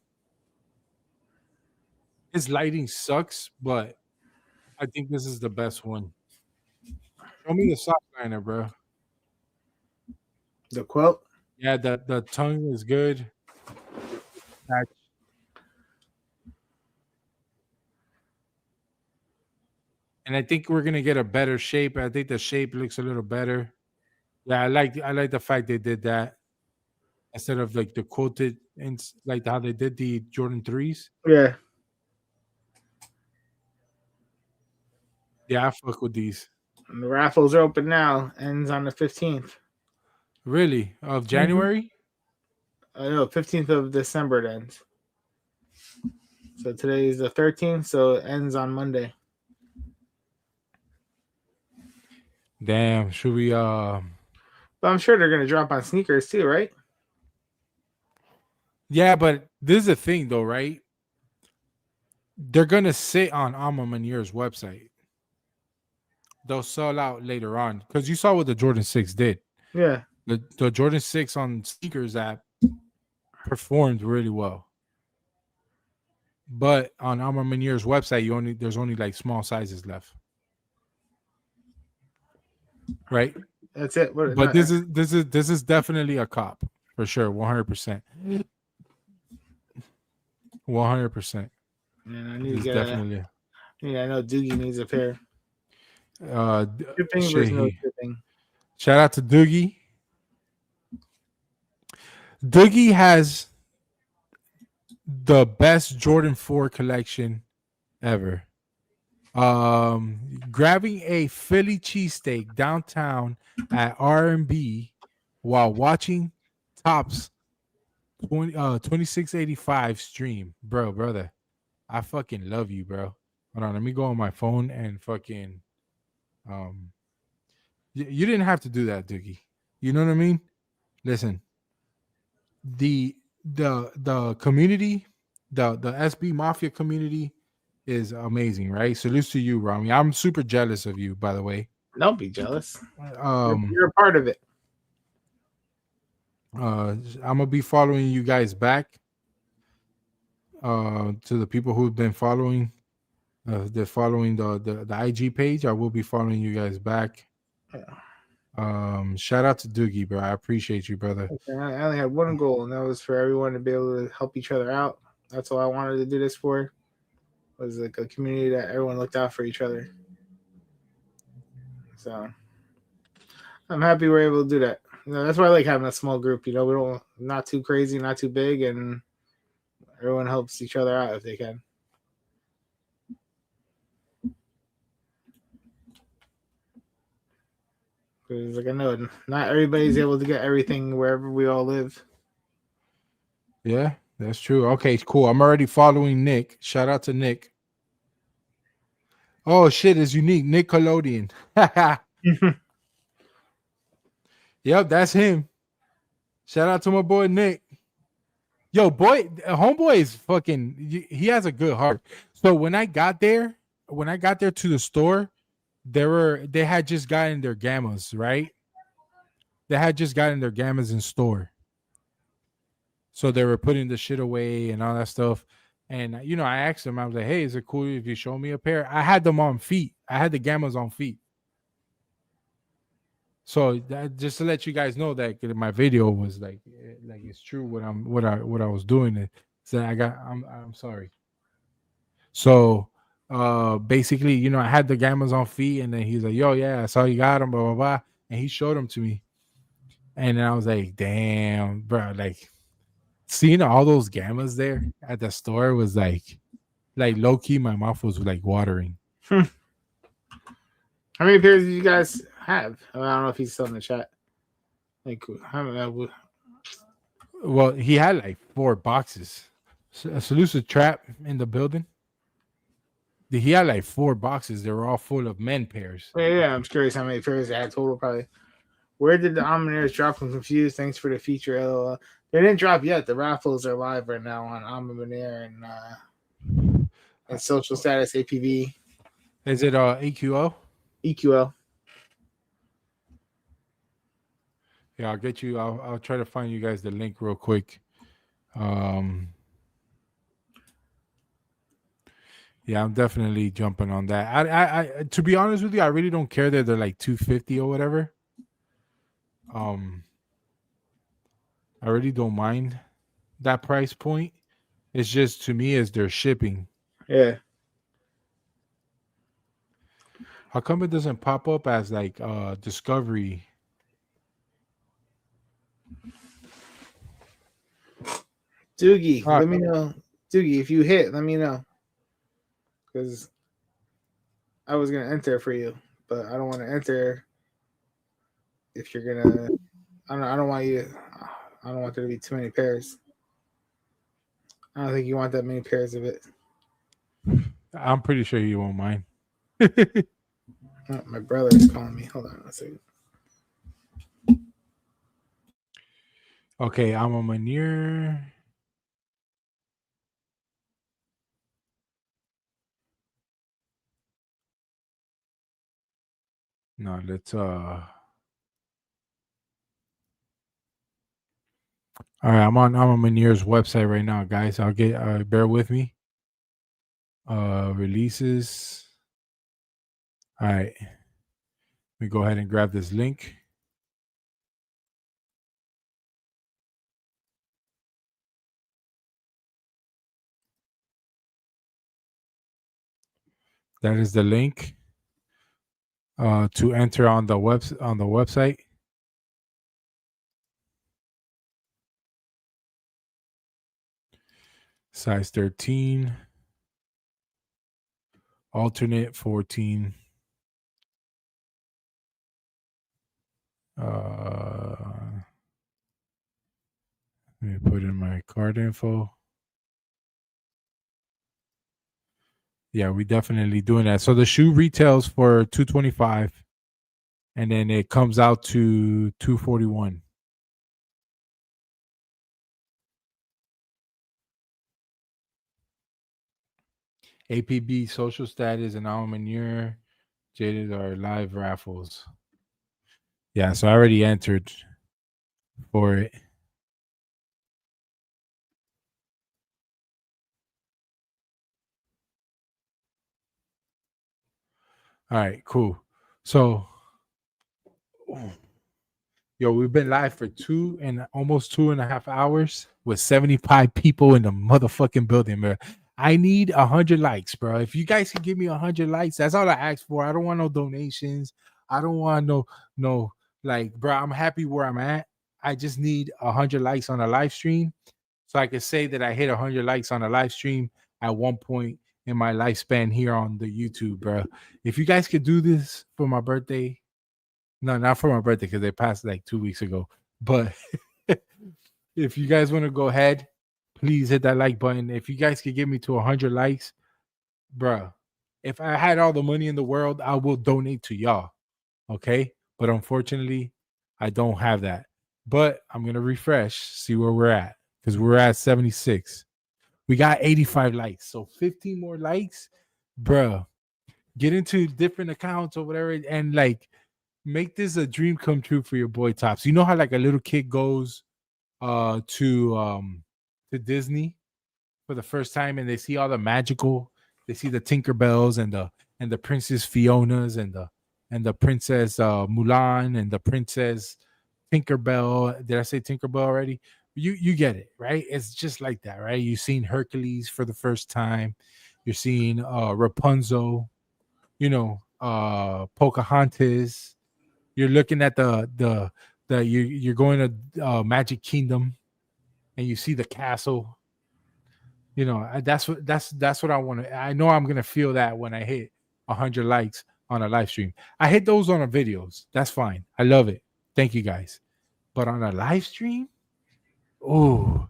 His lighting sucks, but I think this is the best one. Show me the sock liner, bro. The quilt? Yeah, the tongue is good. And I think we're gonna get a better shape. I think the shape looks a little better. Yeah, I like the fact they did that instead of like the quoted and like how they did the Jordan 3s. Yeah. Yeah, I fuck with these. And the raffles are open now. Ends on the 15th. Really? Of January? No, 15th of December it ends. So today is the 13th, so it ends on Monday. Damn, should we But I'm sure they're gonna drop on sneakers too, right? Yeah, but this is the thing though, right? They're gonna sit on Alma Manier's website. They'll sell out later on. Because you saw what the Jordan 6 did. Yeah. The Jordan 6 on sneakers app performed really well. But on Alma Manier's website, there's only like small sizes left. Right? That's it. But this is definitely a cop for sure, 100%. 100%. Man, I need to definitely. I know Doogie needs a pair. Shipping versus no shipping. Shout out to Doogie. Doogie has the best Jordan 4 collection ever. Grabbing a Philly cheesesteak downtown at R&B while watching Topz 2685 stream. Brother, I fucking love you, bro. Hold on, let me go on my phone and fucking you didn't have to do that, Doogie. You know what I mean? Listen, the community, the SB Mafia community is amazing, right? Salutes to you, Rami. I'm super jealous of you, by the way. Don't be jealous. You're a part of it. I'm gonna be following you guys back. To the people who've been following, they're following the IG page. I will be following you guys back. Shout out to Doogie, bro. I appreciate you, brother. I only had one goal, and that was for everyone to be able to help each other out. That's all I wanted to do this for. Was like a community that everyone looked out for each other. So I'm happy we're able to do that. That's why I like having a small group. We don't not too crazy, not too big, and everyone helps each other out if they can. Because like I know not everybody's able to get everything wherever we all live. Yeah, that's true. Okay, cool. I'm already following Nick. Shout out to Nick. Oh shit, it's unique. Nickelodeon. Yep, that's him. Shout out to my boy Nick. Yo, boy, homeboy is fucking. He has a good heart. So when I got there to the store, they had just gotten their Gamas, right? They had just gotten their Gamas in store. So they were putting the shit away and all that stuff. And I asked them, I was like, hey, is it cool if you show me a pair? I had them on feet. I had the Gamas on feet. So just to let you guys know that my video was like it's true what I was doing. So I'm sorry. So basically, I had the Gamas on feet, and then he's like, yo, yeah, I saw you got them, blah blah blah, and he showed them to me, and then I was like, damn, bro, like seeing all those Gamas there at the store was like low key, my mouth was like watering. How many pairs did you guys have? I don't know if he's still in the chat. Like, how many? Well, he had like 4 boxes. Salute to Trap in the building. He had like 4 boxes. They were all full of men pairs. Yeah, I'm curious how many pairs they had total. Probably. Where did the Omniers drop? I'm confused. Thanks for the feature. LOL. They didn't drop yet. The raffles are live right now on Omnier and social status APV. Is it EQO? EQL. Yeah, I'll get you. I'll try to find you guys the link real quick. Yeah, I'm definitely jumping on that. I to be honest with you, I really don't care that they're like $250 or whatever. I really don't mind that price point. It's just, to me, is their shipping. Yeah. How come it doesn't pop up as like discovery? Doogie, let me know. Doogie, if you hit, let me know. Because I was gonna enter for you, but I don't want to enter if you're gonna. I don't want you. I don't want there to be too many pairs. I don't think you want that many pairs of it. I'm pretty sure you won't mind. Oh, my brother is calling me. Hold on a second. Okay, I'm a Manier. No, let's all right, I'm on Manier's website right now, guys. I'll get bear with me. Releases. All right. Let me go ahead and grab this link. That is the link to enter on the website. Size 13. Alternate 14. Let me put in my card info. Yeah, we definitely doing that. So the shoe retails for $225, and then it comes out to $241. APB social status and Almanier Jaded are live raffles. Yeah, so I already entered for it. All right, cool. So, yo, we've been live for almost 2.5 hours with 75 people in the motherfucking building, bro. I need 100 likes, bro. If you guys can give me 100 likes, that's all I ask for. I don't want no donations. I don't want no like, bro. I'm happy where I'm at. I just need 100 likes on a live stream, so I can say that I hit 100 likes on a live stream at one point in my lifespan here on the YouTube, bro. If you guys could do this for my birthday, no, not for my birthday because they passed like 2 weeks ago. But if you guys want to go ahead, please hit that like button. If you guys could get me to 100 likes, bro, If I had all the money in the world, I will donate to y'all. Okay. But unfortunately, I don't have that. But I'm going to refresh, see where we're at, because we're at 76. We got 85 likes. So 15 more likes, bruh. Get into different accounts or whatever and like make this a dream come true for your boy Topz. You know how like a little kid goes to Disney for the first time and they see all the magical, they see the Tinkerbells and the Princess Fionas and the Princess Mulan and the Princess Tinkerbell. Did I say Tinkerbell already? You get it, right? It's just like that, right? You've seen Hercules for the first time. You're seeing Rapunzel, Pocahontas. You're looking at you're going to Magic Kingdom and you see the castle. That's what I want to. I know I'm gonna feel that when I hit 100 likes on a live stream. I hit those on the videos. That's fine. I love it. Thank you guys. But on a live stream, Flacco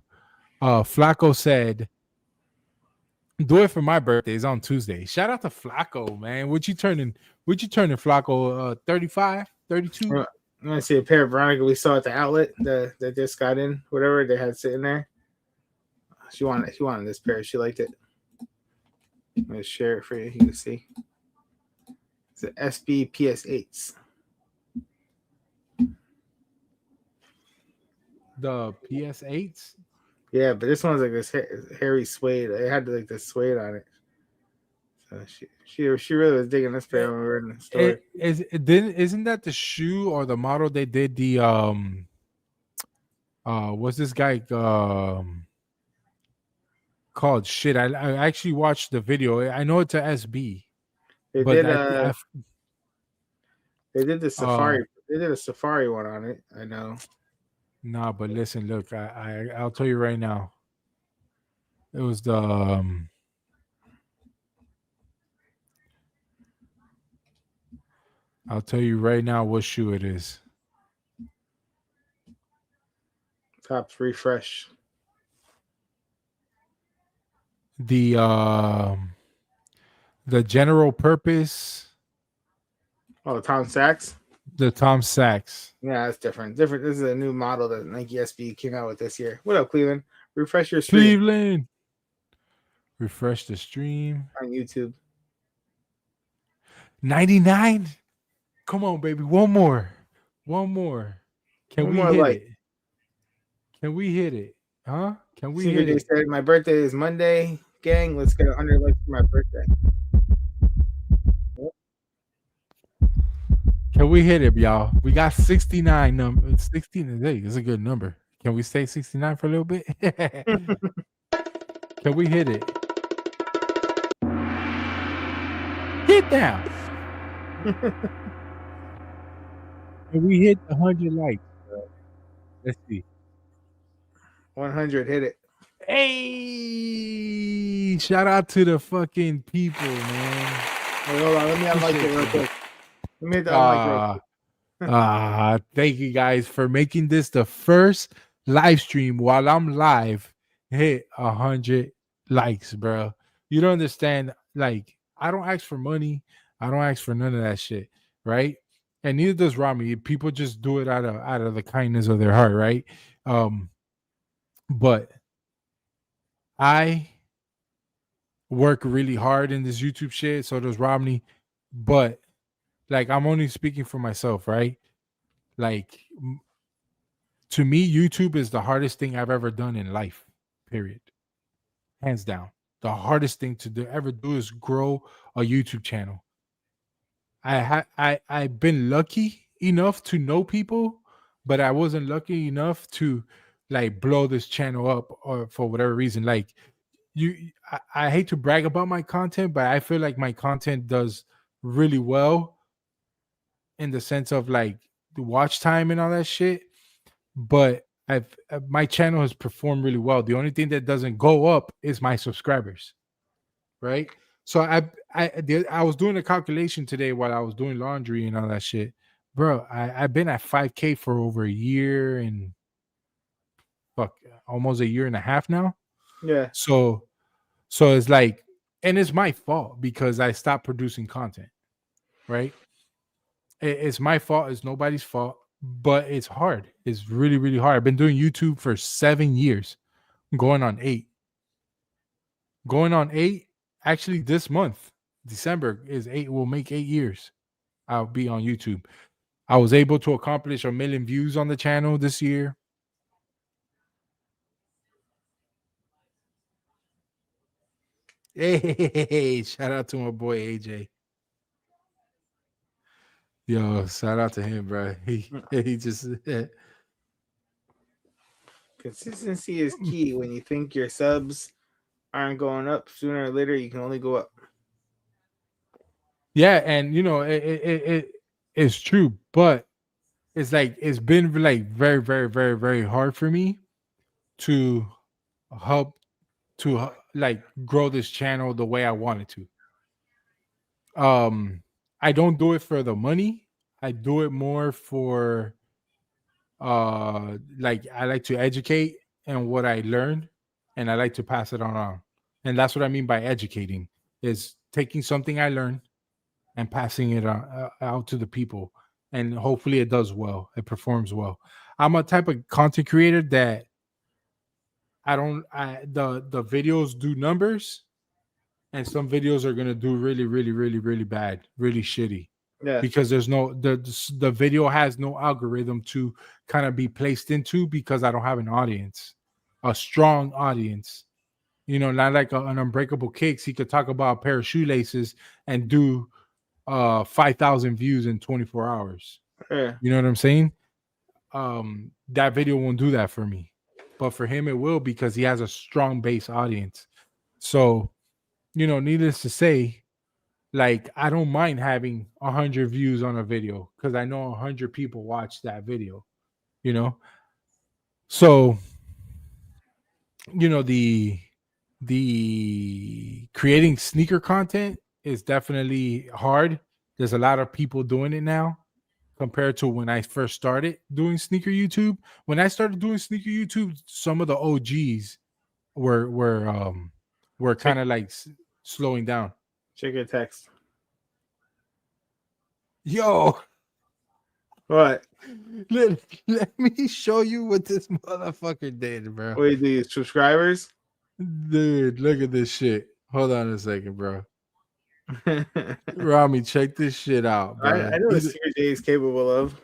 said, "Do it for my birthday. It's on Tuesday." Shout out to Flacco, man. What you turning, Flacco? 35, 32? I'm gonna see a pair of Veronica we saw at the outlet that just got in, whatever they had sitting there. She wanted this pair. She liked it. I'm gonna share it for you. You can see. It's the SB PS8s. The PS8s? Yeah, but this one's like this hairy suede. It had like the suede on it. So she really was digging this pair when we were in the store. Isn't that the shoe or the model they did the what's this guy called? Shit, I actually watched the video. I know it's a SB. They but did they did the safari. They did a safari one on it. I know. Nah, but listen, look, I'll tell you right now. It was the I'll tell you right now what shoe it is. Topz refresh. The general purpose. Oh, Tom Sachs. The Tom Sachs. Yeah, that's different. This is a new model that Nike SB came out with this year. What up, Cleveland? Refresh your stream. Cleveland. Refresh the stream on YouTube. 99. Come on, baby. One more. Can we hit it? Can we hit it? Huh? Can we hit it? Said, my birthday is Monday. Gang, let's get 100 likes for my birthday. Can we hit it, y'all? We got 69 number. 16 is a good number. Can we stay 69 for a little bit? Can we hit it? Hit down. Can we hit 100 likes? Let's see. 100, hit it. Hey, shout out to the fucking people, man. Hey, hold on, let me unlike it real quick. Let me hit the unlike real quick. Thank you guys for making this the first live stream while I'm live. Hit 100 likes, bro. You don't understand. Like, I don't ask for money. I don't ask for none of that shit, right? And neither does Rami. People just do it out of the kindness of their heart, right? But I work really hard in this YouTube shit. So does Romney. But like, I'm only speaking for myself, right? Like, to me, YouTube is the hardest thing I've ever done in life, period. Hands down. The hardest thing to ever do is grow a YouTube channel. I've been lucky enough to know people, but I wasn't lucky enough to like blow this channel up or for whatever reason. Like, I hate to brag about my content, but I feel like my content does really well in the sense of like the watch time and all that shit. But my channel has performed really well. The only thing that doesn't go up is my subscribers, right? So I was doing a calculation today while I was doing laundry and all that shit, bro. I've been at 5K for over a year and almost a year and a half now. Yeah. So it's like and it's my fault because I stopped producing content, right? It's my fault. It's nobody's fault, but it's hard. It's really, really hard. I've been doing YouTube for 7 years, going on 8. Going on 8. Actually, this month, December is 8. Will make 8 years. I'll be on YouTube. I was able to accomplish 1 million views on the channel this year. Hey, shout out to my boy AJ. Yo, shout out to him, bro. He just Consistency is key. When you think your subs aren't going up, sooner or later you can only go up. yeah, and you know it's true, but it's like it's been like very, very, very, very hard for me to help to like grow this channel the way I wanted to. I don't do it for the money. I do it more for like I like to educate and what I learned, and I like to pass it on. And that's what I mean by educating, is taking something I learned and passing it out to the people, and hopefully it does well, it performs well. I'm a type of content creator that the videos do numbers, and some videos are gonna do really, really, really, really bad, really shitty. Yeah. Because there's no the video has no algorithm to kind of be placed into, because I don't have an audience, a strong audience. You know, not like an Unbreakable Kicks. He could talk about a pair of shoelaces and do 5,000 views in 24 hours. Yeah. You know what I'm saying? That video won't do that for me, but for him it will, because he has a strong base audience. So, you know, needless to say, like I don't mind having 100 views on a video, because I know 100 people watch that video, you know. So, you know, the creating sneaker content is definitely hard. There's a lot of people doing it now compared to when I first started doing sneaker YouTube. When I started doing sneaker YouTube, some of the OGs were kind of like slowing down. Check your text. Yo, what? Let me show you what this motherfucker did, bro. Wait, the subscribers? Dude, look at this shit. Hold on a second, bro. Rami, check this shit out, bro. I know what CJ is capable of.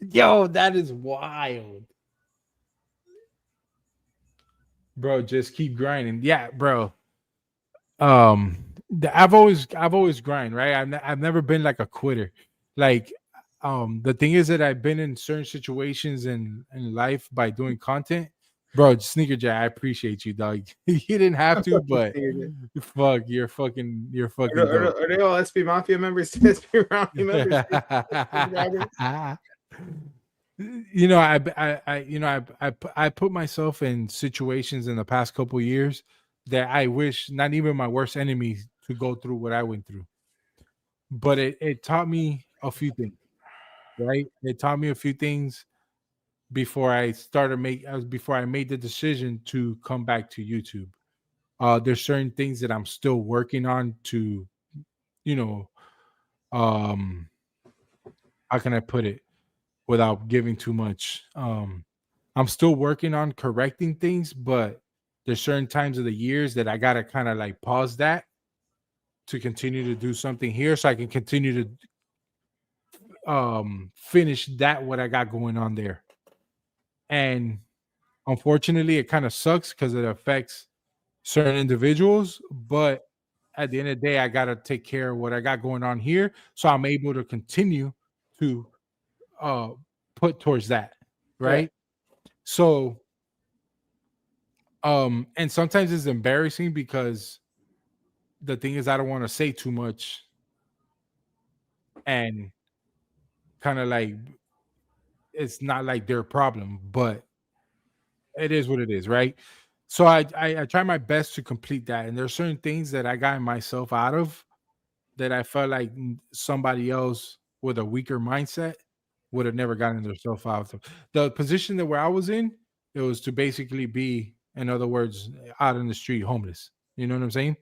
Yo, that is wild. Bro, just keep grinding. Yeah, bro. I've always grind, right? I've never been like a quitter. Like, the thing is that I've been in certain situations in life by doing content. Bro, Sneaker Jay, I appreciate you, dog. You didn't have to, but fuck, you're fucking Are they all SB Mafia members? SB Mafia members? You know, I put myself in situations in the past couple of years that I wish not even my worst enemy to go through what I went through. But it taught me a few things, right? It taught me a few things before I made the decision to come back to YouTube. There's certain things that I'm still working on to, you know, how can I put it without giving too much? I'm still working on correcting things, but there's certain times of the years that I gotta kind of like pause that to continue to do something here, so I can continue to finish that what I got going on there. And unfortunately, it kind of sucks because it affects certain individuals, but at the end of the day, I gotta take care of what I got going on here, so I'm able to continue to put towards that, right? Yeah. So and sometimes it's embarrassing because the thing is I don't want to say too much and kind of like it's not like their problem, but it is what it is, right? So I try my best to complete that, and there's certain things that I got myself out of that I felt like somebody else with a weaker mindset would have never gotten themselves out of. The position that where I was in, it was to basically be In other words, out in the street, homeless. You know what I'm saying?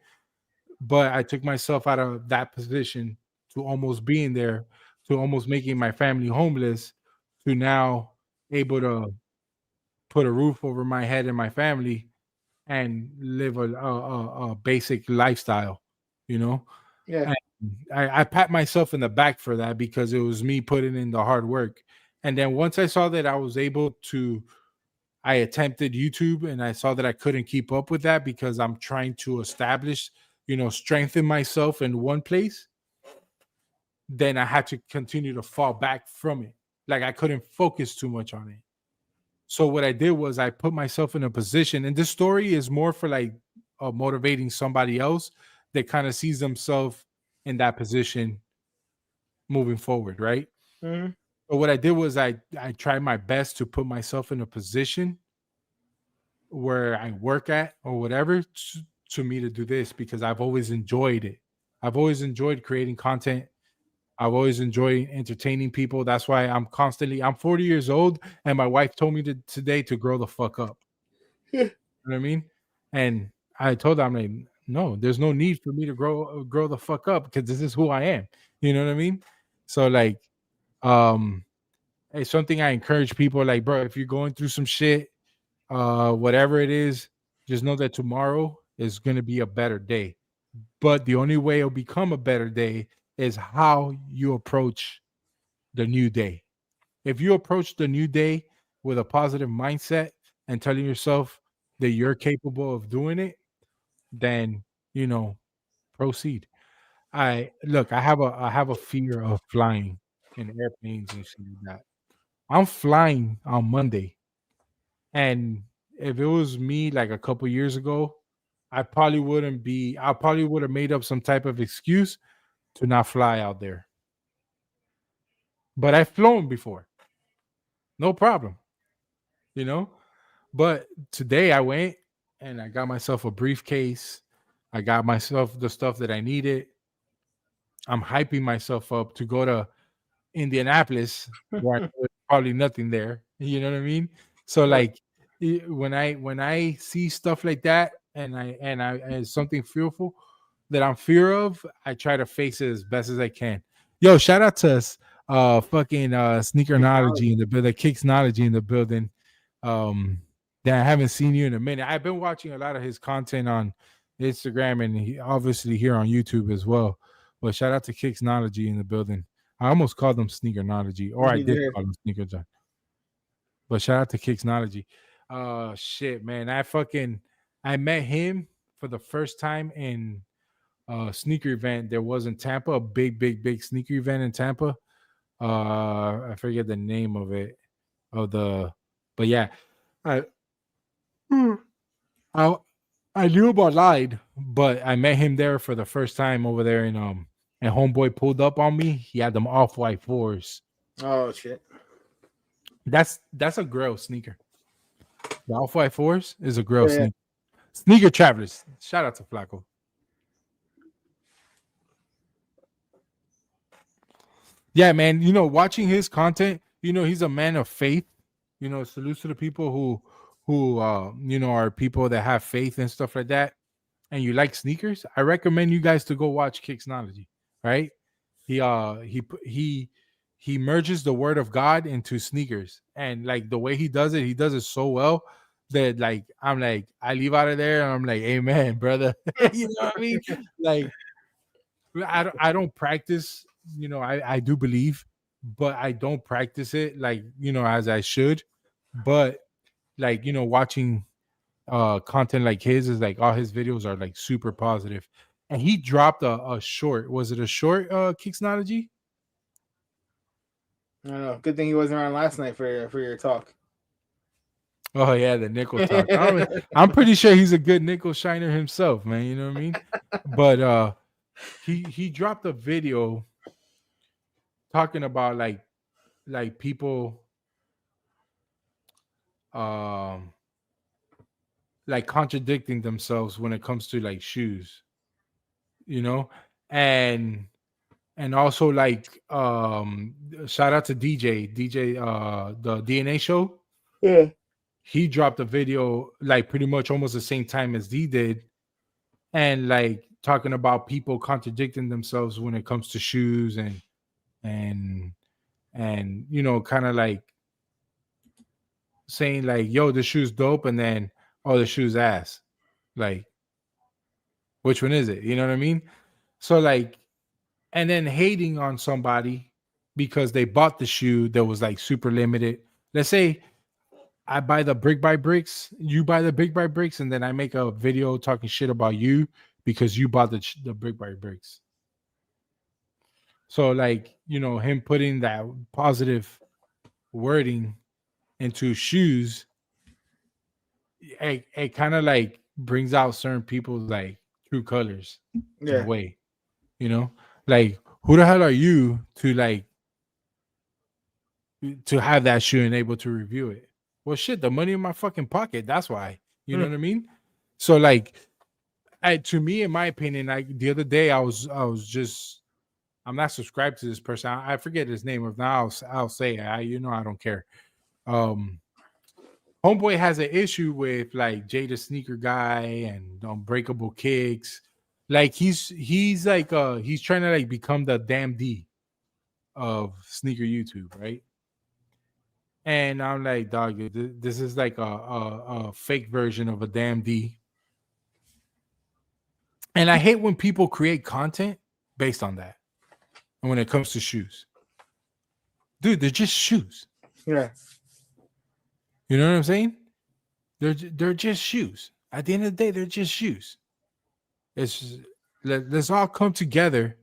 But I took myself out of that position to almost being there, to almost making my family homeless, to now able to put a roof over my head and my family and live a basic lifestyle, you know. Yeah. And I pat myself in the back for that because it was me putting in the hard work. And then once I saw that I was able to, I attempted YouTube and I saw that I couldn't keep up with that because I'm trying to establish, strengthen myself in one place. Then I had to continue to fall back from it. Like I couldn't focus too much on it. So what I did was I put myself in a position, and this story is more for like motivating somebody else that kind of sees themselves in that position moving forward, right? Mm-hmm. But what I did was I tried my best to put myself in a position where I work at or whatever to me to do this because I've always enjoyed it. I've always enjoyed creating content. I've always enjoyed entertaining people. That's why I'm 40 years old, and my wife told me today to grow the fuck up. You know what I mean? And I told her, I'm like, no, there's no need for me to grow the fuck up because this is who I am. You know what I mean? So like, it's something I encourage people like, bro, if you're going through some shit, whatever it is, just know that tomorrow is going to be a better day. But the only way it'll become a better day is how you approach the new day. If you approach the new day with a positive mindset and telling yourself that you're capable of doing it, then proceed. I have a fear of flying in airplanes and shit like that. I'm flying on Monday, and if it was me like a couple years ago, I probably would have made up some type of excuse to not fly out there. But I've flown before. No problem. But today I went and I got myself a briefcase. I got myself the stuff that I needed. I'm hyping myself up to go to Indianapolis where I know there's probably nothing there. You know what I mean? So like when I see stuff like that and something fearful that I'm fear of, I try to face it as best as I can. Yo, shout out to fucking Sneakernology in the building, Kicksnology in the building. That I haven't seen you in a minute. I've been watching a lot of his content on Instagram and obviously here on YouTube as well. But shout out to Kicksnology in the building. I almost called them Sneakernology, or I did call them Sneaker John. But shout out to Kicksnology. Shit, man. I met him for the first time in a sneaker event there was in Tampa, a big sneaker event in Tampa. I forget the name of it. But yeah. I knew about Lied, but I met him there for the first time over there in and homeboy pulled up on me. He had them Off-White 4s. Oh shit. That's a grill sneaker. The Off-White 4s is a grill sneaker. Sneaker travelers. Shout out to Flacco. Yeah, man. Watching his content, he's a man of faith. Salutes to the people who are people that have faith and stuff like that. And you like sneakers, I recommend you guys to go watch Kicksnology. Right? He merges the word of God into sneakers, and like the way he does it so well that like I leave out of there and I'm like, amen, brother. You know what I mean? Like I don't practice, I do believe, but I don't practice it like as I should. But like watching content like his is like all his videos are like super positive. And he dropped a short. Was it a short Kicksnology? I don't know. Good thing he wasn't around last night for your talk. Oh yeah, the nickel talk. I'm pretty sure he's a good nickel shiner himself, man. You know what I mean? But he dropped a video talking about like people like contradicting themselves when it comes to like shoes, and also like shout out to DJ the DNA show. Yeah. he dropped a video like pretty much almost the same time as D did, and like talking about people contradicting themselves when it comes to shoes and you know, kind of like saying like, yo, the shoe's dope, and then oh, the shoe's ass. Like, which one is it? You know what I mean? So like, and then hating on somebody because they bought the shoe that was like super limited. Let's say I buy the brick by bricks, you buy the brick by bricks, and then I make a video talking shit about you because you bought the brick by bricks. So like, you know, him putting that positive wording into shoes, it kind of like brings out certain people's like true colors in Yeah. a way, you know, like who the hell are you to like to have that shoe and able to review it? Well, shit, the money in my fucking pocket. That's why. You know what I mean? So like, to me, in my opinion, like the other day, I was just, I'm not subscribed to this person. I forget his name. If not, I'll say it. I don't care. Homeboy has an issue with like Jada Sneaker Guy and Unbreakable Kicks. Like he's like he's trying to like become the damn D of sneaker YouTube, right? And I'm like, dog, this is like a fake version of a damn D. And I hate when people create content based on that. And when it comes to shoes, dude, they're just shoes. Yeah. You know what I'm saying? They're just shoes. At the end of the day, they're just shoes. It's just, let's all come together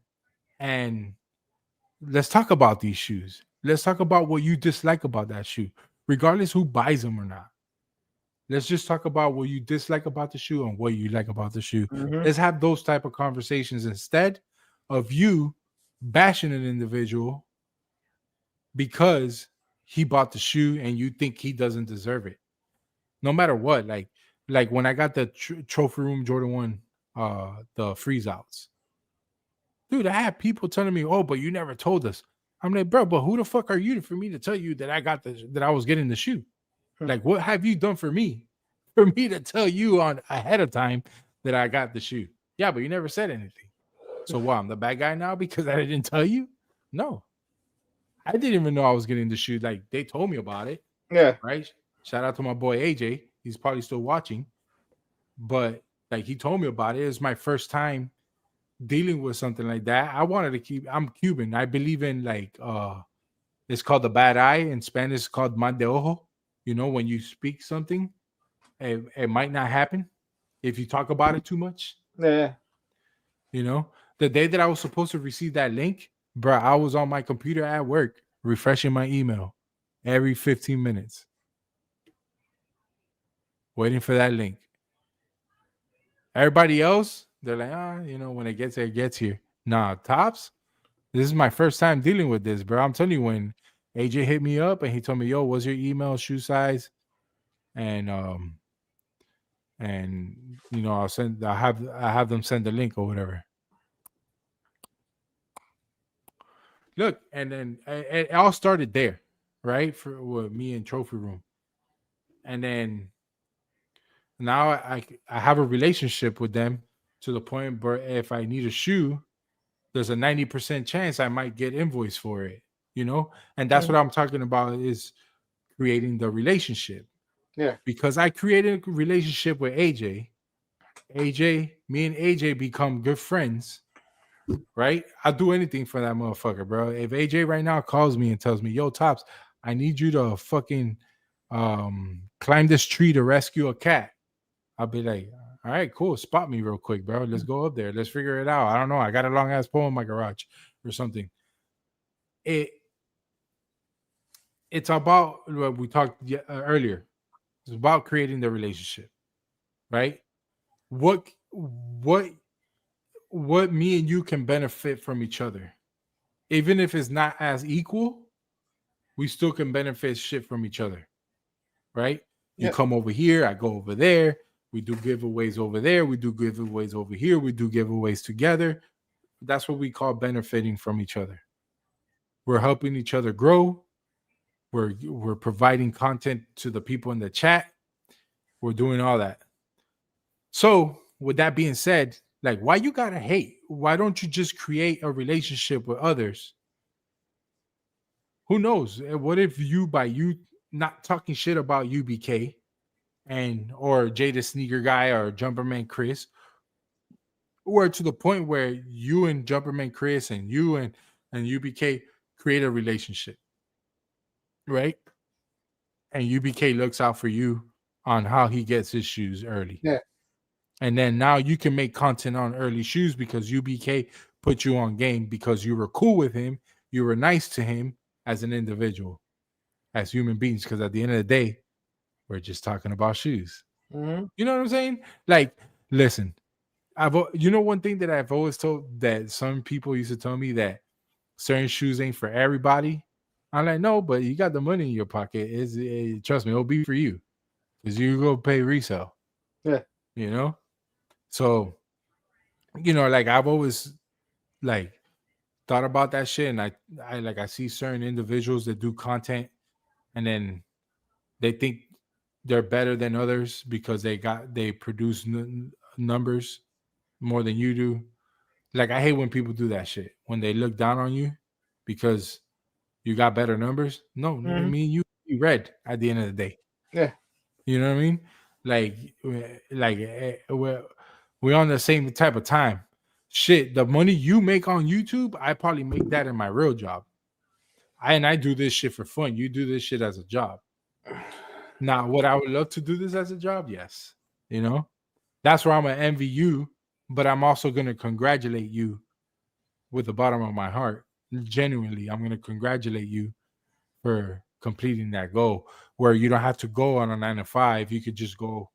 and let's talk about these shoes. Let's talk about what you dislike about that shoe, regardless who buys them or not. Let's just talk about what you dislike about the shoe and what you like about the shoe. Mhm. Let's have those type of conversations instead of you bashing an individual because he bought the shoe and you think he doesn't deserve it. No matter what, like when I got the trophy room Jordan 1, the freeze outs. Dude, I had people telling me, "Oh, but you never told us." I'm like, bro, but who the fuck are you for me to tell you that I was getting the shoe? Like, what have you done for me to tell you on ahead of time that I got the shoe? Yeah, but you never said anything. So what? I'm the bad guy now because I didn't tell you? No, I didn't even know I was getting the shoe. Like they told me about it. Yeah. Right. Shout out to my boy AJ. He's probably still watching, but like he told me about it. It was my first time dealing with something like that. I wanted to keep. I'm Cuban. I believe in like it's called the bad eye. In Spanish, it's called mal de ojo. You know, when you speak something, it might not happen if you talk about it too much. Yeah. You know, the day that I was supposed to receive that link, bro, I was on my computer at work refreshing my email every 15 minutes, waiting for that link. Everybody else, they're like, you know, when it gets there, it gets here. Nah, Topz, this is my first time dealing with this, bro. I'm telling you, when AJ hit me up and he told me, yo, what's your email, shoe size? And you know, I have them send the link or whatever. Look, and then it all started there, right? With me and Trophy Room. And then now I have a relationship with them to the point where if I need a shoe, there's a 90% chance I might get invoice for it, you know? And that's what I'm talking about, is creating the relationship. Yeah. Because I created a relationship with AJ. Me and AJ become good friends, right? I'll do anything for that motherfucker, bro. If AJ right now calls me and tells me, yo, Topz, I need you to fucking climb this tree to rescue a cat, I'll be like, all right, cool. Spot me real quick, bro. Let's go up there. Let's figure it out. I don't know. I got a long ass pole in my garage or something. It's about what we talked earlier. It's about creating the relationship, right? What me and you can benefit from each other, even if it's not as equal, we still can benefit shit from each other, right? You come over here, I go over there. We do giveaways over there. We do giveaways over here. We do giveaways together. That's what we call benefiting from each other. We're helping each other grow. We're providing content to the people in the chat. We're doing all that. So with that being said, like, why you gotta hate? Why don't you just create a relationship with others? Who knows? What if by you not talking shit about UBK and or Jada Sneaker Guy or Jumperman Chris, or to the point where you and Jumperman Chris and you and UBK create a relationship, right? And UBK looks out for you on how he gets his shoes early. Yeah. And then now you can make content on early shoes because UBK put you on game because you were cool with him. You were nice to him as an individual, as human beings. Because at the end of the day, we're just talking about shoes. Mm-hmm. You know what I'm saying? Like, listen, one thing that I've always told that some people used to tell me that certain shoes ain't for everybody. I'm like, no, but you got the money in your pocket. Trust me, it'll be for you because you go pay resale. Yeah. You know? So, like I've always like thought about that shit, and I see certain individuals that do content, and then they think they're better than others because they produce numbers more than you do. Like I hate when people do that shit when they look down on you because you got better numbers. No, I mean you read at the end of the day. Yeah, you know what I mean. We're on the same type of time. Shit, the money you make on YouTube, I probably make that in my real job. I do this shit for fun. You do this shit as a job. Now, would I would love to do this as a job? Yes. That's where I'm gonna envy you, but I'm also gonna congratulate you with the bottom of my heart. Genuinely, I'm gonna congratulate you for completing that goal where you don't have to go on a 9 to 5. You could just go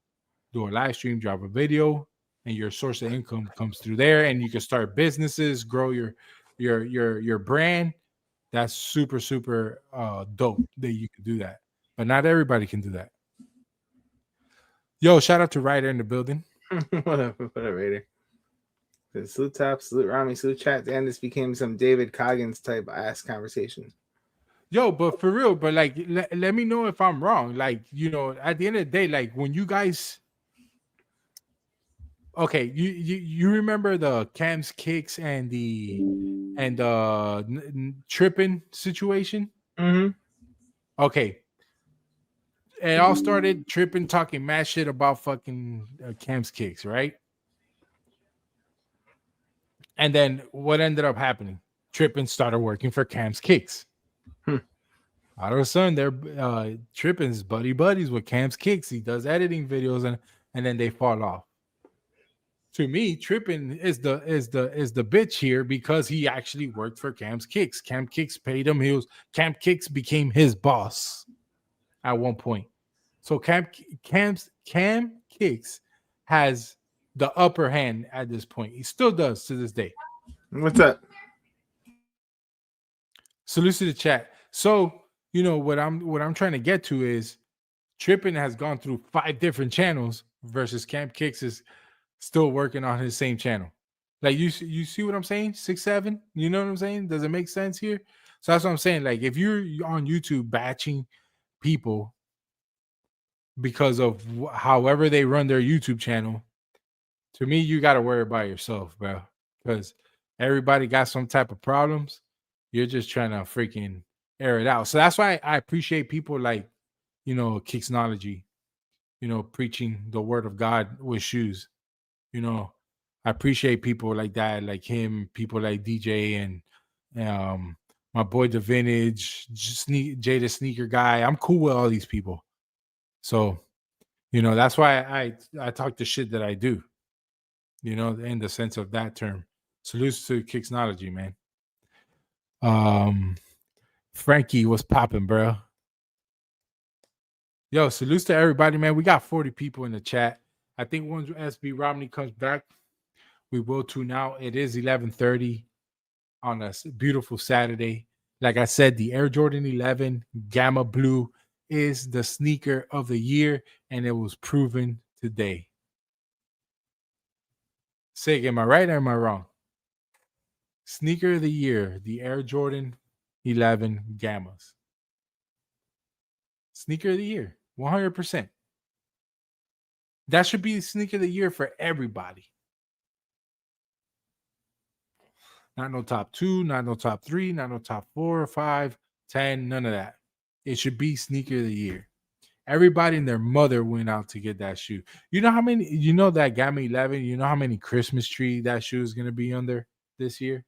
do a live stream, drop a video, and your source of income comes through there, and you can start businesses, grow your brand. That's super, super dope that you can do that. But not everybody can do that. Yo, shout out to Ryder in the building. Whatever, Raider. Salute Topz, salute Rami, salute chat. And this became some David Coggins type ass conversation. Yo, but for real, but like, let me know if I'm wrong. Like, at the end of the day, like when you guys, okay, you remember the Cam's kicks and the tripping situation? Mm-hmm. Okay. It all started tripping, talking mad shit about fucking Cam's kicks, right? And then what ended up happening? Trippin started working for Cam's kicks. All of a sudden, they're Trippin's buddies with Cam's kicks. He does editing videos, and then they fall off. To me, Trippin is the bitch here because he actually worked for Cam's kicks. Cam Kicks paid him. Cam Kicks became his boss at one point. So Cam Kicks has the upper hand at this point. He still does to this day. What's up? Salute to the chat. So, what I'm trying to get to is Trippin has gone through 5 different channels versus Cam Kicks is still working on his same channel. Like you see what I'm saying? 6, 7. You know what I'm saying? Does it make sense here? So that's what I'm saying. Like if you're on YouTube batching people because of however they run their YouTube channel, to me, you got to worry about yourself, bro. Because everybody got some type of problems. You're just trying to freaking air it out. So that's why I appreciate people like, Kicksnology, preaching the word of God with shoes. I appreciate people like that, like him, people like DJ and my boy the Vintage, Jada Sneaker Guy. I'm cool with all these people. So, that's why I talk the shit that I do, in the sense of that term. Salutes to Kicksnology, man. Frankie was popping, bro. Yo, salutes to everybody, man. We got 40 people in the chat. I think once SB Romney comes back, we will tune out. It is 11:30 on a beautiful Saturday. Like I said, the Air Jordan 11 Gama Blue is the sneaker of the year, and it was proven today. Say, am I right or am I wrong? Sneaker of the year, the Air Jordan 11 Gamas. Sneaker of the year, 100%. That should be the sneaker of the year for everybody. Not no top 2, not no top 3, not no top 4 or 5, 10, none of that. It should be sneaker of the year. Everybody and their mother went out to get that shoe. You know how many, you know that Gama 11, you know how many Christmas tree that shoe is going to be under this year?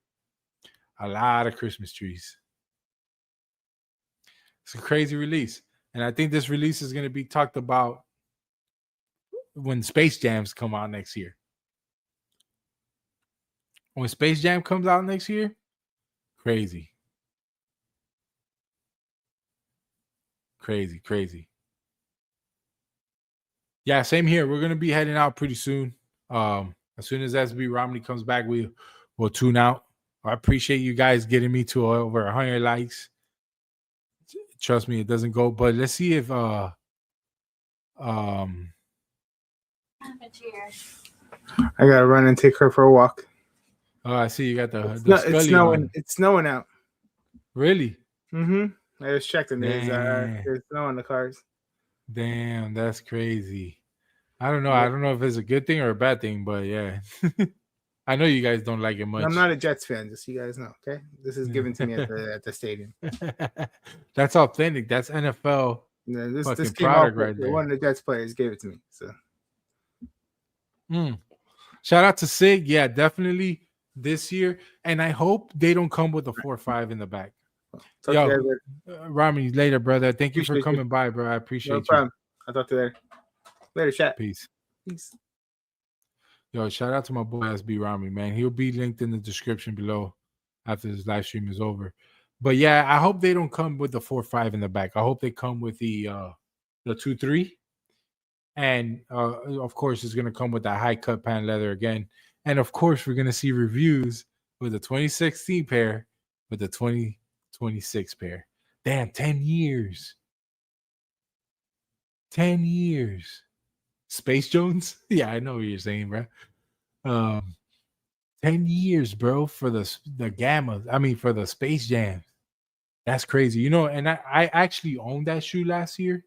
A lot of Christmas trees. It's a crazy release. And I think this release is going to be talked about when Space Jams come out next year. When Space Jam comes out next year, crazy. Crazy. Yeah, same here. We're going to be heading out pretty soon. As soon as SB Romney comes back, we'll tune out. I appreciate you guys getting me to over 100 likes. Trust me, it doesn't go. But let's see if I gotta run and take her for a walk. Oh, I see you got the it's snowing. One. It's snowing out. Really? Mm-hmm. I just checked and there's snow on the cars. Damn, that's crazy. I don't know. I don't know if it's a good thing or a bad thing, but yeah. I know you guys don't like it much. I'm not a Jets fan, just so you guys know. Okay, this is given to me at the stadium. That's authentic. That's NFL. Yeah, this came out right there. One of the Jets players gave it to me. So, shout out to Sig. Yeah, definitely this year, and I hope they don't come with a 4.5 in the back. Yo, Rami, later, brother. Thank you for coming by, bro. I appreciate you. No problem. I'll talk to you later. Later, chat. Peace. Yo, shout out to my boy SB Rami, man. He'll be linked in the description below after this live stream is over. But yeah, I hope they don't come with the 4.5 in the back. I hope they come with the 2.3. And of course, it's gonna come with that high cut pan leather again. And of course, we're gonna see reviews with the 2016 pair with the 2026 pair. Damn, 10 years. 10 years. Space Jones? Yeah, I know what you're saying, bro. 10 years, bro, for the Gamma. I mean, for the Space Jam. That's crazy. You know, and I actually owned that shoe last year.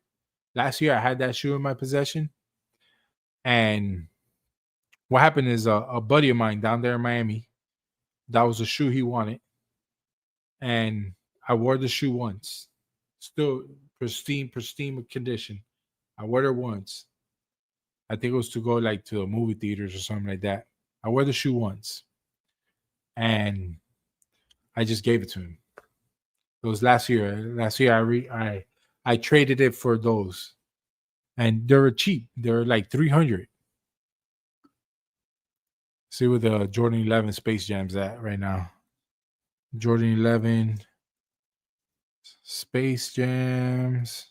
Last year, I had that shoe in my possession. And what happened is a buddy of mine down there in Miami, that was a shoe he wanted. And I wore the shoe once. Still pristine condition. I wore it once. I think it was to go like to the movie theaters or something like that. I wore the shoe once. And I just gave it to him. It was last year. Last year I traded it for those. And they were cheap. They were like $300. See where the Jordan 11 Space Jam's at right now. Jordan 11 Space Jams.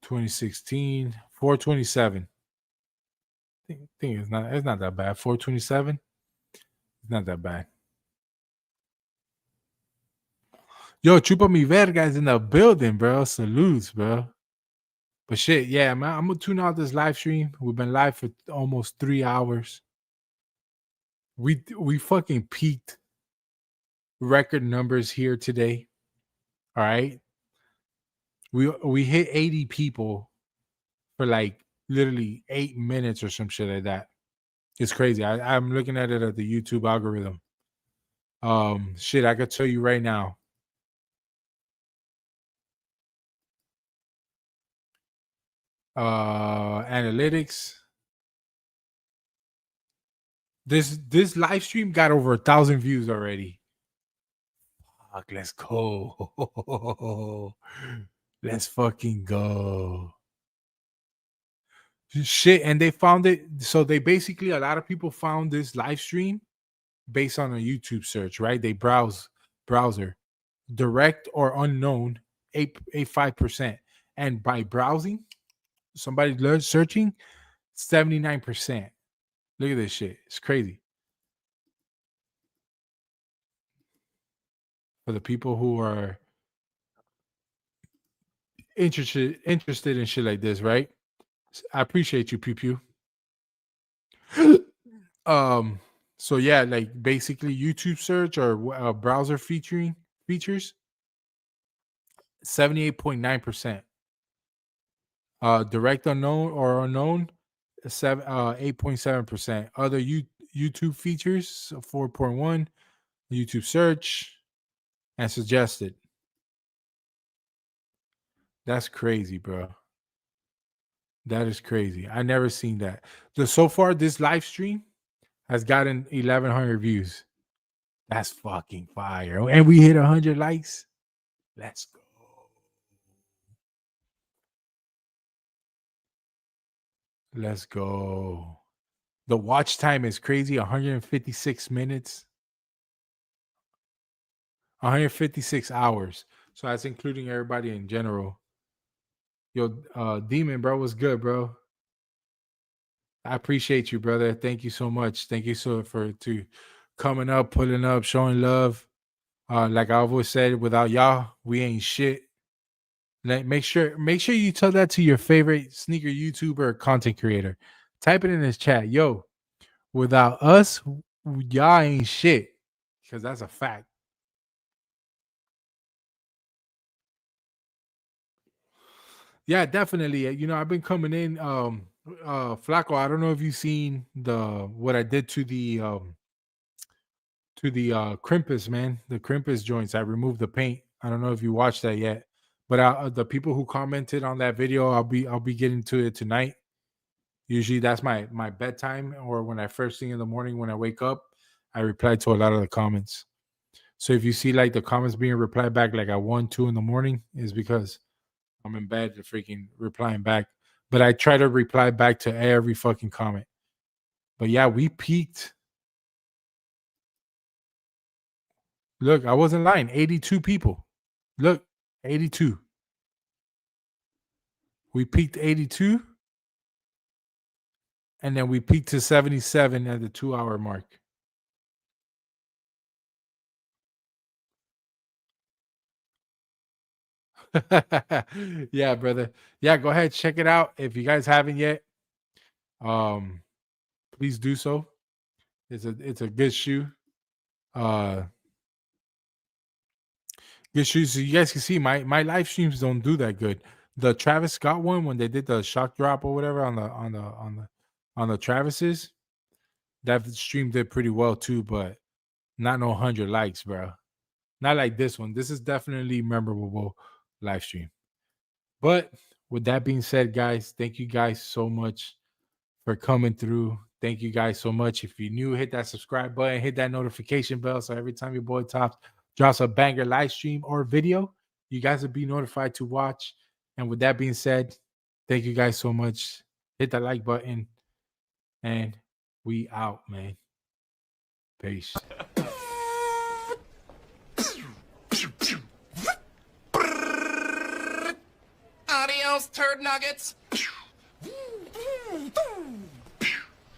$2016, $427. I think it's not that bad. $427. It's not that bad. Yo, Chupa Mi Verga is in the building, bro. Salutes, bro. But shit, yeah, man, I'm gonna tune out this live stream. We've been live for almost 3 hours. We fucking peaked record numbers here today. All right. We hit 80 people for like literally 8 minutes or some shit like that. It's crazy. I'm looking at it at the YouTube algorithm. Shit, I could tell you right now. Analytics. This live stream got over 1,000 views already. Fuck, let's go. Let's fucking go. Shit, and they found it. So they basically, a lot of people found this live stream based on a YouTube search, right? They browser, direct or unknown, 85%. And by browsing, somebody searching, 79%. Look at this shit. It's crazy. For the people who are interested in shit like this, right? I appreciate you, Pew Pew. So yeah, like basically YouTube search or browser features 78.9%. Direct unknown or unknown 8.7%. Other YouTube features 4.1. YouTube search and suggested. That's crazy, bro. That is crazy. I never seen that. So far, this live stream has gotten 1,100 views. That's fucking fire. And we hit 100 likes. Let's go. Let's go. The watch time is crazy. 156 minutes. 156 hours. So that's including everybody in general. Yo, Demon, bro, what's good, bro? I appreciate you, brother. Thank you so much. Thank you for coming up, pulling up, showing love. Like I always said, without y'all, we ain't shit. Like, make sure you tell that to your favorite sneaker YouTuber or content creator. Type it in his chat. Yo, without us, y'all ain't shit. Because that's a fact. Yeah, definitely. You know, I've been coming in. Flaco, I don't know if you've seen what I did to the crimpus, man. The crimpus joints. I removed the paint. I don't know if you watched that yet. But the people who commented on that video, I'll be getting to it tonight. Usually that's my bedtime, or when I first thing in the morning when I wake up, I reply to a lot of the comments. So if you see like the comments being replied back like at 1, 2 in the morning, is because I'm in bed and freaking replying back. But I try to reply back to every fucking comment. But yeah, we peaked. Look, I wasn't lying. 82 people. Look, 82. We peaked 82. And then we peaked to 77 at the 2-hour mark. Yeah, brother. Yeah, go ahead, check it out. If you guys haven't yet, please do so. It's a good shoe. Good shoes. So you guys can see my live streams don't do that good. The Travis Scott one, when they did the shock drop or whatever on the Travis's, that stream did pretty well too, but not no 100 likes, bro. Not like this one. This is definitely memorable live stream. But with that being said, guys, thank you guys so much for coming through. Thank you guys so much. If you're new, hit that subscribe button, hit that notification bell, so every time your boy Topz drops a banger live stream or video, you guys will be notified to watch. And with that being said, thank you guys so much. Hit that like button, and we out, man. Peace. Adios, turd nuggets.